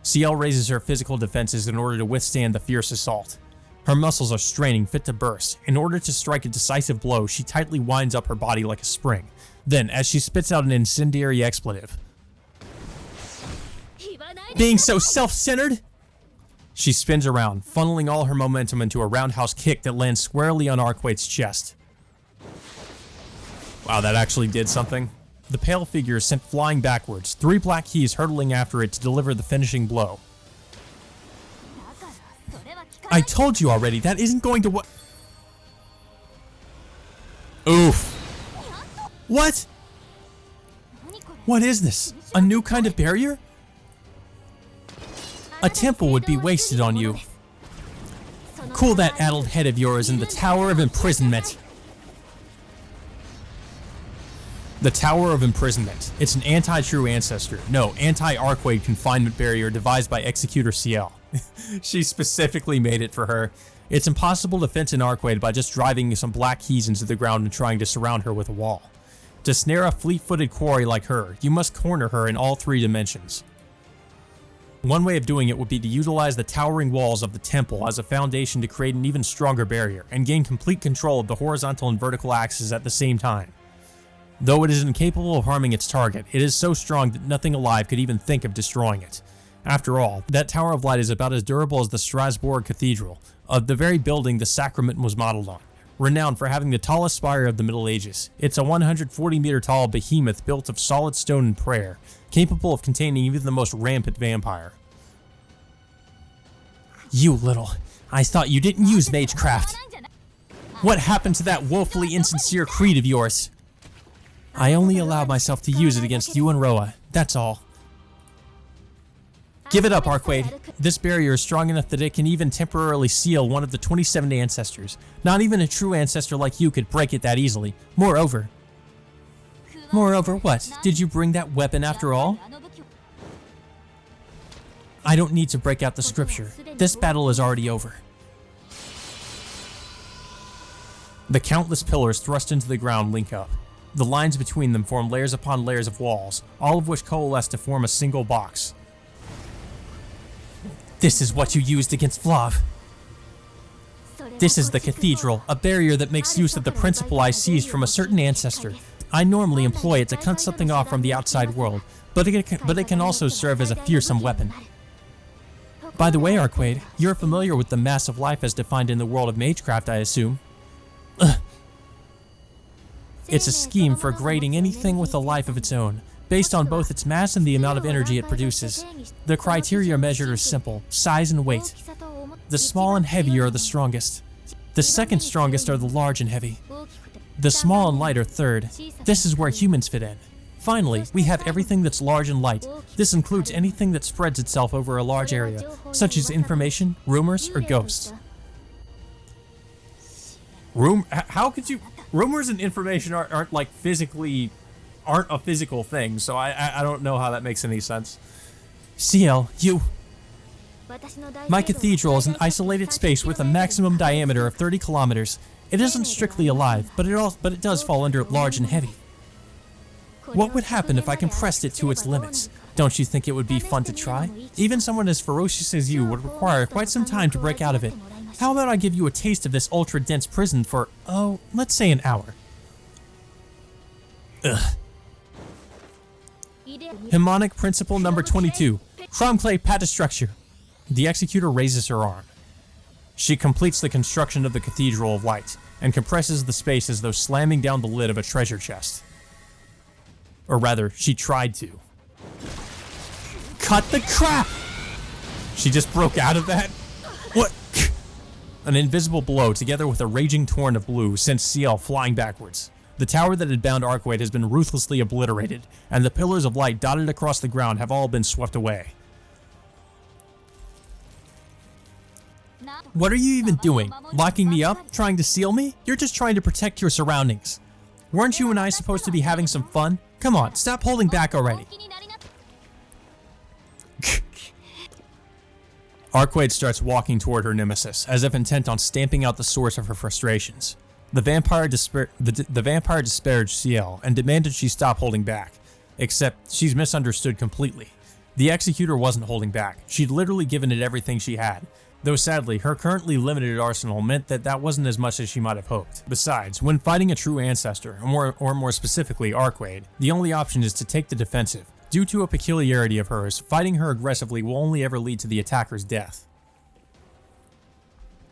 Ciel raises her physical defenses in order to withstand the fierce assault. Her muscles are straining fit to burst. In order to strike a decisive blow, she tightly winds up her body like a spring. Then, as she spits out an incendiary expletive. Being so self-centered? She spins around, funneling all her momentum into a roundhouse kick that lands squarely on Arquade's chest. Wow, that actually did something. The pale figure is sent flying backwards, 3 black keys hurtling after it to deliver the finishing blow. I told you already, that isn't going to work. Oof. What? What is this? A new kind of barrier? A temple would be wasted on you. Cool that addled head of yours in the Tower of Imprisonment. The Tower of Imprisonment. It's an anti-true ancestor. No, anti-Arquade confinement barrier devised by Executor Ciel. She specifically made it for her. It's impossible to fence an Arquade by just driving some black keys into the ground and trying to surround her with a wall. To snare a fleet-footed quarry like her, you must corner her in all 3 dimensions. One way of doing it would be to utilize the towering walls of the temple as a foundation to create an even stronger barrier and gain complete control of the horizontal and vertical axes at the same time. Though it is incapable of harming its target, it is so strong that nothing alive could even think of destroying it. After all, that Tower of Light is about as durable as the Strasbourg Cathedral, of the very building the sacrament was modeled on. Renowned for having the tallest spire of the Middle Ages, it's a 140-meter tall behemoth built of solid stone and prayer, capable of containing even the most rampant vampire. You little, I thought you didn't use magecraft. What happened to that woefully insincere creed of yours? I only allowed myself to use it against you and Roa, that's all. Give it up, Arquade. This barrier is strong enough that it can even temporarily seal one of the 27 ancestors. Not even a true ancestor like you could break it that easily. Moreover what? Did you bring that weapon after all? I don't need to break out the scripture. This battle is already over. The countless pillars thrust into the ground link up. The lines between them form layers upon layers of walls, all of which coalesce to form a single box. This is what you used against Flav. This is the cathedral, a barrier that makes use of the principle I seized from a certain ancestor. I normally employ it to cut something off from the outside world, but it can also serve as a fearsome weapon. By the way, Arquade, you're familiar with the mass of life as defined in the world of magecraft, I assume. It's a scheme for grading anything with a life of its own, based on both its mass and the amount of energy it produces. The criteria measured are simple: size and weight. The small and heavy are the strongest. The second strongest are the large and heavy. The small and light are third. This is where humans fit in. Finally, we have everything that's large and light. This includes anything that spreads itself over a large area, such as information, rumors, or ghosts. How could you... Rumors and information aren't like aren't a physical thing, so I don't know how that makes any sense. Ciel, you... My cathedral is an isolated space with a maximum diameter of 30 kilometers. It isn't strictly alive, but it does fall under large and heavy. What would happen if I compressed it to its limits? Don't you think it would be fun to try? Even someone as ferocious as you would require quite some time to break out of it. How about I give you a taste of this ultra-dense prison for, let's say an hour. Ugh. Mnemonic principle number 22. Chromclay patastructure. The Executor raises her arm. She completes the construction of the Cathedral of Light, and compresses the space as though slamming down the lid of a treasure chest. Or rather, she tried to. Cut the crap! She just broke out of that? What? An invisible blow, together with a raging torrent of blue, sent Ciel flying backwards. The tower that had bound Arquade has been ruthlessly obliterated, and the pillars of light dotted across the ground have all been swept away. What are you even doing? Locking me up? Trying to seal me? You're just trying to protect your surroundings. Weren't you and I supposed to be having some fun? Come on, stop holding back already. Arquaid starts walking toward her nemesis, as if intent on stamping out the source of her frustrations. The vampire disparaged Ciel and demanded she stop holding back, except she's misunderstood completely. The executor wasn't holding back. She'd literally given it everything she had, though sadly, her currently limited arsenal meant that wasn't as much as she might have hoped. Besides, when fighting a true ancestor, or more specifically Arquaid, the only option is to take the defensive. Due to a peculiarity of hers, fighting her aggressively will only ever lead to the attacker's death.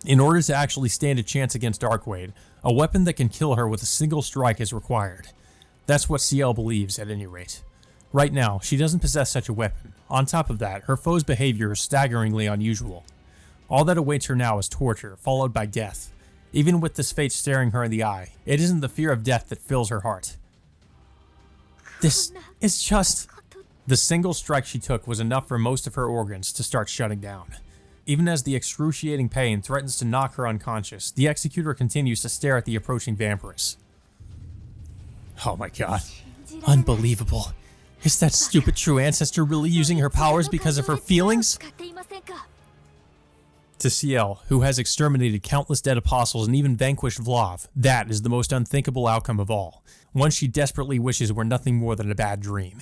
In order to actually stand a chance against Arquaid, a weapon that can kill her with a single strike is required. That's what Ciel believes, at any rate. Right now, she doesn't possess such a weapon. On top of that, her foe's behavior is staggeringly unusual. All that awaits her now is torture, followed by death. Even with this fate staring her in the eye, it isn't the fear of death that fills her heart. This is just... The single strike she took was enough for most of her organs to start shutting down. Even as the excruciating pain threatens to knock her unconscious, the executor continues to stare at the approaching vampiress. Oh my god. Unbelievable. Is that stupid true ancestor really using her powers because of her feelings? To Ciel, who has exterminated countless dead apostles and even vanquished Vlav, that is the most unthinkable outcome of all. One she desperately wishes were nothing more than a bad dream.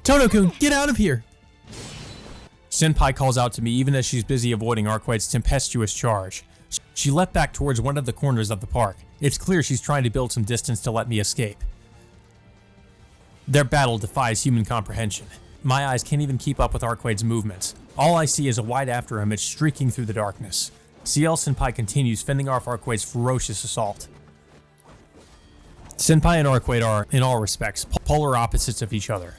Tono-kun, get out of here! Senpai calls out to me even as she's busy avoiding Arquaid's tempestuous charge. She leapt back towards one of the corners of the park. It's clear she's trying to build some distance to let me escape. Their battle defies human comprehension. My eyes can't even keep up with Arquaid's movements. All I see is a wide afterimage streaking through the darkness. Ciel Senpai continues fending off Arquaid's ferocious assault. Senpai and Arquaid are, in all respects, polar opposites of each other.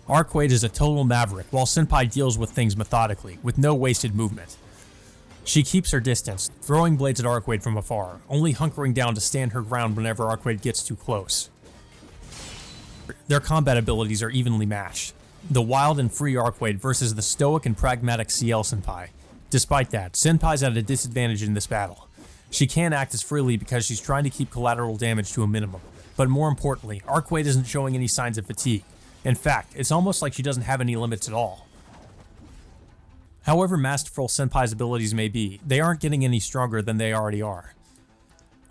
Arquaid is a total maverick, while Senpai deals with things methodically, with no wasted movement. She keeps her distance, throwing blades at Arquaid from afar, only hunkering down to stand her ground whenever Arquaid gets too close. Their combat abilities are evenly matched. The wild and free Arquaid versus the stoic and pragmatic Ciel Senpai. Despite that, Senpai's at a disadvantage in this battle. She can't act as freely because she's trying to keep collateral damage to a minimum. But more importantly, Arquaid isn't showing any signs of fatigue. In fact, it's almost like she doesn't have any limits at all. However masterful Senpai's abilities may be, they aren't getting any stronger than they already are.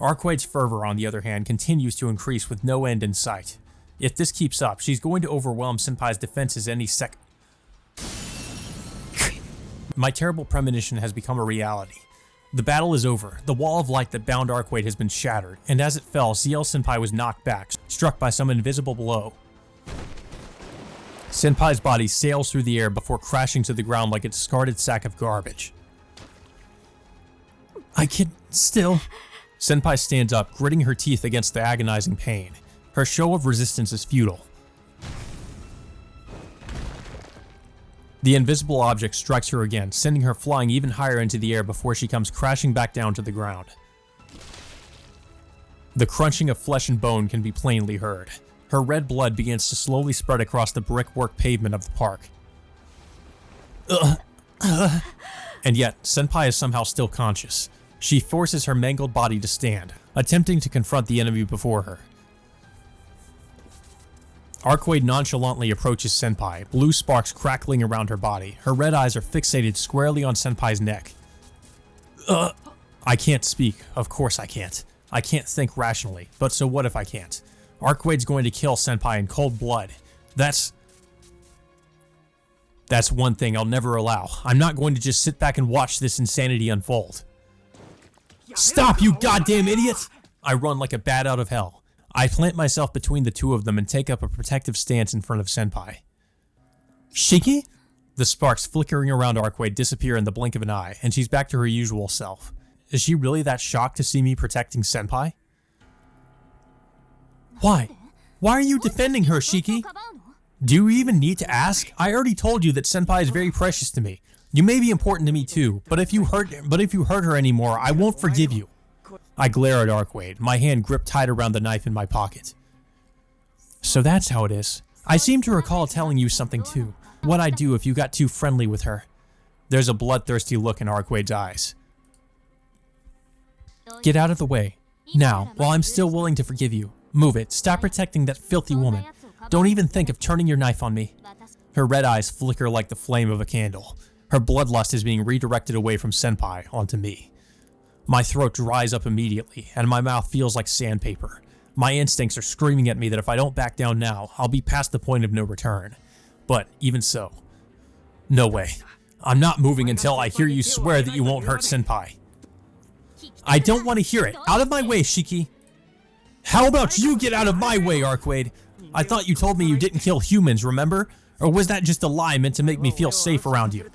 Arquaid's fervor, on the other hand, continues to increase with no end in sight. If this keeps up, she's going to overwhelm Senpai's defenses any second. My terrible premonition has become a reality. The battle is over. The wall of light that bound Arquaid has been shattered, and as it fell, Ciel Senpai was knocked back, struck by some invisible blow. Senpai's body sails through the air before crashing to the ground like a discarded sack of garbage. I can still... Senpai stands up, gritting her teeth against the agonizing pain. Her show of resistance is futile. The invisible object strikes her again, sending her flying even higher into the air before she comes crashing back down to the ground. The crunching of flesh and bone can be plainly heard. Her red blood begins to slowly spread across the brickwork pavement of the park. And yet, Senpai is somehow still conscious. She forces her mangled body to stand, attempting to confront the enemy before her. Arquaid nonchalantly approaches Senpai, blue sparks crackling around her body. Her red eyes are fixated squarely on Senpai's neck. I can't speak. Of course I can't. I can't think rationally, but so what if I can't? Arquaid's going to kill Senpai in cold blood. That's one thing I'll never allow. I'm not going to just sit back and watch this insanity unfold. Stop, you goddamn idiot! I run like a bat out of hell. I plant myself between the two of them and take up a protective stance in front of Senpai. Shiki? The sparks flickering around Arquaid disappear in the blink of an eye, and she's back to her usual self. Is she really that shocked to see me protecting Senpai? Why? Why are you defending her, Shiki? Do you even need to ask? I already told you that Senpai is very precious to me. You may be important to me too, but if you hurt her anymore, I won't forgive you. I glare at Arquaid, my hand gripped tight around the knife in my pocket. So that's how it is. I seem to recall telling you something too. What I'd do if you got too friendly with her. There's a bloodthirsty look in Arquaid's eyes. Get out of the way. Now, while I'm still willing to forgive you, Move it. Stop protecting that filthy woman. Don't even think of turning your knife on me. Her red eyes flicker like the flame of a candle. Her bloodlust is being redirected away from Senpai onto me. My throat dries up immediately, and my mouth feels like sandpaper. My instincts are screaming at me that if I don't back down now, I'll be past the point of no return. But even so, no way. I'm not moving until I hear you swear that you won't hurt Senpai. I don't want to hear it. Out of my way, Shiki. How about you get out of my way, Arcade? I thought you told me you didn't kill humans, remember? Or was that just a lie meant to make me feel safe around you?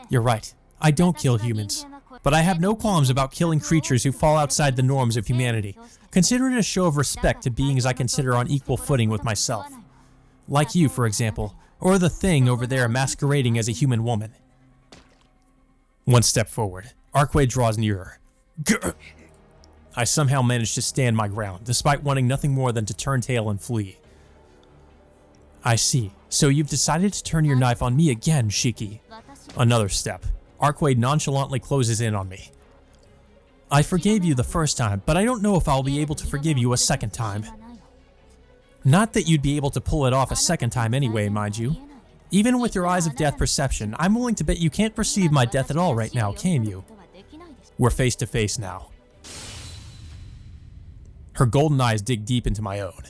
You're right. I don't kill humans. But I have no qualms about killing creatures who fall outside the norms of humanity. Consider it a show of respect to beings I consider on equal footing with myself. Like you, for example, or the thing over there masquerading as a human woman. One step forward. Arcade draws nearer. Grr. I somehow managed to stand my ground, despite wanting nothing more than to turn tail and flee. I see. So you've decided to turn your knife on me again, Shiki. Another step. Arcade nonchalantly closes in on me. I forgave you the first time, but I don't know if I'll be able to forgive you a second time. Not that you'd be able to pull it off a second time anyway, mind you. Even with your eyes of death perception, I'm willing to bet you can't perceive my death at all right now, can you? We're face to face now. Her golden eyes dig deep into my own.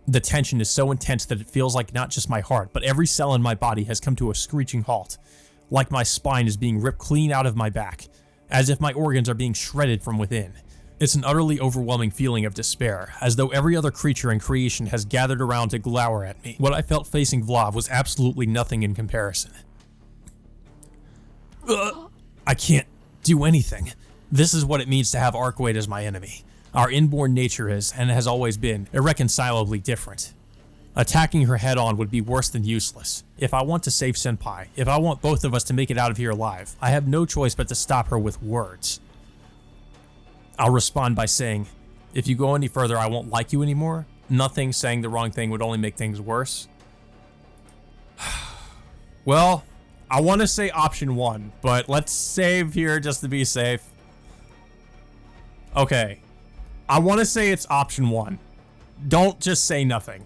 The tension is so intense that it feels like not just my heart, but every cell in my body has come to a screeching halt. Like my spine is being ripped clean out of my back, as if my organs are being shredded from within. It's an utterly overwhelming feeling of despair, as though every other creature in creation has gathered around to glower at me. What I felt facing Vlav was absolutely nothing in comparison. I can't do anything. This is what it means to have Arcade as my enemy. Our inborn nature is, and has always been, irreconcilably different. Attacking her head-on would be worse than useless. If I want to save Senpai, if I want both of us to make it out of here alive, I have no choice but to stop her with words. I'll respond by saying, if you go any further, I won't like you anymore. Nothing saying the wrong thing would only make things worse. Well, I want to say option 1, but let's save here just to be safe. Okay. I want to say it's option 1. Don't just say nothing.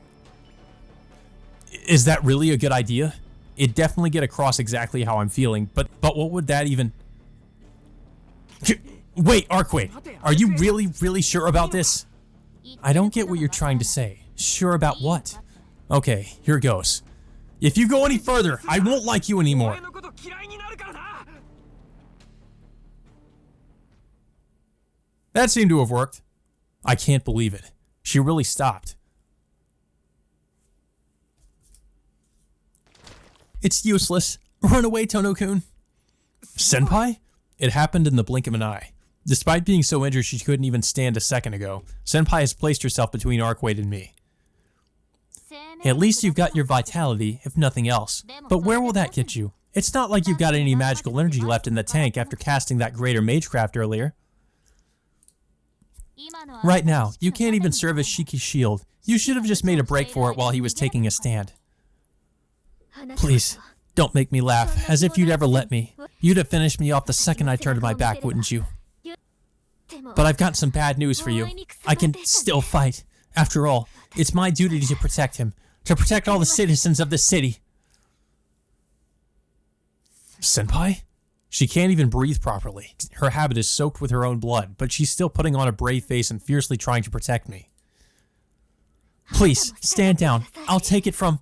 Is that really a good idea? It'd definitely get across exactly how I'm feeling, but what would that even... Wait, Arcade, are you really sure about this? I don't get what you're trying to say. Sure about what? Okay, here goes. If you go any further, I won't like you anymore. That seemed to have worked. I can't believe it. She really stopped. It's useless. Run away, Tono-kun. Senpai? It happened in the blink of an eye. Despite being so injured she couldn't even stand a second ago, Senpai has placed herself between Arcade and me. At least you've got your vitality, if nothing else. But where will that get you? It's not like you've got any magical energy left in the tank after casting that greater magecraft earlier. Right now, you can't even serve as Shiki's shield. You should have just made a break for it while he was taking a stand. Please, don't make me laugh, as if you'd ever let me. You'd have finished me off the second I turned my back, wouldn't you? But I've got some bad news for you. I can still fight. After all, it's my duty to protect him, to protect all the citizens of the city. Senpai? She can't even breathe properly. Her habit is soaked with her own blood, but she's still putting on a brave face and fiercely trying to protect me. Please, stand down. I'll take it from...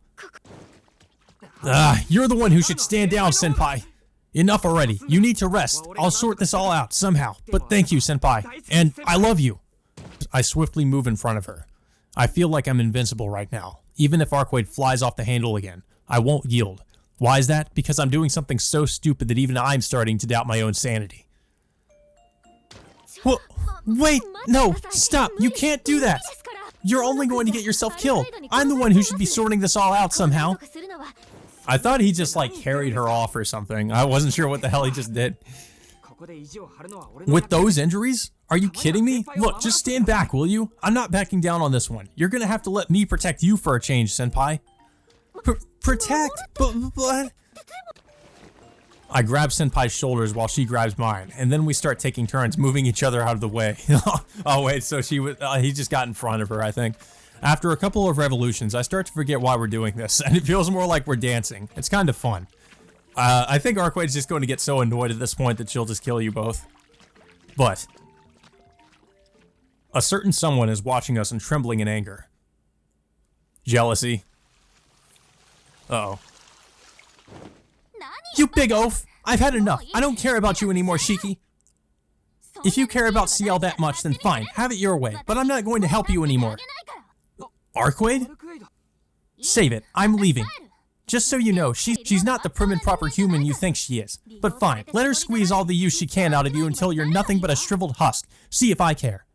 You're the one who should stand down, Senpai. Enough already. You need to rest. I'll sort this all out somehow. But thank you, Senpai. And I love you. I swiftly move in front of her. I feel like I'm invincible right now. Even if Arcade flies off the handle again, I won't yield. Why is that? Because I'm doing something so stupid that even I'm starting to doubt my own sanity. Well, wait, no, stop. You can't do that. You're only going to get yourself killed. I'm the one who should be sorting this all out somehow. I thought he just like carried her off or something. I wasn't sure what the hell he just did. With those injuries? Are you kidding me? Look, just stand back, will you? I'm not backing down on this one. You're gonna have to let me protect you for a change, Senpai. Protect? But... I grab Senpai's shoulders while she grabs mine, and then we start taking turns moving each other out of the way. Oh wait, so he just got in front of her, I think. After a couple of revolutions, I start to forget why we're doing this, and it feels more like we're dancing. It's kind of fun. I think Arcwade's just going to get so annoyed at this point that she'll just kill you both. But a certain someone is watching us and trembling in anger. Jealousy. Uh-oh. You big oaf! I've had enough. I don't care about you anymore, Shiki. If you care about Ciel that much, then fine, have it your way, but I'm not going to help you anymore. Arcwade? Save it, I'm leaving. Just so you know, she's not the prim and proper human you think she is. But fine, let her squeeze all the use she can out of you until you're nothing but a shriveled husk. See if I care.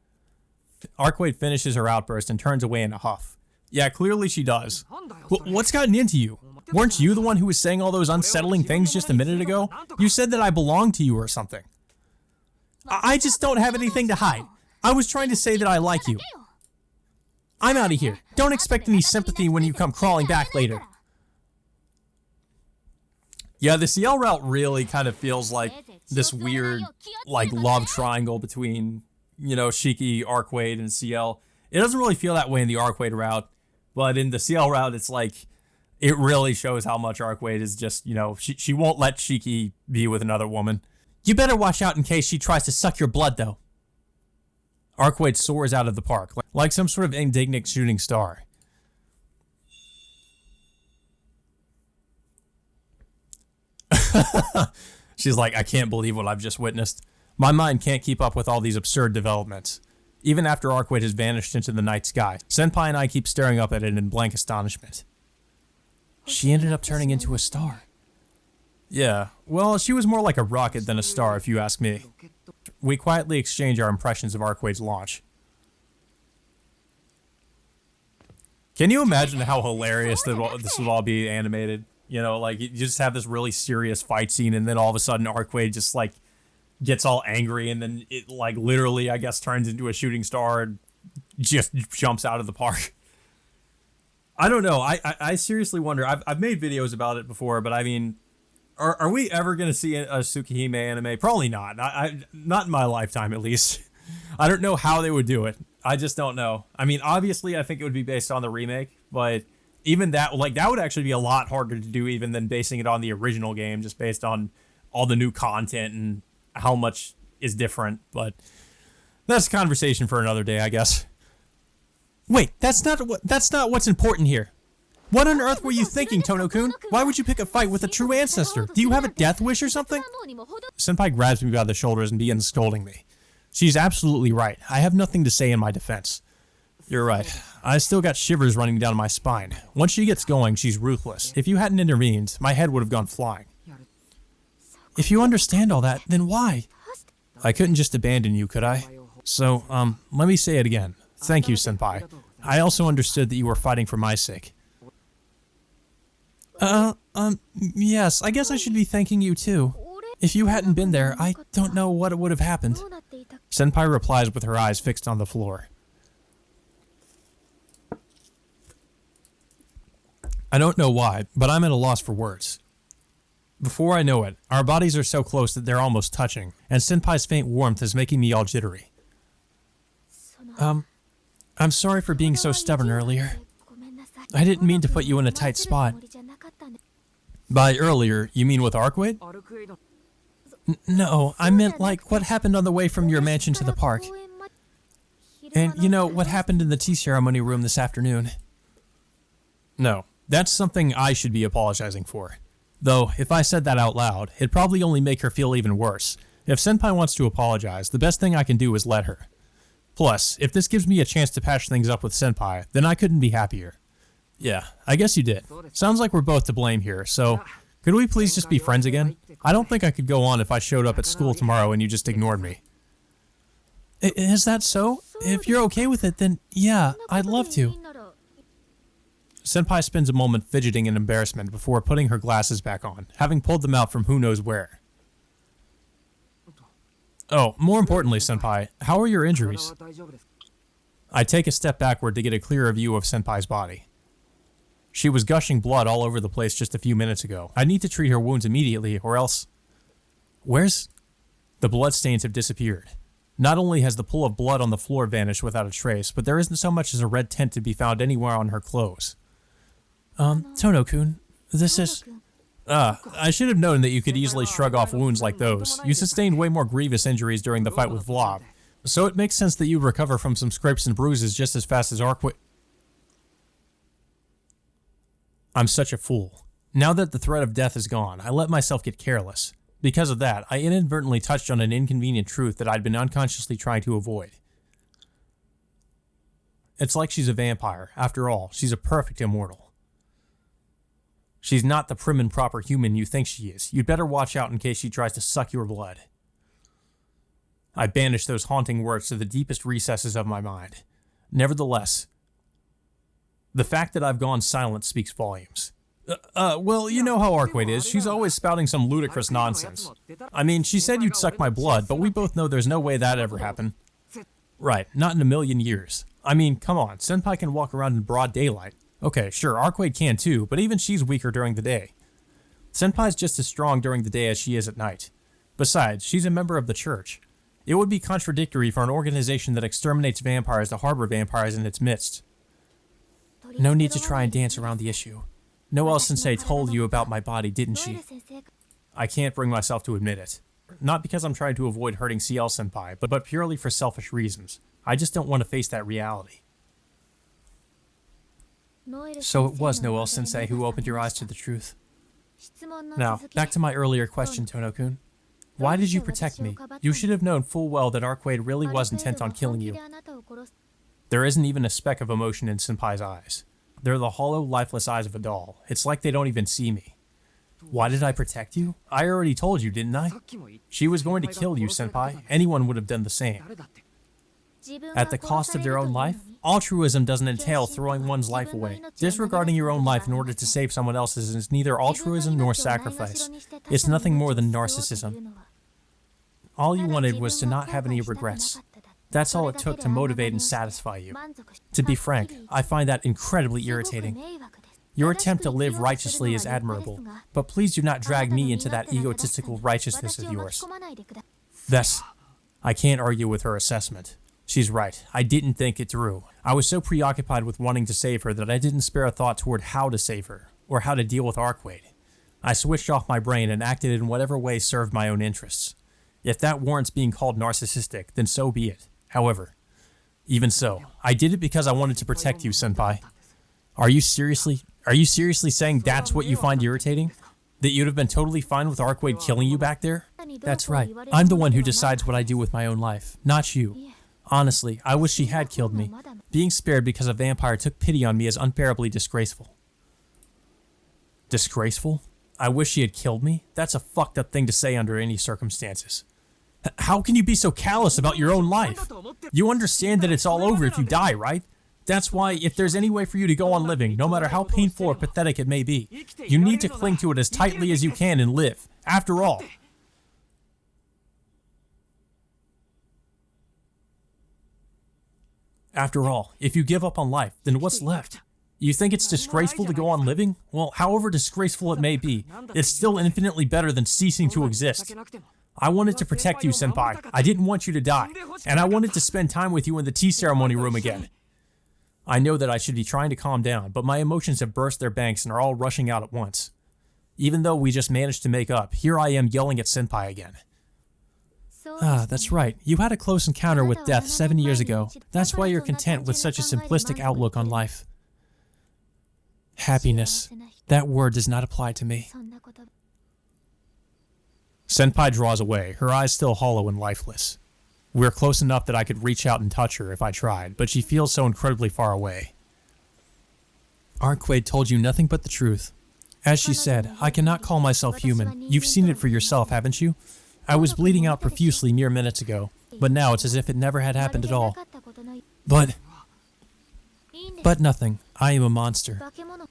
Arcwade finishes her outburst and turns away in a huff. Yeah, clearly she does. What's gotten into you? Weren't you the one who was saying all those unsettling things just a minute ago? You said that I belonged to you or something. I just don't have anything to hide. I was trying to say that I like you. I'm out of here. Don't expect any sympathy when you come crawling back later. Yeah, the Ciel route really kind of feels like this weird, like, love triangle between, you know, Shiki, Arcwade, and Ciel. It doesn't really feel that way in the Arcwade route, but in the Ciel route, it's like, it really shows how much Arcwade is just, you know, she won't let Shiki be with another woman. You better watch out in case she tries to suck your blood, though. Arcwade soars out of the park, like some sort of indignant shooting star. She's like, I can't believe what I've just witnessed. My mind can't keep up with all these absurd developments. Even after Arcwade has vanished into the night sky, Senpai and I keep staring up at it in blank astonishment. She ended up turning into a star. Yeah, well, she was more like a rocket than a star, if you ask me. We quietly exchange our impressions of Arcwade's launch. Can you imagine how hilarious this would all be animated? You know, like, you just have this really serious fight scene, and then all of a sudden Arcwade just, like, gets all angry, and then it, like, literally, I guess, turns into a shooting star and just jumps out of the park. I don't know. I seriously wonder. I've made videos about it before, but I mean, are we ever going to see a Tsukihime anime? Probably not. Not in my lifetime, at least. I don't know how they would do it. I just don't know. I mean, obviously, I think it would be based on the remake, but even that, like, that would actually be a lot harder to do even than basing it on the original game, just based on all the new content and how much is different. But that's a conversation for another day, I guess. Wait, that's not what's important here. What on earth were you thinking, Tono-kun? Why would you pick a fight with a true ancestor? Do you have a death wish or something? Senpai grabs me by the shoulders and begins scolding me. She's absolutely right. I have nothing to say in my defense. You're right. I still got shivers running down my spine. Once she gets going, she's ruthless. If you hadn't intervened, my head would have gone flying. If you understand all that, then why? I couldn't just abandon you, could I? So, let me say it again. Thank you, Senpai. I also understood that you were fighting for my sake. Yes, I guess I should be thanking you too. If you hadn't been there, I don't know what would have happened. Senpai replies with her eyes fixed on the floor. I don't know why, but I'm at a loss for words. Before I know it, our bodies are so close that they're almost touching, and Senpai's faint warmth is making me all jittery. I'm sorry for being so stubborn earlier. I didn't mean to put you in a tight spot. By earlier, you mean with Arcwade? No, I meant like what happened on the way from your mansion to the park. And you know, what happened in the tea ceremony room this afternoon. No, that's something I should be apologizing for. Though, if I said that out loud, it'd probably only make her feel even worse. If Senpai wants to apologize, the best thing I can do is let her. Plus, if this gives me a chance to patch things up with Senpai, then I couldn't be happier. Yeah, I guess you did. Sounds like we're both to blame here, so could we please just be friends again? I don't think I could go on if I showed up at school tomorrow and you just ignored me. Is that so? If you're okay with it, then yeah, I'd love to. Senpai spends a moment fidgeting in embarrassment before putting her glasses back on, having pulled them out from who knows where. Oh, more importantly, Senpai, how are your injuries? I take a step backward to get a clearer view of Senpai's body. She was gushing blood all over the place just a few minutes ago. I need to treat her wounds immediately, or else... Where's... The bloodstains have disappeared. Not only has the pool of blood on the floor vanished without a trace, but there isn't so much as a red tint to be found anywhere on her clothes. Tono-kun, this is... I should have known that you could easily shrug off wounds like those. You sustained way more grievous injuries during the fight with Vlob, so it makes sense that you'd recover from some scrapes and bruises just as fast as Arkway. I'm such a fool. Now that the threat of death is gone, I let myself get careless. Because of that, I inadvertently touched on an inconvenient truth that I'd been unconsciously trying to avoid. It's like she's a vampire. After all, she's a perfect immortal. She's not the prim and proper human you think she is. You'd better watch out in case she tries to suck your blood. I banished those haunting words to the deepest recesses of my mind. Nevertheless, the fact that I've gone silent speaks volumes. Well, you know how Arkway is. She's always spouting some ludicrous nonsense. I mean, she said you'd suck my blood, but we both know there's no way that ever happened. Right, not in a million years. I mean, come on, Senpai can walk around in broad daylight. Okay, sure, Arkway can too, but even she's weaker during the day. Senpai's just as strong during the day as she is at night. Besides, she's a member of the church. It would be contradictory for an organization that exterminates vampires to harbor vampires in its midst. No need to try and dance around the issue. Noelle-sensei told you about my body, didn't she? I can't bring myself to admit it. Not because I'm trying to avoid hurting Ciel-senpai, but purely for selfish reasons. I just don't want to face that reality. So it was Noelle-sensei who opened your eyes to the truth. Now, back to my earlier question, Tono-kun. Why did you protect me? You should have known full well that Arkway really was intent on killing you. There isn't even a speck of emotion in Senpai's eyes. They're the hollow, lifeless eyes of a doll. It's like they don't even see me. Why did I protect you? I already told you, didn't I? She was going to kill you, Senpai. Anyone would have done the same. At the cost of their own life? Altruism doesn't entail throwing one's life away. Disregarding your own life in order to save someone else's is neither altruism nor sacrifice. It's nothing more than narcissism. All you wanted was to not have any regrets. That's all it took to motivate and satisfy you. To be frank, I find that incredibly irritating. Your attempt to live righteously is admirable, but please do not drag me into that egotistical righteousness of yours. Thus, I can't argue with her assessment. She's right, I didn't think it through. I was so preoccupied with wanting to save her that I didn't spare a thought toward how to save her, or how to deal with Arkway. I switched off my brain and acted in whatever way served my own interests. If that warrants being called narcissistic, then so be it. However, even so, I did it because I wanted to protect you, Senpai. Are you seriously saying that's what you find irritating? That you'd have been totally fine with Arkway killing you back there? That's right. I'm the one who decides what I do with my own life, not you. Honestly, I wish she had killed me. Being spared because a vampire took pity on me is unbearably disgraceful. Disgraceful? I wish she had killed me? That's a fucked up thing to say under any circumstances. How can you be so callous about your own life? You understand that it's all over if you die, right? That's why, if there's any way for you to go on living, no matter how painful or pathetic it may be, you need to cling to it as tightly as you can and live. After all, if you give up on life, then what's left? You think it's disgraceful to go on living? Well, however disgraceful it may be, it's still infinitely better than ceasing to exist. I wanted to protect you, Senpai. I didn't want you to die, and I wanted to spend time with you in the tea ceremony room again. I know that I should be trying to calm down, but my emotions have burst their banks and are all rushing out at once. Even though we just managed to make up, here I am yelling at Senpai again. That's right. You had a close encounter with death 7 years ago. That's why you're content with such a simplistic outlook on life. Happiness. That word does not apply to me. Senpai draws away, her eyes still hollow and lifeless. We're close enough that I could reach out and touch her if I tried, but she feels so incredibly far away. Arkway told you nothing but the truth. As she said, I cannot call myself human. You've seen it for yourself, haven't you? I was bleeding out profusely mere minutes ago, but now it's as if it never had happened at all. But nothing. I am a monster.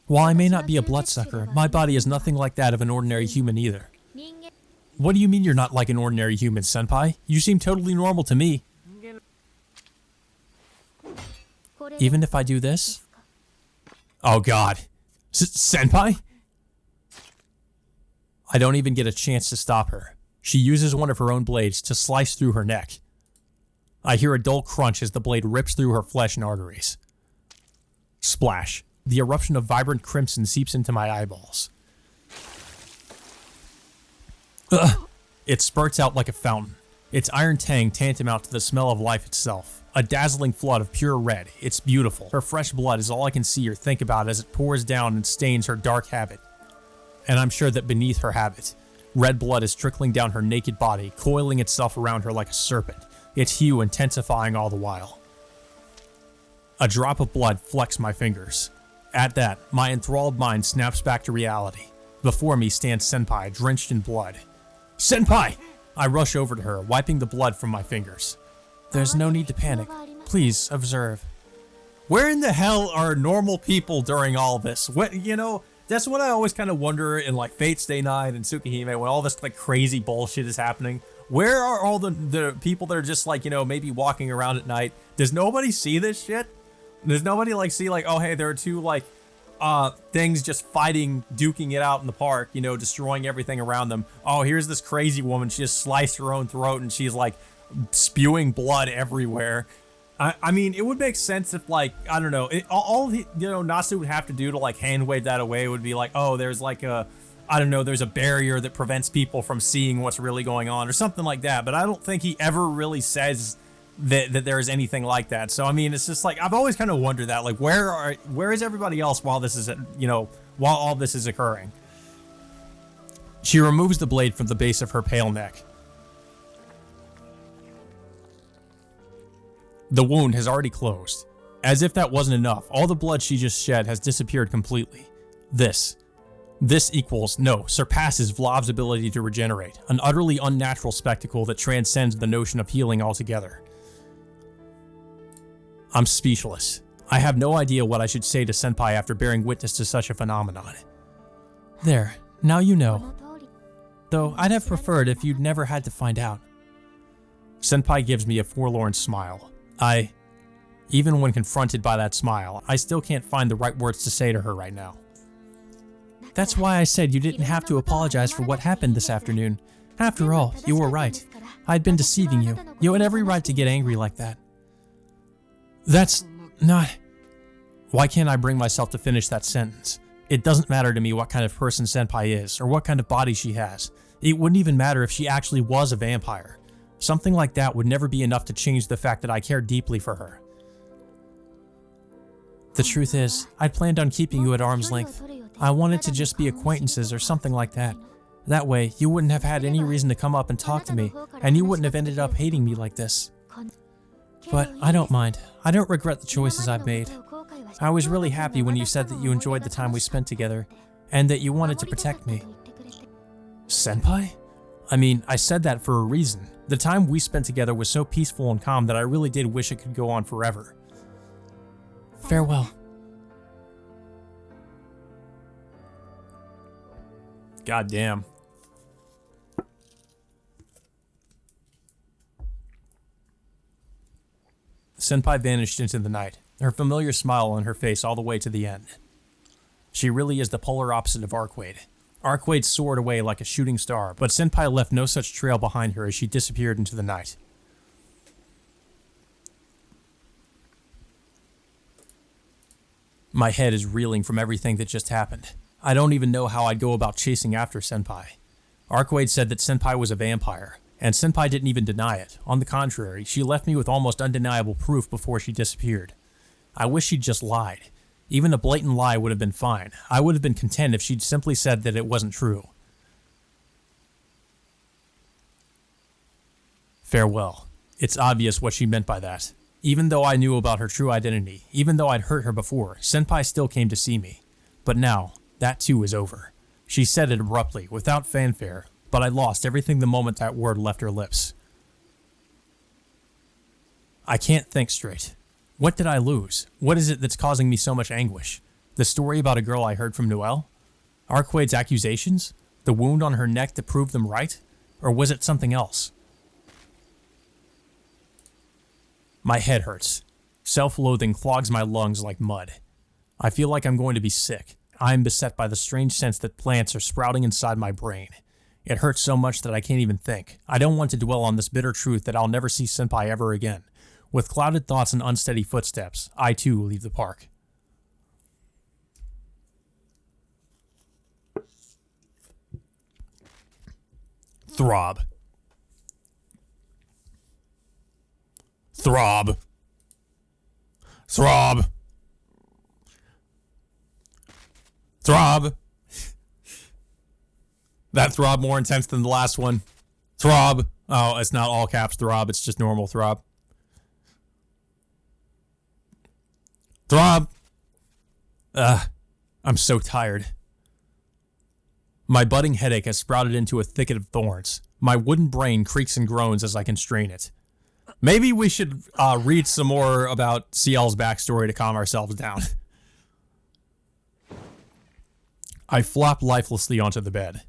While I may not be a bloodsucker, my body is nothing like that of an ordinary human either. What do you mean you're not like an ordinary human, Senpai? You seem totally normal to me. Even if I do this? Oh god. Senpai? I don't even get a chance to stop her. She uses one of her own blades to slice through her neck. I hear a dull crunch as the blade rips through her flesh and arteries. Splash. The eruption of vibrant crimson seeps into my eyeballs. Ugh. It spurts out like a fountain. Its iron tang tantamount to the smell of life itself. A dazzling flood of pure red. It's beautiful. Her fresh blood is all I can see or think about as it pours down and stains her dark habit. And I'm sure that beneath her habit, red blood is trickling down her naked body, coiling itself around her like a serpent, its hue intensifying all the while. A drop of blood flecks my fingers. At that, my enthralled mind snaps back to reality. Before me stands Senpai, drenched in blood. Senpai! I rush over to her, wiping the blood from my fingers. There's no need to panic. Please, observe. Where in the hell are normal people during all this? That's what I always kind of wonder in like Fate Stay Night and Tsukihime when all this like crazy bullshit is happening. Where are all the people that are just like, maybe walking around at night? Does nobody see this shit? Does nobody like see like, oh hey, there are two like things just fighting, duking it out in the park, destroying everything around them. Oh, here's this crazy woman. She just sliced her own throat and she's like spewing blood everywhere. I mean, it would make sense if like, I don't know, Nasu would have to do to like hand wave that away would be like, oh, there's like there's a barrier that prevents people from seeing what's really going on or something like that. But I don't think he ever really says that there is anything like that. So I mean, it's just like I've always kind of wondered that, like, where is everybody else while this is while all this is occurring? She removes the blade from the base of her pale neck. The wound has already closed. As if that wasn't enough, all the blood she just shed has disappeared completely. This surpasses Vlov's ability to regenerate, an utterly unnatural spectacle that transcends the notion of healing altogether. I'm speechless. I have no idea what I should say to Senpai after bearing witness to such a phenomenon. There, now you know. Though I'd have preferred if you'd never had to find out. Senpai gives me a forlorn smile. Even when confronted by that smile, I still can't find the right words to say to her right now. That's why I said you didn't have to apologize for what happened this afternoon. After all, you were right. I'd been deceiving you. You had every right to get angry like that. That's not... Why can't I bring myself to finish that sentence? It doesn't matter to me what kind of person Senpai is, or what kind of body she has. It wouldn't even matter if she actually was a vampire. Something like that would never be enough to change the fact that I care deeply for her. The truth is, I'd planned on keeping you at arm's length. I wanted to just be acquaintances or something like that. That way, you wouldn't have had any reason to come up and talk to me, and you wouldn't have ended up hating me like this. But I don't mind. I don't regret the choices I've made. I was really happy when you said that you enjoyed the time we spent together, and that you wanted to protect me. Senpai? I mean, I said that for a reason. The time we spent together was so peaceful and calm that I really did wish it could go on forever. Farewell. God damn. Senpai vanished into the night, her familiar smile on her face all the way to the end. She really is the polar opposite of Arcade. Arcade soared away like a shooting star, but Senpai left no such trail behind her as she disappeared into the night. My head is reeling from everything that just happened. I don't even know how I'd go about chasing after Senpai. Arcade said that Senpai was a vampire, and Senpai didn't even deny it. On the contrary, she left me with almost undeniable proof before she disappeared. I wish she'd just lied. Even a blatant lie would have been fine. I would have been content if she'd simply said that it wasn't true. Farewell. It's obvious what she meant by that. Even though I knew about her true identity, even though I'd hurt her before, Senpai still came to see me. But now, that too is over. She said it abruptly, without fanfare, but I lost everything the moment that word left her lips. I can't think straight. What did I lose? What is it that's causing me so much anguish? The story about a girl I heard from Noelle? Arcade's accusations? The wound on her neck to prove them right? Or was it something else? My head hurts. Self-loathing clogs my lungs like mud. I feel like I'm going to be sick. I am beset by the strange sense that plants are sprouting inside my brain. It hurts so much that I can't even think. I don't want to dwell on this bitter truth that I'll never see Senpai ever again. With clouded thoughts and unsteady footsteps, I too leave the park. Throb. Throb. Throb. Throb. That throb more intense than the last one. Throb. Oh, it's not all caps throb, it's just normal throb. Throb. I'm so tired. My budding headache has sprouted into a thicket of thorns. My wooden brain creaks and groans as I constrain it. Maybe we should read some more about Ciel's backstory to calm ourselves down. I flop lifelessly onto the bed.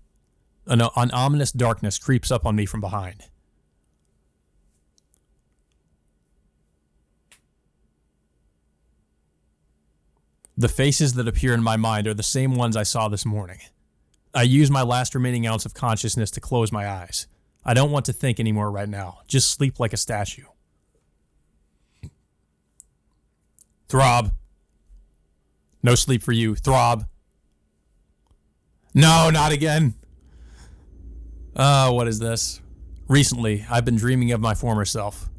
An ominous darkness creeps up on me from behind. The faces that appear in my mind are the same ones I saw this morning. I use my last remaining ounce of consciousness to close my eyes. I don't want to think anymore right now. Just sleep like a statue. Throb. No sleep for you. Throb. No, not again. What is this? Recently, I've been dreaming of my former self.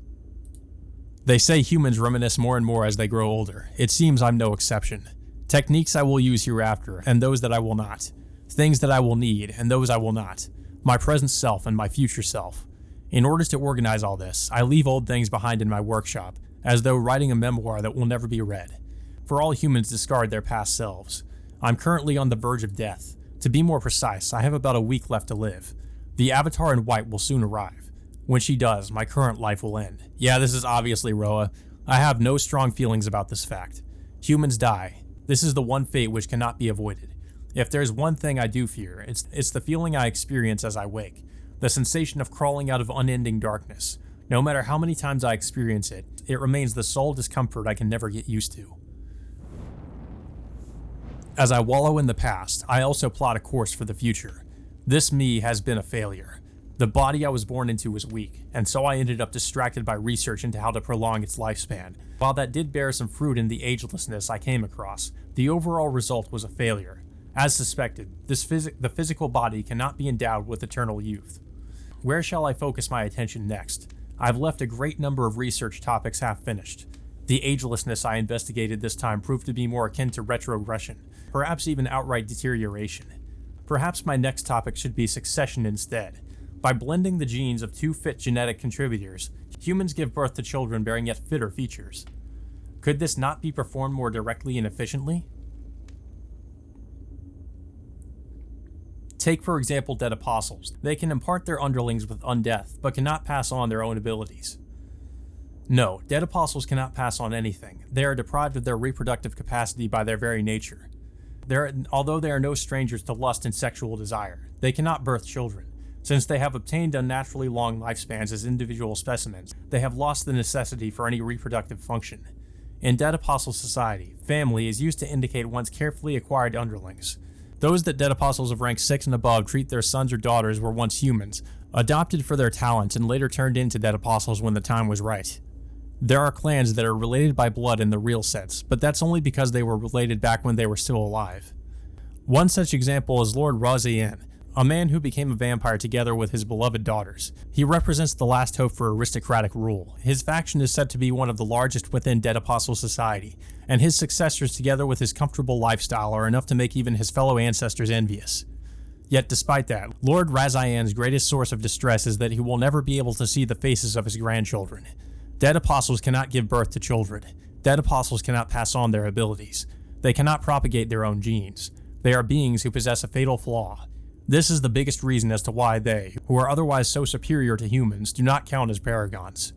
They say humans reminisce more and more as they grow older. It seems I'm no exception. Techniques I will use hereafter, and those that I will not. Things that I will need, and those I will not. My present self and my future self. In order to organize all this, I leave old things behind in my workshop, as though writing a memoir that will never be read. For all humans discard their past selves. I'm currently on the verge of death. To be more precise, I have about a week left to live. The avatar in white will soon arrive. When she does, my current life will end. Yeah, this is obviously Roa. I have no strong feelings about this fact. Humans die. This is the one fate which cannot be avoided. If there's one thing I do fear, it's the feeling I experience as I wake. The sensation of crawling out of unending darkness. No matter how many times I experience it, it remains the sole discomfort I can never get used to. As I wallow in the past, I also plot a course for the future. This me has been a failure. The body I was born into was weak, and so I ended up distracted by research into how to prolong its lifespan. While that did bear some fruit in the agelessness I came across, the overall result was a failure. As suspected, the physical body cannot be endowed with eternal youth. Where shall I focus my attention next? I've left a great number of research topics half finished. The agelessness I investigated this time proved to be more akin to retrogression, perhaps even outright deterioration. Perhaps my next topic should be succession instead. By blending the genes of two fit genetic contributors, humans give birth to children bearing yet fitter features. Could this not be performed more directly and efficiently? Take for example dead apostles. They can impart their underlings with undeath, but cannot pass on their own abilities. No, dead apostles cannot pass on anything. They are deprived of their reproductive capacity by their very nature. Although they are no strangers to lust and sexual desire, they cannot birth children. Since they have obtained unnaturally long lifespans as individual specimens, they have lost the necessity for any reproductive function. In Dead Apostle society, family is used to indicate one's carefully acquired underlings. Those that Dead Apostles of rank 6 and above treat their sons or daughters were once humans, adopted for their talents and later turned into Dead Apostles when the time was right. There are clans that are related by blood in the real sense, but that's only because they were related back when they were still alive. One such example is Lord Razian, a man who became a vampire together with his beloved daughters. He represents the last hope for aristocratic rule. His faction is said to be one of the largest within Dead Apostle society, and his successors together with his comfortable lifestyle are enough to make even his fellow ancestors envious. Yet despite that, Lord Razian's greatest source of distress is that he will never be able to see the faces of his grandchildren. Dead Apostles cannot give birth to children. Dead Apostles cannot pass on their abilities. They cannot propagate their own genes. They are beings who possess a fatal flaw. This is the biggest reason as to why they, who are otherwise so superior to humans, do not count as paragons.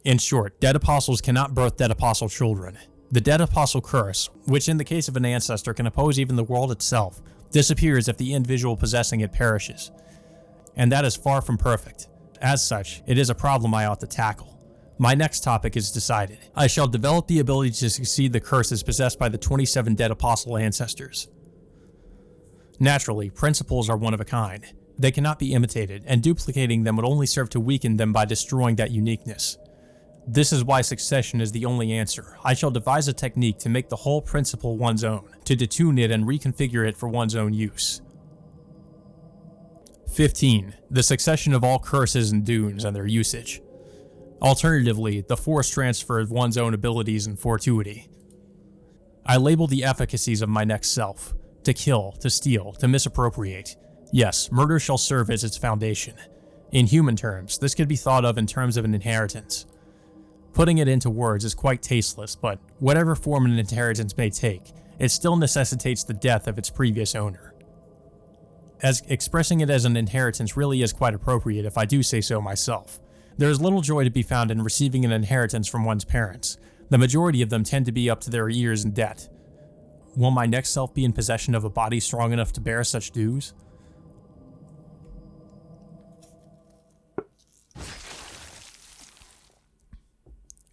In short, Dead Apostles cannot birth Dead Apostle children. The Dead Apostle curse, which in the case of an ancestor can oppose even the world itself, disappears if the individual possessing it perishes. And that is far from perfect. As such, it is a problem I ought to tackle. My next topic is decided. I shall develop the ability to succeed the curses possessed by the 27 Dead Apostle ancestors. Naturally, principles are one of a kind. They cannot be imitated, and duplicating them would only serve to weaken them by destroying that uniqueness. This is why succession is the only answer. I shall devise a technique to make the whole principle one's own, to detune it and reconfigure it for one's own use. 15. The succession of all curses and doons and their usage. Alternatively, the forced transfer of one's own abilities and fortuity. I label the efficacies of my next self. To kill, to steal, to misappropriate. Yes, murder shall serve as its foundation. In human terms, this could be thought of in terms of an inheritance. Putting it into words is quite tasteless, but whatever form an inheritance may take, it still necessitates the death of its previous owner. As expressing it as an inheritance really is quite appropriate if I do say so myself. There is little joy to be found in receiving an inheritance from one's parents. The majority of them tend to be up to their ears in debt. Will my next self be in possession of a body strong enough to bear such dues?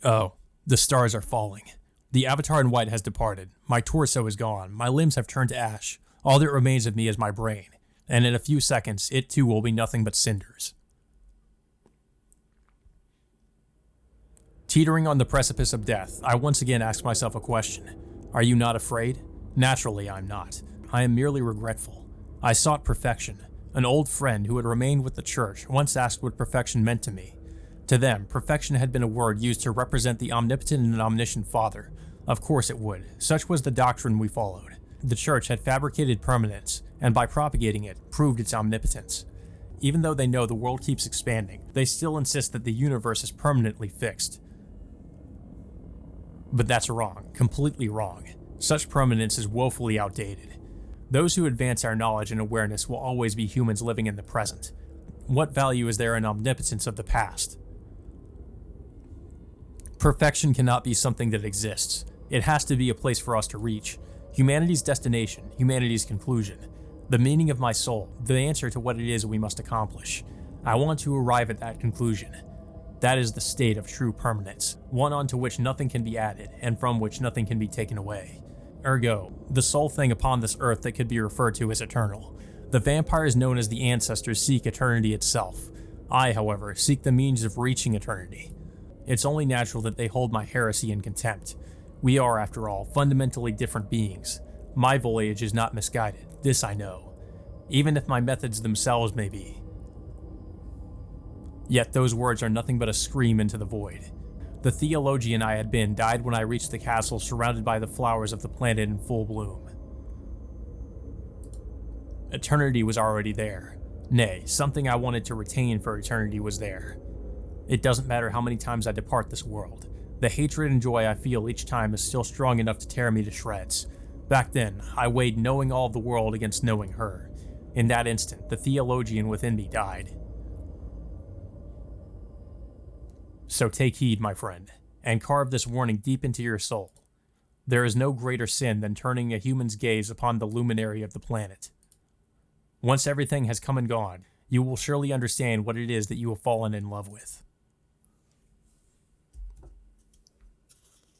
Oh, the stars are falling. The avatar in white has departed. My torso is gone. My limbs have turned to ash. All that remains of me is my brain. And in a few seconds, it too will be nothing but cinders. Teetering on the precipice of death, I once again ask myself a question. Are you not afraid? Naturally, I'm not. I am merely regretful. I sought perfection. An old friend who had remained with the church once asked what perfection meant to me. To them, perfection had been a word used to represent the omnipotent and omniscient Father. Of course it would. Such was the doctrine we followed. The church had fabricated permanence, and by propagating it, proved its omnipotence. Even though they know the world keeps expanding, they still insist that the universe is permanently fixed. But that's wrong, completely wrong. Such permanence is woefully outdated. Those who advance our knowledge and awareness will always be humans living in the present. What value is there in omnipotence of the past? Perfection cannot be something that exists. It has to be a place for us to reach. Humanity's destination, humanity's conclusion. The meaning of my soul, the answer to what it is we must accomplish. I want to arrive at that conclusion. That is the state of true permanence, one onto which nothing can be added, and from which nothing can be taken away. Ergo, the sole thing upon this earth that could be referred to as eternal. The vampires known as the ancestors seek eternity itself. I, however, seek the means of reaching eternity. It's only natural that they hold my heresy in contempt. We are, after all, fundamentally different beings. My voyage is not misguided, this I know, even if my methods themselves may be. Yet those words are nothing but a scream into the void. The theologian I had been died when I reached the castle surrounded by the flowers of the planet in full bloom. Eternity was already there. Nay, something I wanted to retain for eternity was there. It doesn't matter how many times I depart this world. The hatred and joy I feel each time is still strong enough to tear me to shreds. Back then, I weighed knowing all of the world against knowing her. In that instant, the theologian within me died. So take heed, my friend, and carve this warning deep into your soul. There is no greater sin than turning a human's gaze upon the luminary of the planet. Once everything has come and gone, you will surely understand what it is that you have fallen in love with.